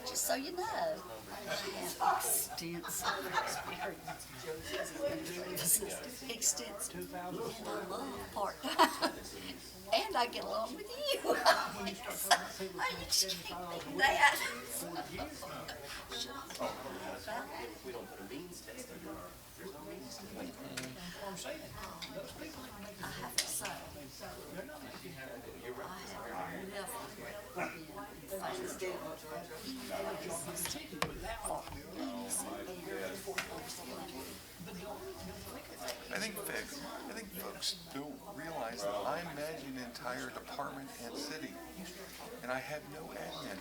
F: Just so you know. Extensive. And I love part-time. And I get along with you. Oh, you just keep thinking that.
E: We don't put a means test in there. There's no means test.
F: I have to say, I have never been
I: I think folks don't realize that I manage an entire department and city, and I have no admin.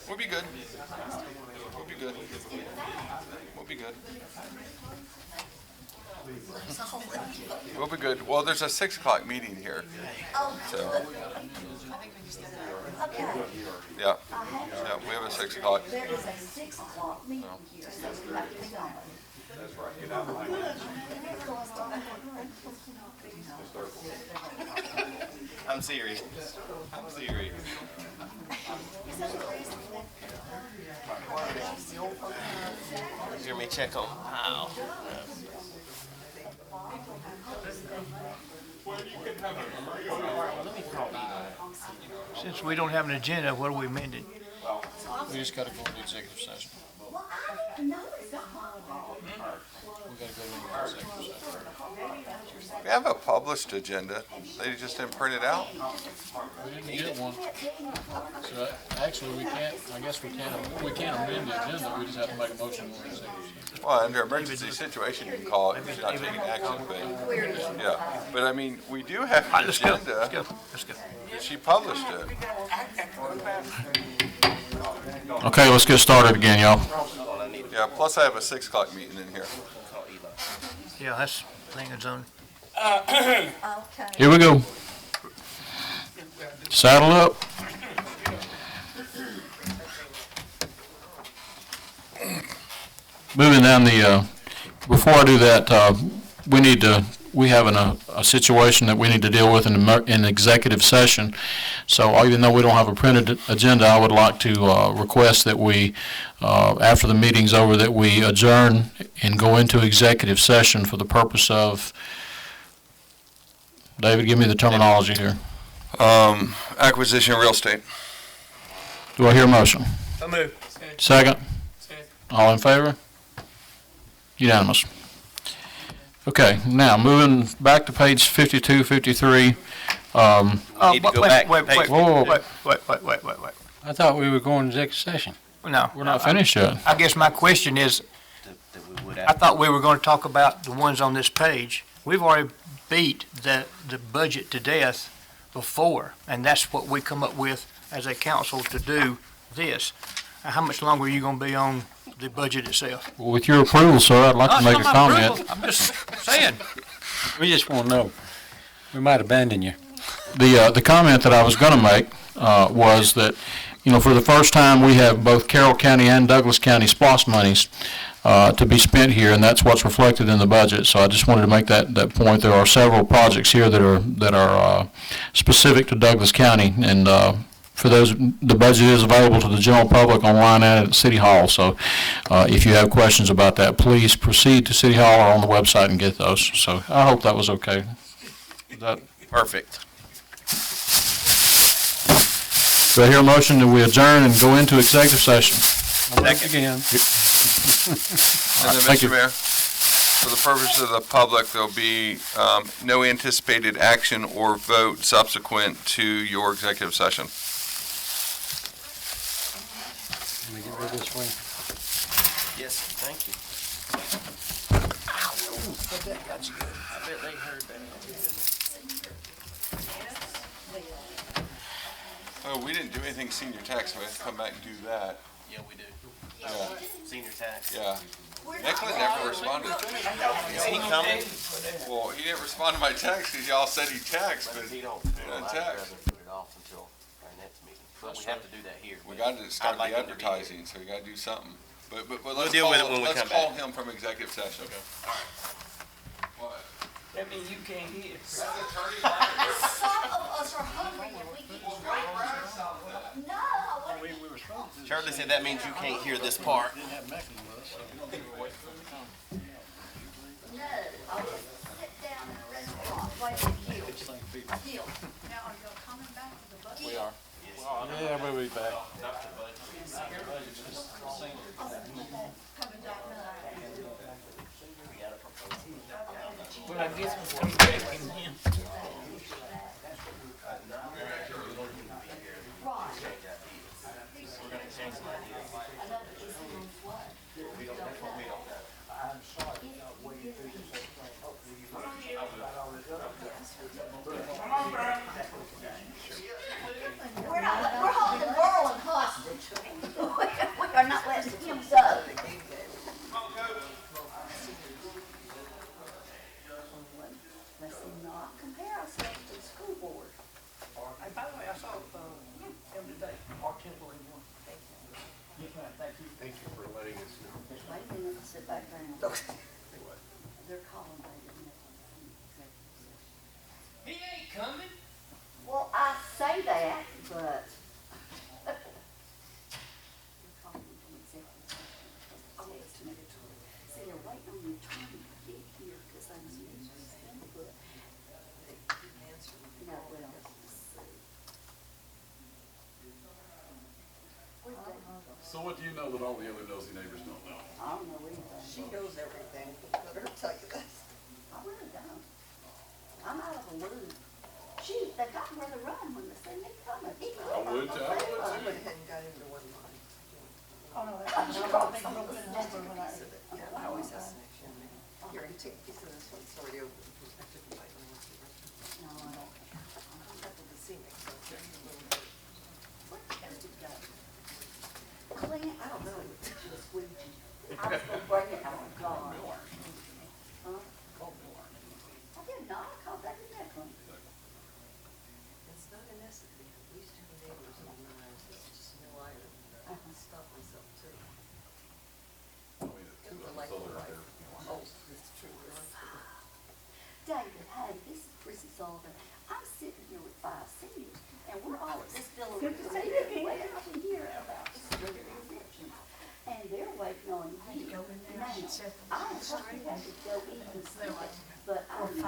I: We'll be good. We'll be good. We'll be good. We'll be good. Well, there's a 6 o'clock meeting here. So. Yeah. Yeah, we have a 6 o'clock.
F: there is a 6 o'clock meeting here, so we have to be on.
E: I'm serious. I'm serious. Hear me check on how.
D: Since we don't have an agenda, what are we amending?
A: We just gotta go into executive session.
F: Well, I don't know, it's not my
A: We gotta go into executive session.
C: We have a published agenda. They just didn't print it out.
A: We didn't get one. So actually, we can't, I guess we can't amend the agenda, we just have to make a motion for executive session.
C: Well, under emergency situation, you can call it, if you're not taking action, but, yeah. But I mean, we do have an
D: Let's go,
C: agenda.
D: let's go, let's go.
C: She published it.
A: Okay, let's get started again, y'all.
C: Yeah, plus I have a 6 o'clock meeting in here.
D: Yeah, that's Lincoln Zone.
F: Okay.
A: Here we go. Saddle up. Moving down the, before I do that, we have a situation that we need to deal with in executive session. So even though we don't have a printed agenda, I would like to request that we, after the meeting's over, that we adjourn and go into executive session for the purpose of, David, give me the terminology here.
C: Acquisition of real estate.
A: Do I hear a motion?
D: So move.
A: Second? All in favor? Unanimous. Okay, now moving back to page 52, 53.
E: Need to go back.
D: Wait.
B: I thought we were going to executive session.
D: No.
A: We're not finished yet.
D: I guess my question is,
E: That we would
D: I thought we were going to talk about the ones on this page. We've already beat the budget to death before, and that's what we come up with as a council to do this. How much longer are you going to be on the budget itself?
A: Well, with your approval, sir, I'd like to make a
D: It's not my
A: comment.
D: approval. I'm just saying.
B: We just want to know. We might abandon you.
A: The comment that I was going to make was that, you know, for the first time, we have both Carroll County and Douglas County SPOS monies to be spent here, and that's what's reflected in the budget. So I just wanted to make that point. There are several projects here that are specific to Douglas County, and for those, the budget is available to the general public online and at City Hall. So if you have questions about that, please proceed to City Hall or on the website and get those. So I hope that was okay.
E: Perfect.
A: Do I hear a motion that we adjourn and go into executive session?
B: Again.
C: And then,
A: Thank
C: Mr.
A: you.
C: Mayor, for the purpose of the public, there'll be no anticipated action or vote subsequent to your executive session.
B: Let me get rid of this way.
E: Yes, thank you. I bet they heard that.
C: Oh, we didn't do anything senior tax, so we have to come back and do that.
E: Yeah, we do.
C: Yeah,
E: Senior tax.
C: yeah. Nicholas never responded.
E: Is he coming?
C: Well, he didn't respond to my text because y'all said he taxed, but
E: He don't.
C: he
E: I'd
C: didn't
E: rather
C: text.
E: put it off until our next meeting. But we have to do that here.
C: We got to start
E: I'd like
C: the
E: him to be here.
C: advertising, so we got to do something. But let's
E: deal with it
C: call,
E: when we
C: let's
E: come
C: call
E: back.
C: him from executive session. What?
H: That means you can't hear.
F: Some of us are hungry and we keep straight. No, I wouldn't.
E: Shirley said that means you can't hear this part.
F: No, I would sit down in a restaurant, wait for you. Deal. Now, are you coming back to the budget?
E: We are.
B: Yeah, we'll be back.
F: Coming back now.
H: Well, I guess we'll come back in here.
F: We're holding Merlin hostage. We are not letting him go. Let's not compare ourselves to the school board.
H: And by the way, I saw, him today, our temple in one. Yes, ma'am, thank you.
J: Thank you for letting us know.
F: Just wait a minute, sit back down. They're calling me.
H: He ain't coming.
F: Well, I say that, but. They're calling me from executive session. Oh, it's to make a tour. See, they're waiting on the attorney to get here, because I was using but. No, well, let's see. Where's Dave?
J: So what do you know that all the other nosy neighbors don't know?
F: I don't know anything.
K: She knows everything. Let her tell you that.
F: I really don't. I'm out of the loop. Shoot, they got where to run when they see me coming.
J: I would too.
K: I went ahead and got into one line.
F: Oh, no, that's.
K: Yeah, I always ask next year. Here, you take a piece of this one, it's already open. I took a bite and went to the rest.
F: No, I don't.
K: I'm up with the scenic, so it's just a little bit.
F: Where did it go? Clint,
K: I don't know.
F: just squeegee. I was gonna bring it, oh, God. Huh? I did not, I called that in Nicklin.
K: It's not a necessity. We used to be neighbors on Niles. It's just no iron. I can stop myself too.
J: I mean, it's
K: It's
J: two
K: like
J: of
K: the
J: us
K: life.
J: over
K: Oh, it's true.
F: David, hey, this is Chrissy Sullivan. I'm sitting here with 5 seniors, and we're all at this Delaware meeting, waiting to hear about this reception. And they're waiting on you. Now, I am hoping I could go even sooner, but I need you to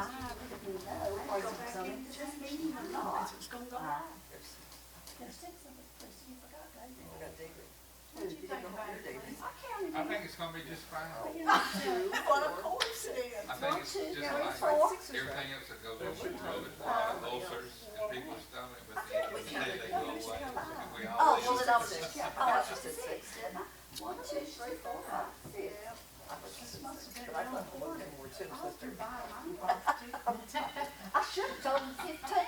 F: know, are you coming to this meeting or not? There's 6 of us, Chrissy, you forgot David.
K: I got David.
F: Who?
K: You didn't know about your David.
F: I counted
L: I
F: you.
L: think it's gonna be just fine.
K: Well, of course it is.
L: I think it's just like everything else that goes on with COVID, ulcers and people's stomach, but then they go away. And we
F: Oh,
L: all
F: well,
L: live.
F: then I was, oh, I just said 6, didn't I? 1, 2, 3, 4, 5, 6.
K: But I left one and we're two sisters.
F: I should have told him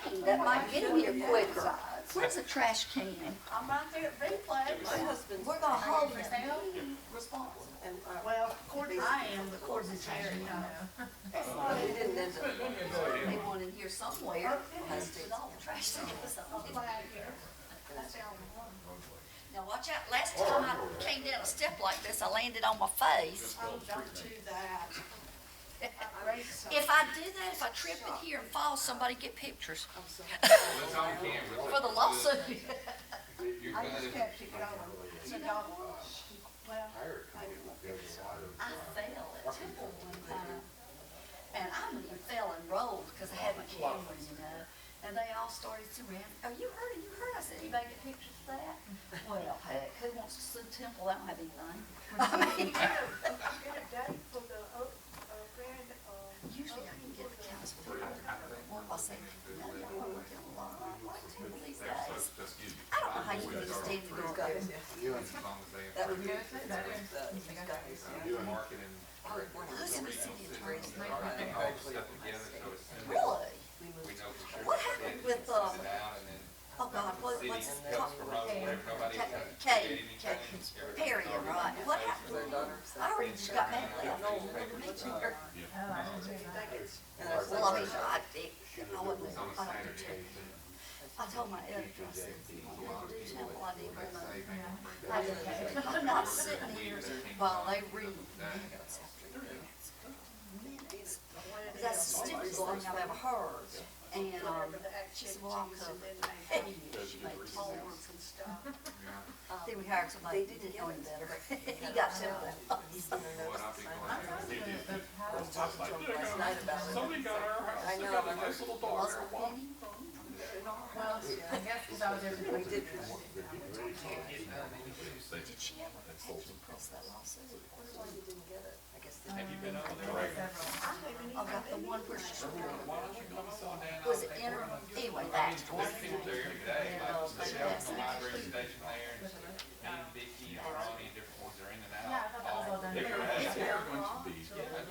F: 15, that might get him here quicker. Where's the trash can?
K: I'm right there at Replan. My husband's.
F: We're gonna hold this meeting responsible.
K: And,
G: Well, I am the court's chair, you know.
K: It didn't end up.
F: They want in here somewhere, has to put all the trash cans on it. Now, watch out, last time I came down a step like this, I landed on my face.
K: Oh, don't do that.
F: If I do that, if I trip in here and fall, somebody get pictures
K: I'm sorry.
L: It's on camera.
F: for the lawsuit.
L: You're
F: I
L: gonna,
F: just kept it going. So y'all, well, I fell at Temple one time. And I even fell and rolled because I had my camera, you know. And they all started surrounding, oh, you heard it, you heard. I said, anybody get pictures of that? Well, heck, who wants to sue Temple? I don't have anything. I mean, usually I can get the council. Well, I'll say, no, y'all are working a lot like Temple these days. I don't know how you can stand to go up there.
L: as long as they.
K: That would be
L: approve it. Marketing.
F: Who's in the city attorney's
L: All stuff together, so as soon as
F: Really?
L: we know for sure.
F: What happened with,
L: Send it out and then
F: oh God, what's
L: city
F: it
L: helps
F: called?
L: promote whatever, nobody
F: Kay,
L: anything.
F: Perry, right? What happened? I already just got back left.
G: Oh, I didn't do that.
F: Well, I mean, I wasn't, I don't do Temple. I told my editor, I said, if you want to do Temple, I need more money. I'm not sitting here while they read minutes after minutes. Minutes. That's the stupidest thing I've ever heard. And, she said, well, I'll cover it. Hey, she made tolerance and stuff. Then we hired somebody who didn't know any better. He got Temple.
L: What I'll be going
K: last night about it.
J: Somebody got our house,
K: I
J: they
K: know,
J: got a
K: I
J: nice little dog there.
F: Penny?
G: Well, I guess because I was there for
K: We did.
F: Did she ever actually press that lawsuit?
K: Why you didn't get it? I guess.
J: Have you been over there?
F: I got the one where she
L: Why don't you go on down?
F: was it in her, anyway, that story.
L: There's people there every day, like the library station there, and Vicky and Ronnie, and different ones are in and out.
G: Yeah, I thought that was all done.
J: They're going to be.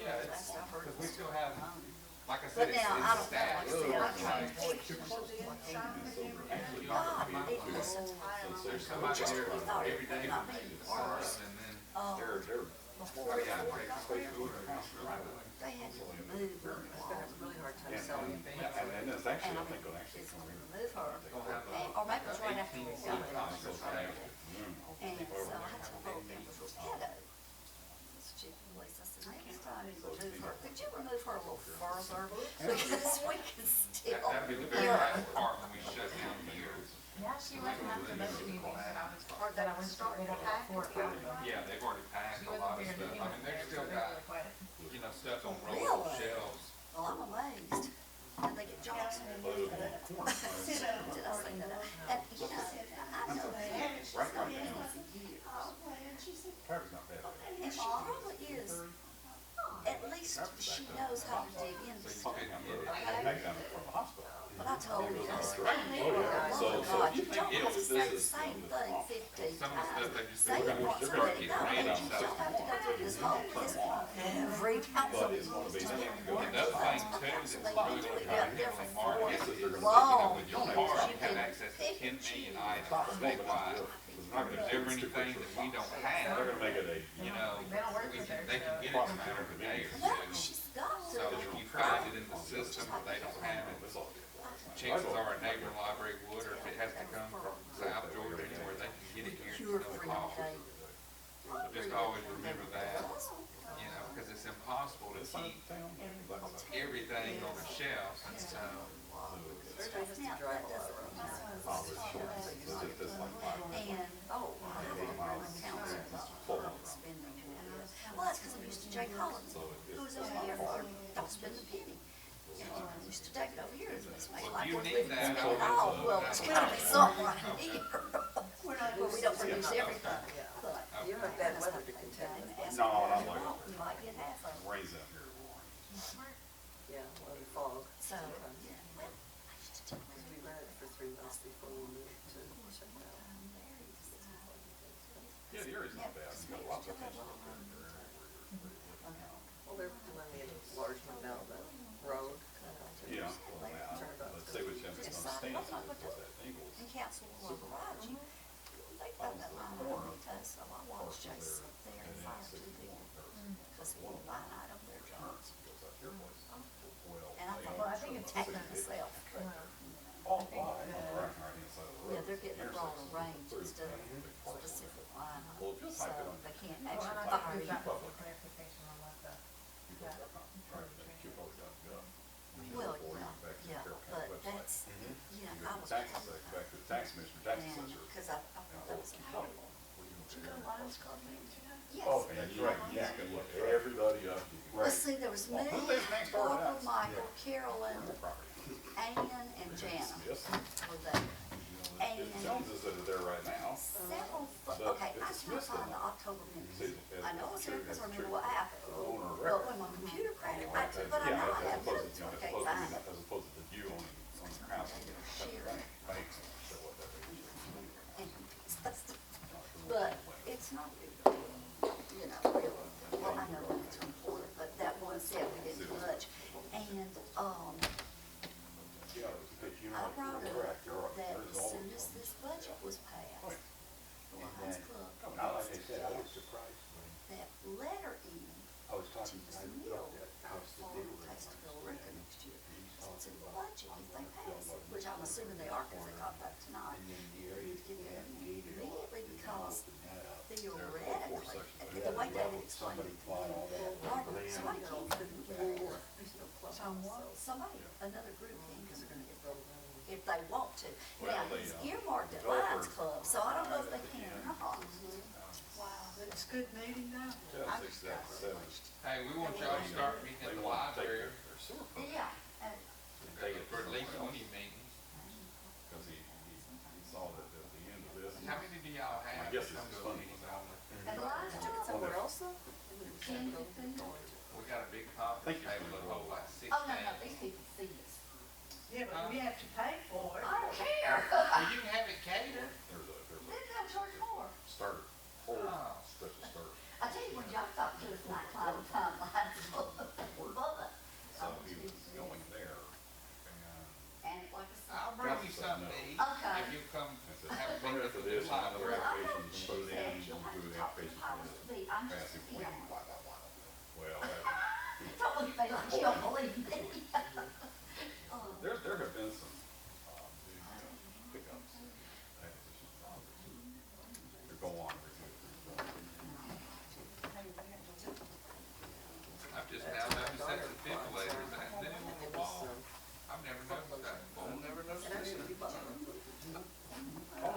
L: Yeah, it's, because we still have, like I
F: But
L: said,
F: now, I don't
L: it's
F: know, like I
L: staff.
F: said, I
L: Like,
F: God, it was,
L: there's somebody
F: just
L: there
F: we thought
L: every
F: it
L: day
F: would
L: for
F: not be worse.
L: and then,
F: Before it they had to remove her.
K: I have a really hard time selling.
J: And then there's actually, I think,
F: It's
J: actually.
F: gonna remove her, and, or maybe it was right after we got it. And so I had to vote in with this pedo. This chick police, I said, next time you remove her, could you remove her a little further? Because we can still
L: that'd be the very
F: hear
L: last
F: her.
L: part when we shut down here.
G: Yeah, she went after those meetings that I went to, they had like 4 or 5 of them.
L: Yeah, they've already passed
G: She
L: a
G: wasn't
L: lot of
G: here,
L: stuff.
G: but he
L: I mean,
G: was
L: they've still
G: very
L: got,
G: quiet.
L: stuff on rollable
F: Really?
L: shelves.
F: Well, I'm amazed. Did they get jobs? Did I say that? And, you know, I know that it's been years.
J: Travis not bad.
F: And she probably is, at least she knows how to dig into stuff. Okay?
J: Back down from the hospital.
F: But I told her, I said, oh God, you don't have to say the same thing 15
L: Some of the stuff
F: times.
L: they just,
F: Say
L: they're
F: it once
L: gonna
F: already,
L: get
F: no,
L: ran
F: you
L: off
F: don't
L: stuff.
F: have to go through this whole, every time.
J: But it's gonna be.
L: Another thing too, that's
F: They
L: really
F: do
L: gonna
F: it
L: try
F: out
L: to
F: there
L: help
F: for
L: the market. You know,
F: long
L: with your
F: years.
L: card,
F: You
L: you have
F: can
L: access to
F: pick
L: 10
F: and
L: million
F: choose.
L: items statewide. If there's ever anything that we don't
J: They're
L: have,
J: gonna make it a.
L: you know,
G: They don't work
L: we
G: with
L: can,
G: theirs,
L: they can
G: so.
L: get it in a matter of a day or
F: Well,
L: two.
F: she's got to.
L: So if you find it in the system or they don't have it, chances are a neighboring library would, or if it has to come from South Georgia, anywhere, they can get it here
F: Cure
L: at no
F: free
L: cost.
F: day.
L: So just always remember that, you know, because it's impossible to keep everything on the shelves, and so.
F: Now, that doesn't and, oh, council spending. Well, that's because I'm used to Jay Collins, who was over here for, don't spend a penny. You know, I'm used to take it over here, it's made like
L: you
F: we're
L: need
F: living
L: that,
F: in it all. Well, it's gonna be something right here. But we don't produce everything, but.
K: You have bad weather to contend with.
J: No, not like
F: You might get half of it.
J: raise out here.
K: Yeah, well, the fog.
F: So,
K: Sometimes.
F: yeah, well, I used to take my
K: We ran it for 3 months before we moved to Chicago.
J: Yeah, the area's not bad. You got a lot of things.
K: Well, they're doing the enlargement now, the road.
J: Yeah, well, now, let's say with Jim's gonna stand, it's that Ingles.
F: and council will override you. They found that line item because so I watched Jay sit there and fire two people. Because one line item, their jobs. And I
G: Well, I think
F: thought,
G: it's
F: attacking myself.
J: All right, right inside of the
F: Yeah,
J: road.
F: they're getting a broader range instead of specific line
J: Well,
F: item.
J: just
F: So
J: type it on.
F: they can't
G: Well,
F: actually
G: and I
F: fire
G: think we've
F: you.
G: got some clarification on what the,
F: Well, yeah, but that's, you know, I was.
J: Back to the tax commissioner, tax
F: And,
J: assessor.
F: cause I Lions Club meeting tonight? Yes.
J: Oh, and that's right, you can look everybody up.
F: Let's see, there was me,
J: Who lives next door to
F: Barbara,
J: us?
F: Michael, Carolyn, Ann, and Jana
J: Yes.
F: were there.
J: It's
F: And
J: Joneses that are there right now.
F: several,
J: But
F: okay, I
J: it's
F: cannot
J: dismissed
F: find
J: now.
F: the October minutes.
J: See,
F: I know it's there because I
J: that's
F: remember
J: true.
F: what happened.
J: Owner of
F: But
J: record.
F: when my computer crashed, but I
J: Yeah,
F: know I
J: as
F: have
J: opposed
F: minutes,
J: to,
F: okay,
J: as
F: fine.
J: opposed to you on the house. Banks, so what that is.
F: But it's not, you know, really, well, I know it's important, but that one said we didn't budge. And,
J: Yeah, because you
F: I
J: know,
F: brought
J: you're
F: up
J: correct, you're right.
F: that
J: There's
F: as
J: always
F: soon as
J: something.
F: this budget was passed, the Lions Club
J: Now, like I said, I was surprised when
F: that letter in
J: I was
F: to
J: talking to
F: Mr.
J: him
F: Mill
J: about that house that
F: for
J: they were in.
F: Tastersville Liquor next year. So it's in the budget if they pass it, which I'm assuming they are because they got that tonight.
J: And then the
F: We
J: area
F: need to get that immediately because
J: that up.
F: theoretically, and the way David explained
J: Somebody
F: it,
J: bought all that
F: Barbara,
J: land.
F: somebody came through somebody, another group can, because they're gonna get, if they want to. Now, he's earmarked at Lions Club, so I don't know if they can or not.
K: Wow, but it's good meeting now.
J: Yeah, 6, 7.
L: Hey, we want y'all to start meeting
J: They
L: at the
J: want to take
L: library
J: their sewer pump.
F: Yeah, and
L: for at least one of your meetings.
J: Because he saw that at the end of this.
L: How many do y'all have?
J: I guess
L: that come
J: it's
L: to a
J: funny.
L: meeting on the-
F: and the Lions Club,
K: Somewhere else though?
F: 10, 15.
L: We got a big conference table that holds like 16.
F: Oh, no, these people see us.
K: Yeah, but we have to pay for it.
F: I don't care.
L: Well, you can have it catered.
J: There's a
F: Then they'll charge more.
J: starter, whole
L: Oh.
J: stretch of starter.
F: I tell you, when y'all talk to us night, climbing timelines, Bubba.
J: So he was going there
F: And like I said.
L: I'll bring you something to eat
F: Okay.
L: if you come
J: and
L: have a
J: said,
L: meeting
J: for
L: at the
J: this,
L: new
J: another
L: library.
F: Well, I
J: application,
F: know
J: you
F: she
J: put it
F: said
J: in,
F: she'll
J: you
F: have
J: do
F: to
J: the
F: talk to
J: application
F: powers
J: for
F: to be. I'm
J: this.
F: just,
J: Passive
F: you know,
J: clean. Well,
F: don't look at me like you don't believe me.
J: there have been some, pickups, acquisitions, to go on.
L: I've just now noticed that the defibrillators that been in the wall. I've never noticed that before. I've never noticed that.
F: Oh,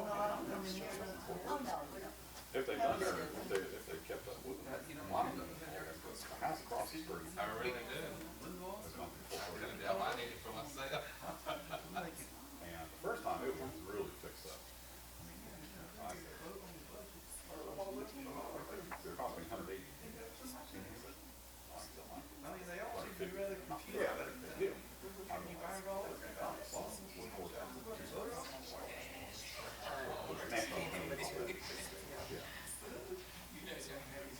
F: no, we don't.
J: If they've done their, if they kept up with them.
L: You know,
J: A lot of them, the house across the street.
L: I really do.
J: has gone through
L: I
J: full
L: really
J: circuit.
L: do. I need it for myself.
J: And the first time it was really fixed up. I mean, they're costing $180.
L: I mean, they all seem to be rather confused.
J: Yeah, they do. I mean,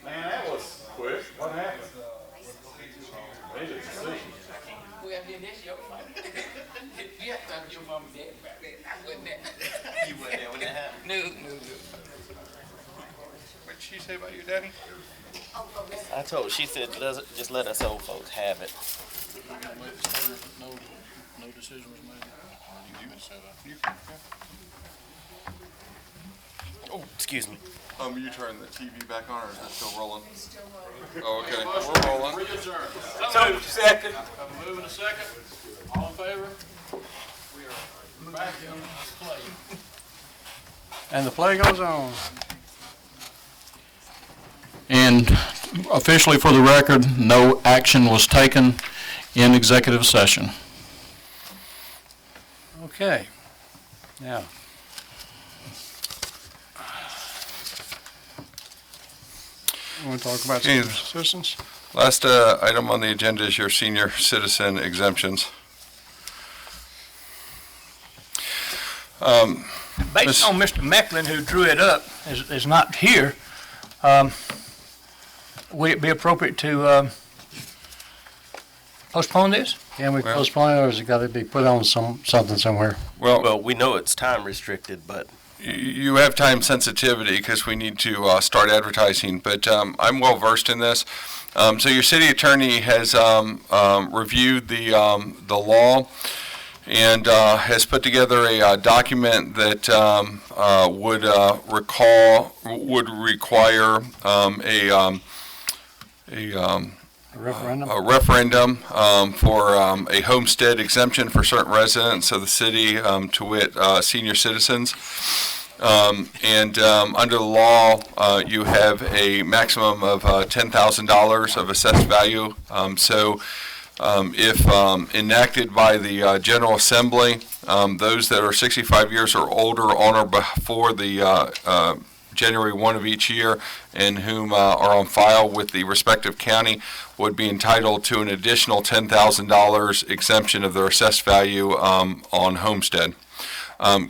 J: man, that was quick. What happened? Made a decision.
H: Well, then that's your fault. You have to have your mom and dad back then. I wasn't there.
E: You wasn't there when that happened?
H: No.
L: What'd she say about your daddy?
E: I told, she said, just let us old folks have it.
A: No decision was made.
E: Oh, excuse me.
I: You turn the TV back on, or is it still rolling? Oh, okay, we're rolling.
H: So, second.
A: Have a move in a second. All in favor? We are back in play.
B: And the play goes on.
A: And officially for the record, no action was taken in executive session.
B: Okay. Now. You want to talk about
C: Okay.
B: senior citizens?
C: Last item on the agenda is your senior citizen exemptions.
D: Based on Mr. Mecklin, who drew it up, is not here, would it be appropriate to postpone this?
B: Can we
C: Well-
B: postpone it, or has it got to be put on something somewhere?
E: Well, we know it's time restricted, but
C: You have time sensitivity because we need to start advertising, but I'm well versed in this. So your city attorney has reviewed the law and has put together a document that would require
B: A referendum?
C: a referendum for a homestead exemption for certain residents of the city, to wit, senior citizens. Under the law, you have a maximum of $10,000 of assessed value. If enacted by the General Assembly, those that are 65 years or older on or before the January 1 of each year and whom are on file with the respective county would be entitled to an additional $10,000 exemption of their assessed value on homestead.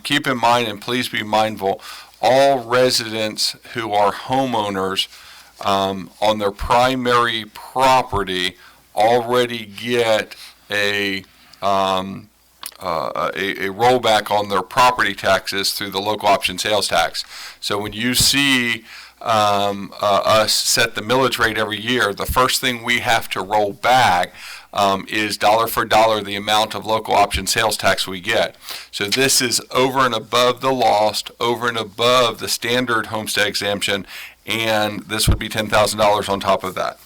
C: Keep in mind, and please be mindful, all residents who are homeowners on their primary property already get a rollback on their property taxes through the local option sales tax. So when you see us set the millage rate every year, the first thing we have to roll back is dollar for dollar the amount of local option sales tax we get. So this is over and above the lost, over and above the standard homestead exemption, and this would be $10,000 on top of that.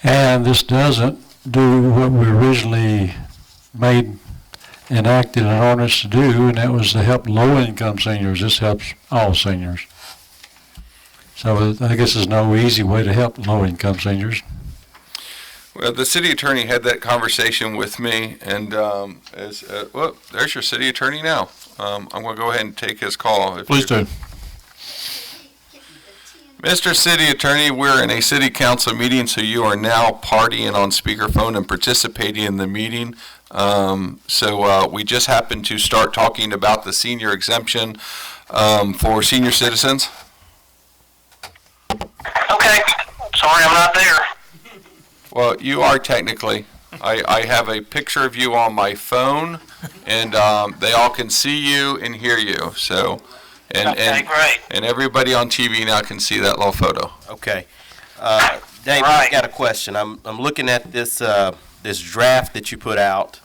B: And this doesn't do what we originally enacted an ordinance to do, and that was to help low-income seniors. This helps all seniors. So I guess there's no easy way to help low-income seniors.
C: Well, the city attorney had that conversation with me, and there's your city attorney now. I'm going to go ahead and take his call.
A: Please do.
C: Mr. City Attorney, we're in a city council meeting, so you are now partying on speakerphone and participating in the meeting. So we just happened to start talking about the senior exemption for senior citizens.
M: Okay, sorry I'm not there.
C: Well, you are technically. I have a picture of you on my phone, and they all can see you and hear you. So.
M: Okay, great.
C: And everybody on TV now can see that little photo.
E: Okay. Dave, I got a question. I'm looking at this this draft that you put out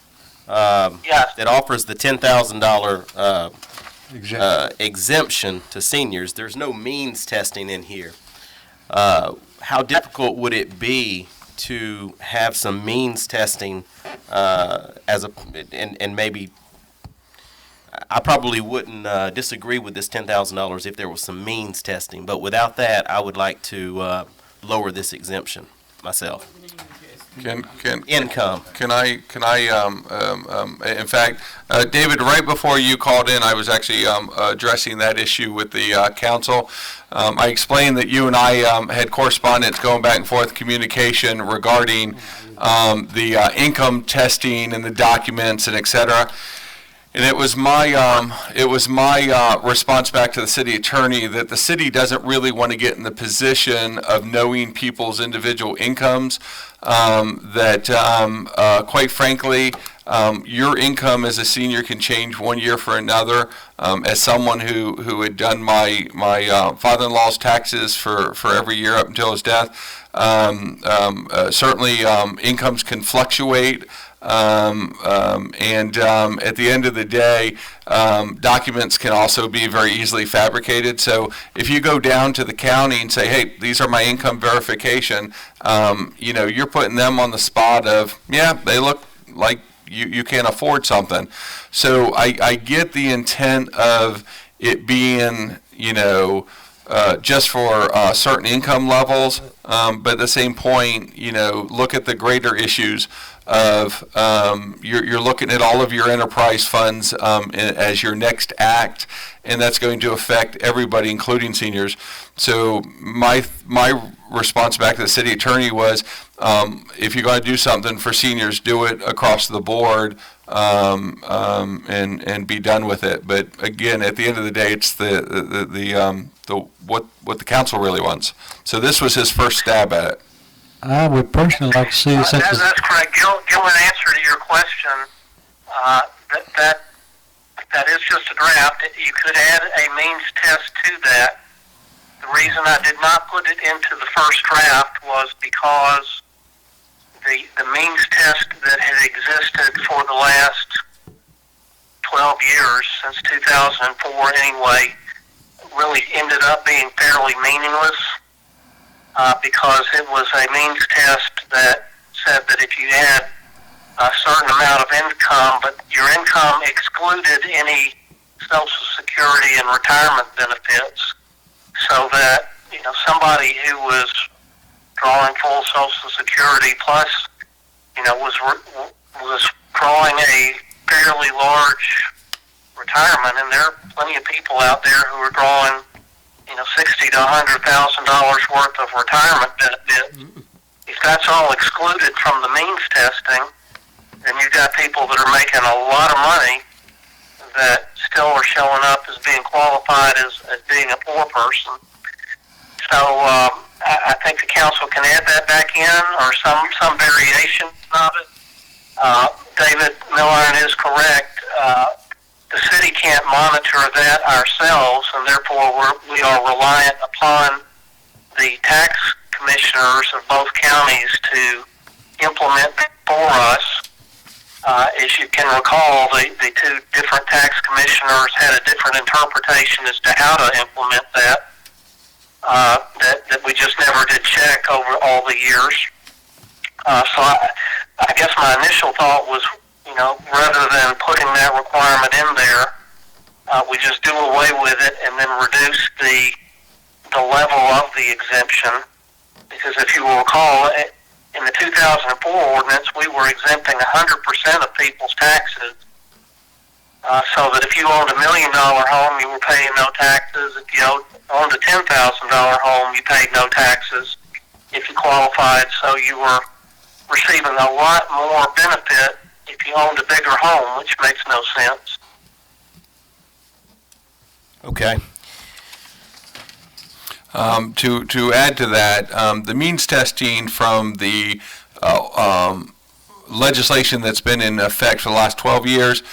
E: that offers the $10,000 exemption to seniors. There's no means testing in here. How difficult would it be to have some means testing and maybe I probably wouldn't disagree with this $10,000 if there was some means testing, but without that, I would like to lower this exemption myself. Income.
C: Can I? In fact, David, right before you called in, I was actually addressing that issue with the council. I explained that you and I had correspondence going back and forth communication regarding the income testing and the documents and et cetera. And it was my response back to the city attorney that the city doesn't really want to get in the position of knowing people's individual incomes. Quite frankly, your income as a senior can change one year for another. As someone who had done my father-in-law's taxes for every year up until his death, certainly incomes can fluctuate. At the end of the day, documents can also be very easily fabricated. So if you go down to the county and say, hey, these are my income verification, you're putting them on the spot of, yeah, they look like you can't afford something. So I get the intent of it being, just for certain income levels, but at the same point, look at the greater issues of you're looking at all of your enterprise funds as your next act, and that's going to affect everybody, including seniors. So my response back to the city attorney was, if you're going to do something for seniors, do it across the board, and be done with it. But again, at the end of the day, it's what the council really wants. So this was his first stab at it.
B: I would personally like to see this.
M: That's correct. Gil, in answer to your question, that is just a draft. You could add a means test to that. The reason I did not put it into the first draft was because the means test that had existed for the last 12 years, since 2004 anyway, really ended up being fairly meaningless. Because it was a means test that said that if you had a certain amount of income, but your income excluded any Social Security and retirement benefits, so that, somebody who was drawing full Social Security plus, was drawing a fairly large retirement, and there are plenty of people out there who are drawing, $60,000 to $100,000 worth of retirement benefits. If that's all excluded from the means testing, then you've got people that are making a lot of money that still are showing up as being qualified as being a poor person. So I think the council can add that back in, or some variation of it. David Millard is correct. The city can't monitor that ourselves, and therefore we are reliant upon the tax commissioners of both counties to implement for us. As you can recall, the two different tax commissioners had a different interpretation as to how to implement that. That we just never did check over all the years. So I guess my initial thought was, rather than putting that requirement in there, we just do away with it and then reduce the level of the exemption. Because if you will recall, in the 2004 ordinance, we were exempting 100% of people's taxes. So that if you owned $1 million home, you were paying no taxes. If you owned a $10,000 home, you paid no taxes if you qualified. So you were receiving a lot more benefit if you owned a bigger home, which makes no sense.
E: Okay.
C: To add to that, the means testing from the legislation that's been in effect for the last 12 years,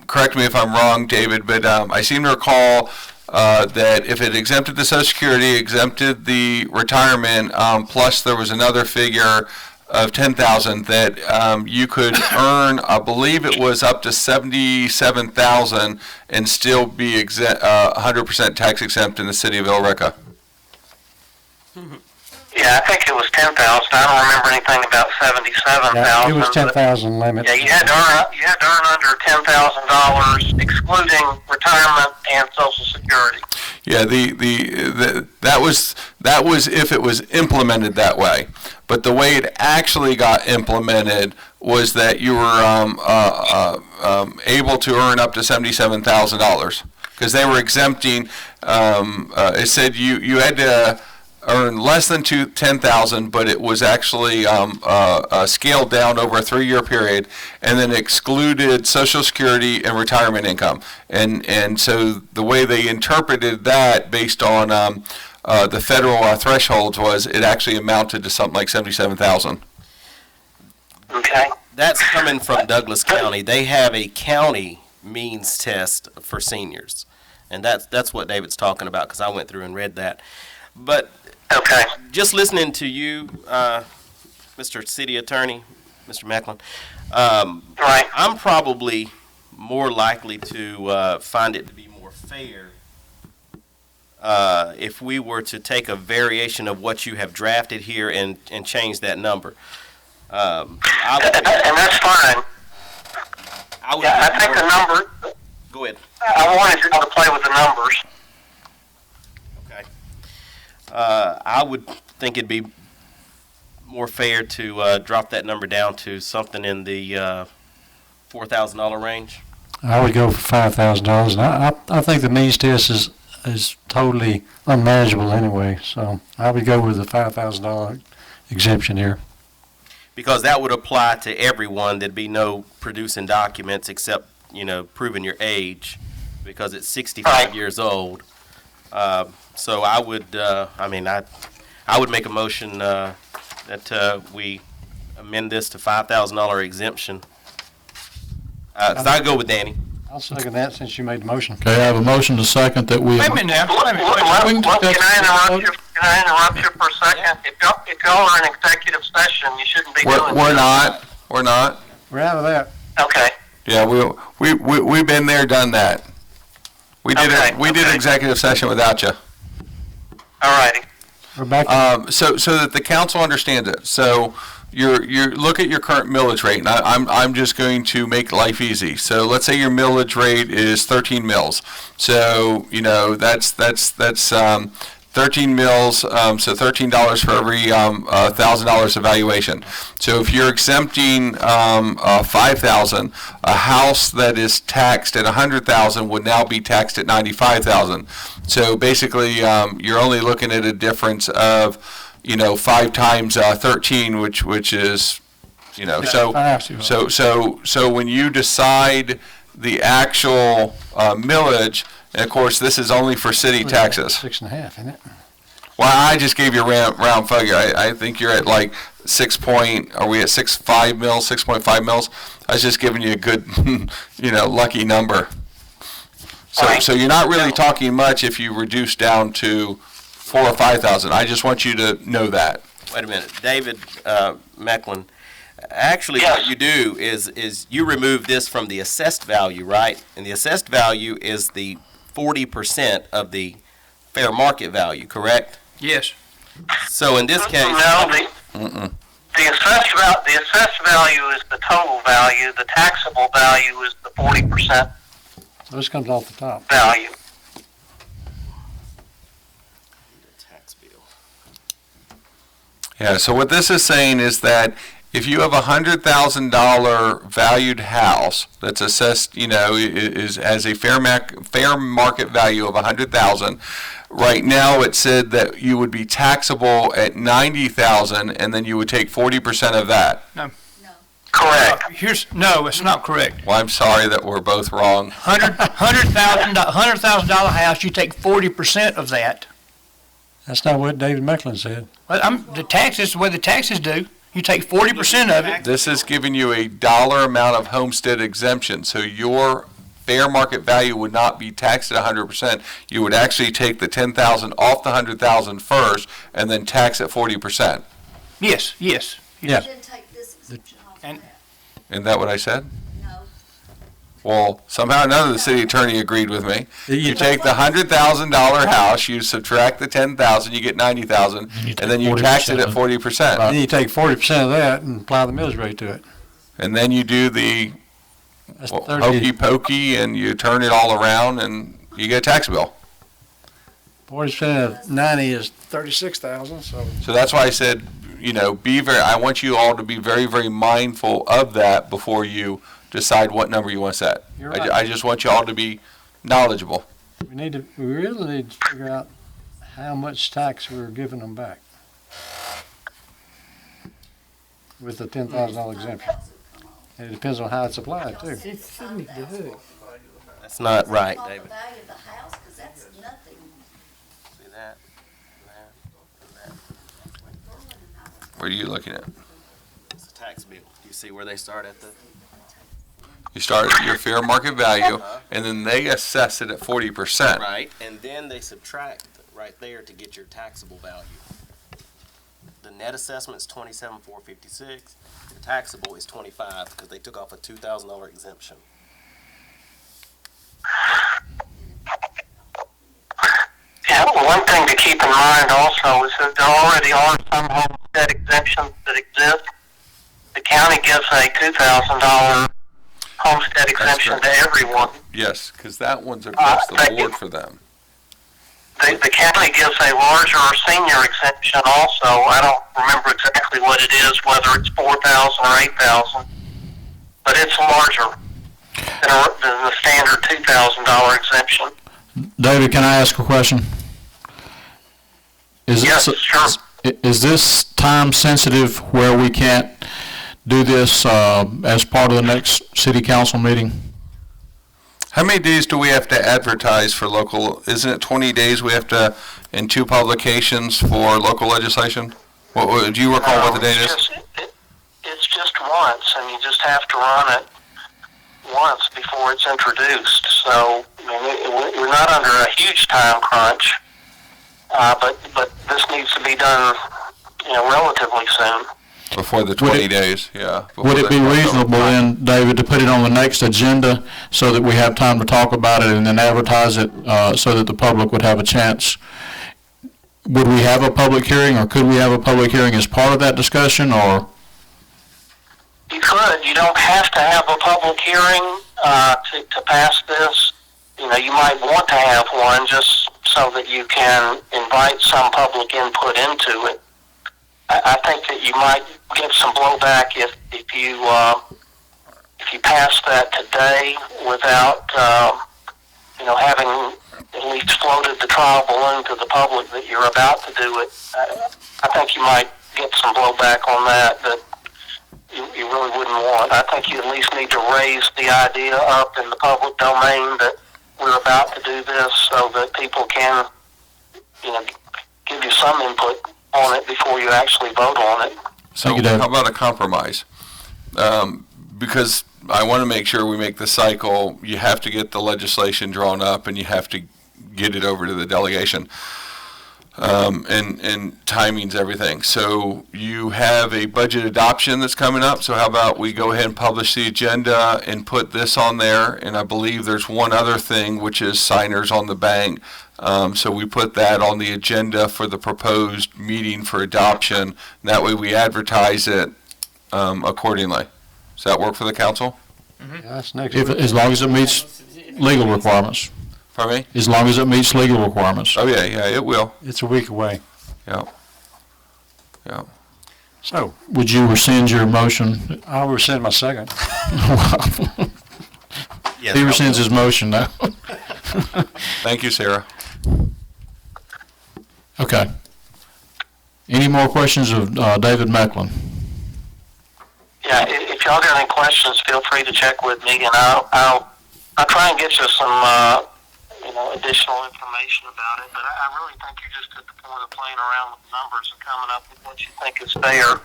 C: correct me if I'm wrong, David, but I seem to recall that if it exempted the Social Security, exempted the retirement, plus there was another figure of 10,000 that you could earn, I believe it was up to 77,000 and still be 100% tax exempt in the city of Illerica.
M: Yeah, I think it was 10,000. I don't remember anything about 77,000.
B: Yeah, it was 10,000 limit.
M: Yeah, you had to earn under $10,000, excluding retirement and Social Security.
C: Yeah, that was if it was implemented that way. But the way it actually got implemented was that you were able to earn up to $77,000 because they were exempting. It said you had to earn less than 10,000, but it was actually scaled down over a 3-year period, and then excluded Social Security and retirement income. And so the way they interpreted that, based on the federal thresholds, was it actually amounted to something like 77,000.
M: Okay.
E: That's coming from Douglas County. They have a county means test for seniors, and that's what David's talking about, because I went through and read that. But
M: okay,
E: just listening to you, Mr. City Attorney, Mr. Macklin, I'm probably more likely to find it to be more fair if we were to take a variation of what you have drafted here and change that number.
M: And that's fine. I think the number.
E: Go ahead.
M: I wanted you to play with the numbers.
E: Okay. I would think it'd be more fair to drop that number down to something in the $4,000 range.
B: I would go for $5,000, and I think the means test is totally unmanageable anyway, so I would go with the $5,000 exemption here.
E: Because that would apply to everyone. There'd be no producing documents except, proving your age, because it's 65 years old. So I would, I would make a motion that we amend this to $5,000 exemption. So I'd go with Danny.
B: I'll second that since you made the motion.
A: Okay, I have a motion to second that we.
M: Can I interrupt you for a second? If y'all are in executive session, you shouldn't be doing that.
C: We're not.
B: We're out of that.
M: Okay.
C: Yeah, we've been there, done that. We did executive session without you.
M: All righty.
B: We're back.
C: So that the council understands it. So you look at your current millage rate, and I'm just going to make life easy. So let's say your millage rate is 13 mills. So that's 13 mills. So $13 for every $1,000 evaluation. So if you're exempting 5,000, a house that is taxed at 100,000 would now be taxed at 95,000. So basically, you're only looking at a difference of 5 times 13, which is, so when you decide the actual millage, and of course this is only for city taxes.
B: 6.5, isn't it?
C: Well, I just gave you a round figure. I think you're at like are we at 6.5 mils? I was just giving you a good, lucky number. So you're not really talking much if you reduce down to 4,000 or 5,000. I just want you to know that.
E: Wait a minute, David Mecklin. Actually,
M: Yes.
E: what you do is you remove this from the assessed value, right? And the assessed value is the 40% of the fair market value, correct?
D: Yes.
E: So in this case,
M: No, the assessed value is the total value. The taxable value is the 40%
B: So this comes off the top.
M: value.
E: tax bill.
C: Yeah, so what this is saying is that if you have a $100,000 valued house that's assessed, is as a fair market value of 100,000, right now it said that you would be taxable at 90,000, and then you would take 40% of that.
M: Correct.
D: No, it's not correct.
C: Well, I'm sorry that we're both wrong.
D: $100,000 house, you take 40% of that.
B: That's not what David Mecklin said.
D: Well, the way the taxes do. You take 40% of it.
C: This is giving you a dollar amount of homestead exemption, so your fair market value would not be taxed at 100%. You would actually take the 10,000 off the 100,000 first, and then tax at 40%.
D: Yes.
B: Yeah.
F: Then take this exemption off of
D: And-
F: that.
C: Isn't that what I said?
F: No.
C: Well, somehow or another, the city attorney agreed with me.
B: You
C: You take the $100,000 house, you subtract the 10,000, you get 90,000, and then you tax it at 40%.
B: Then you take 40% of that and apply the millage rate to it.
C: And then you do the
B: That's
C: hokey
B: 30,
C: pokey, and you turn it all around, and you get a tax bill.
B: 40% of 90 is 36,000, so.
C: So that's why I said, I want you all to be very, very mindful of that before you decide what number you want to set.
B: You're right.
C: I just want you all to be knowledgeable.
B: We really need to figure out how much tax we're giving them back with the $10,000 exemption. And it depends on how it's applied, too.
E: That's not right,
F: Off the
E: David.
F: value of the house, 'cause that's nothing.
E: See that? That.
C: What are you looking at?
E: It's a tax bill. You see where they start at the?
C: You start at your fair market value, and then they assess it at 40%.
E: Right, and then they subtract right there to get your taxable value. The net assessment is $27,456. The taxable is $25 because they took off a $2,000 exemption.
M: Yeah, one thing to keep in mind also is that there already are some homestead exemptions that exist. The county gives a $2,000 homestead exemption to everyone.
C: Yes, because that one's across the
M: thank you.
C: board for them.
M: The county gives a larger senior exemption also. I don't remember exactly what it is, whether it's 4,000 or 8,000, but it's larger than the standard $2,000 exemption.
A: David, can I ask a question?
M: Yes, sure.
A: Is this time sensitive where we can't do this as part of the next city council meeting?
C: How many days do we have to advertise for local, isn't it 20 days we have to, in 2 publications for local legislation? Do you recall what the date is?
M: It's just once, and you just have to run it once before it's introduced. So, we're not under a huge time crunch, but this needs to be done, relatively soon.
C: Before the 20 days, yeah.
A: Would it be reasonable then, David, to put it on the next agenda so that we have time to talk about it and then advertise it so that the public would have a chance? Would we have a public hearing, or could we have a public hearing as part of that discussion, or?
M: could. You don't have to have a public hearing to pass this. You know, you might want to have one just so that you can invite some public input into it. I think that you might get some blowback if you pass that today without having at least floated the trial balloon to the public that you're about to do it. I think you might get some blowback on that you really wouldn't want. I think you at least need to raise the idea up in the public domain that we're about to do this so that people can, give you some input on it before you actually vote on it.
C: So how about a compromise? Because I want to make sure we make the cycle, you have to get the legislation drawn up and you have to get it over to the delegation. And timing's everything. So you have a budget adoption that's coming up. So how about we go ahead and publish the agenda and put this on there? And I believe there's one other thing, which is signers on the bank. So we put that on the agenda for the proposed meeting for adoption. That way we advertise it accordingly. Does that work for the council?
B: Yeah, that's next
A: If,
B: week.
A: as long as it meets legal requirements.
C: Pardon me?
A: As long as it meets legal requirements.
C: Oh, yeah, it will.
B: It's a week away.
C: Yeah.
B: So,
A: Would you rescind your motion?
B: I'll rescind my second.
E: Yes,
A: He
E: I
A: rescinds
E: will.
A: his motion now.
C: Thank you, Sarah.
A: Okay. Any more questions of David Macklin?
M: Yeah, if y'all got any questions, feel free to check with me, and I'll try and get you some additional information about it. But I really think you're just at the point of playing around with numbers and coming up with what you think is fair.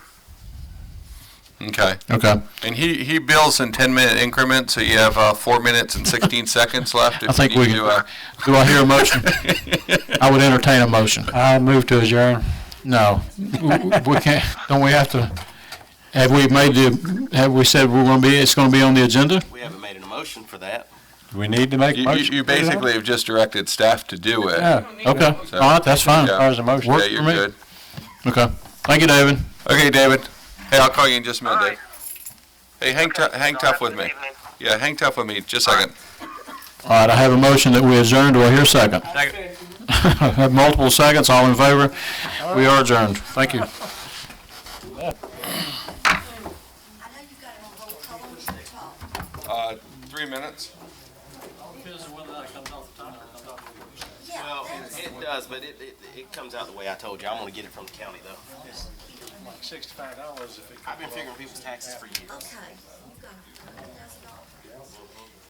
C: Okay.
A: Okay.
C: And he bills in 10-minute increments, so you have 4 minutes and 16 seconds left. If
A: I think
C: you
A: we
C: need
A: can.
C: to,
A: Do I hear a motion? I would entertain a motion.
B: I'll move to adjourn.
A: No, we can't. Don't we have to? Have we said it's going to be on the agenda?
E: We haven't made an emotion for that.
B: Do we need to make a motion?
C: you basically have just directed staff to do it.
B: Yeah,
A: Okay.
C: So-
A: All right. That's fine.
C: Yeah.
B: as a motion.
A: Work
C: Yeah, you're
A: for me.
C: good.
A: Okay. Thank you, David.
C: Okay, David. Hey, I'll call you in just a minute,
M: All
C: Dave. Hey, hang tough with me. Yeah, hang tough with me. Just a second.
A: All right. I have a motion that we adjourn. Do I hear a second?
D: Second.
A: I have multiple seconds. All in favor? We are adjourned. Thank you.
F: I know you've got it on hold. How long does it talk?
C: 3 minutes.
E: Well, it does, but it comes out the way I told you. I'm gonna get it from the county though.
B: Like $65 if it.
E: I've been figuring people's taxes for years.
F: Okay, you've got $100,000.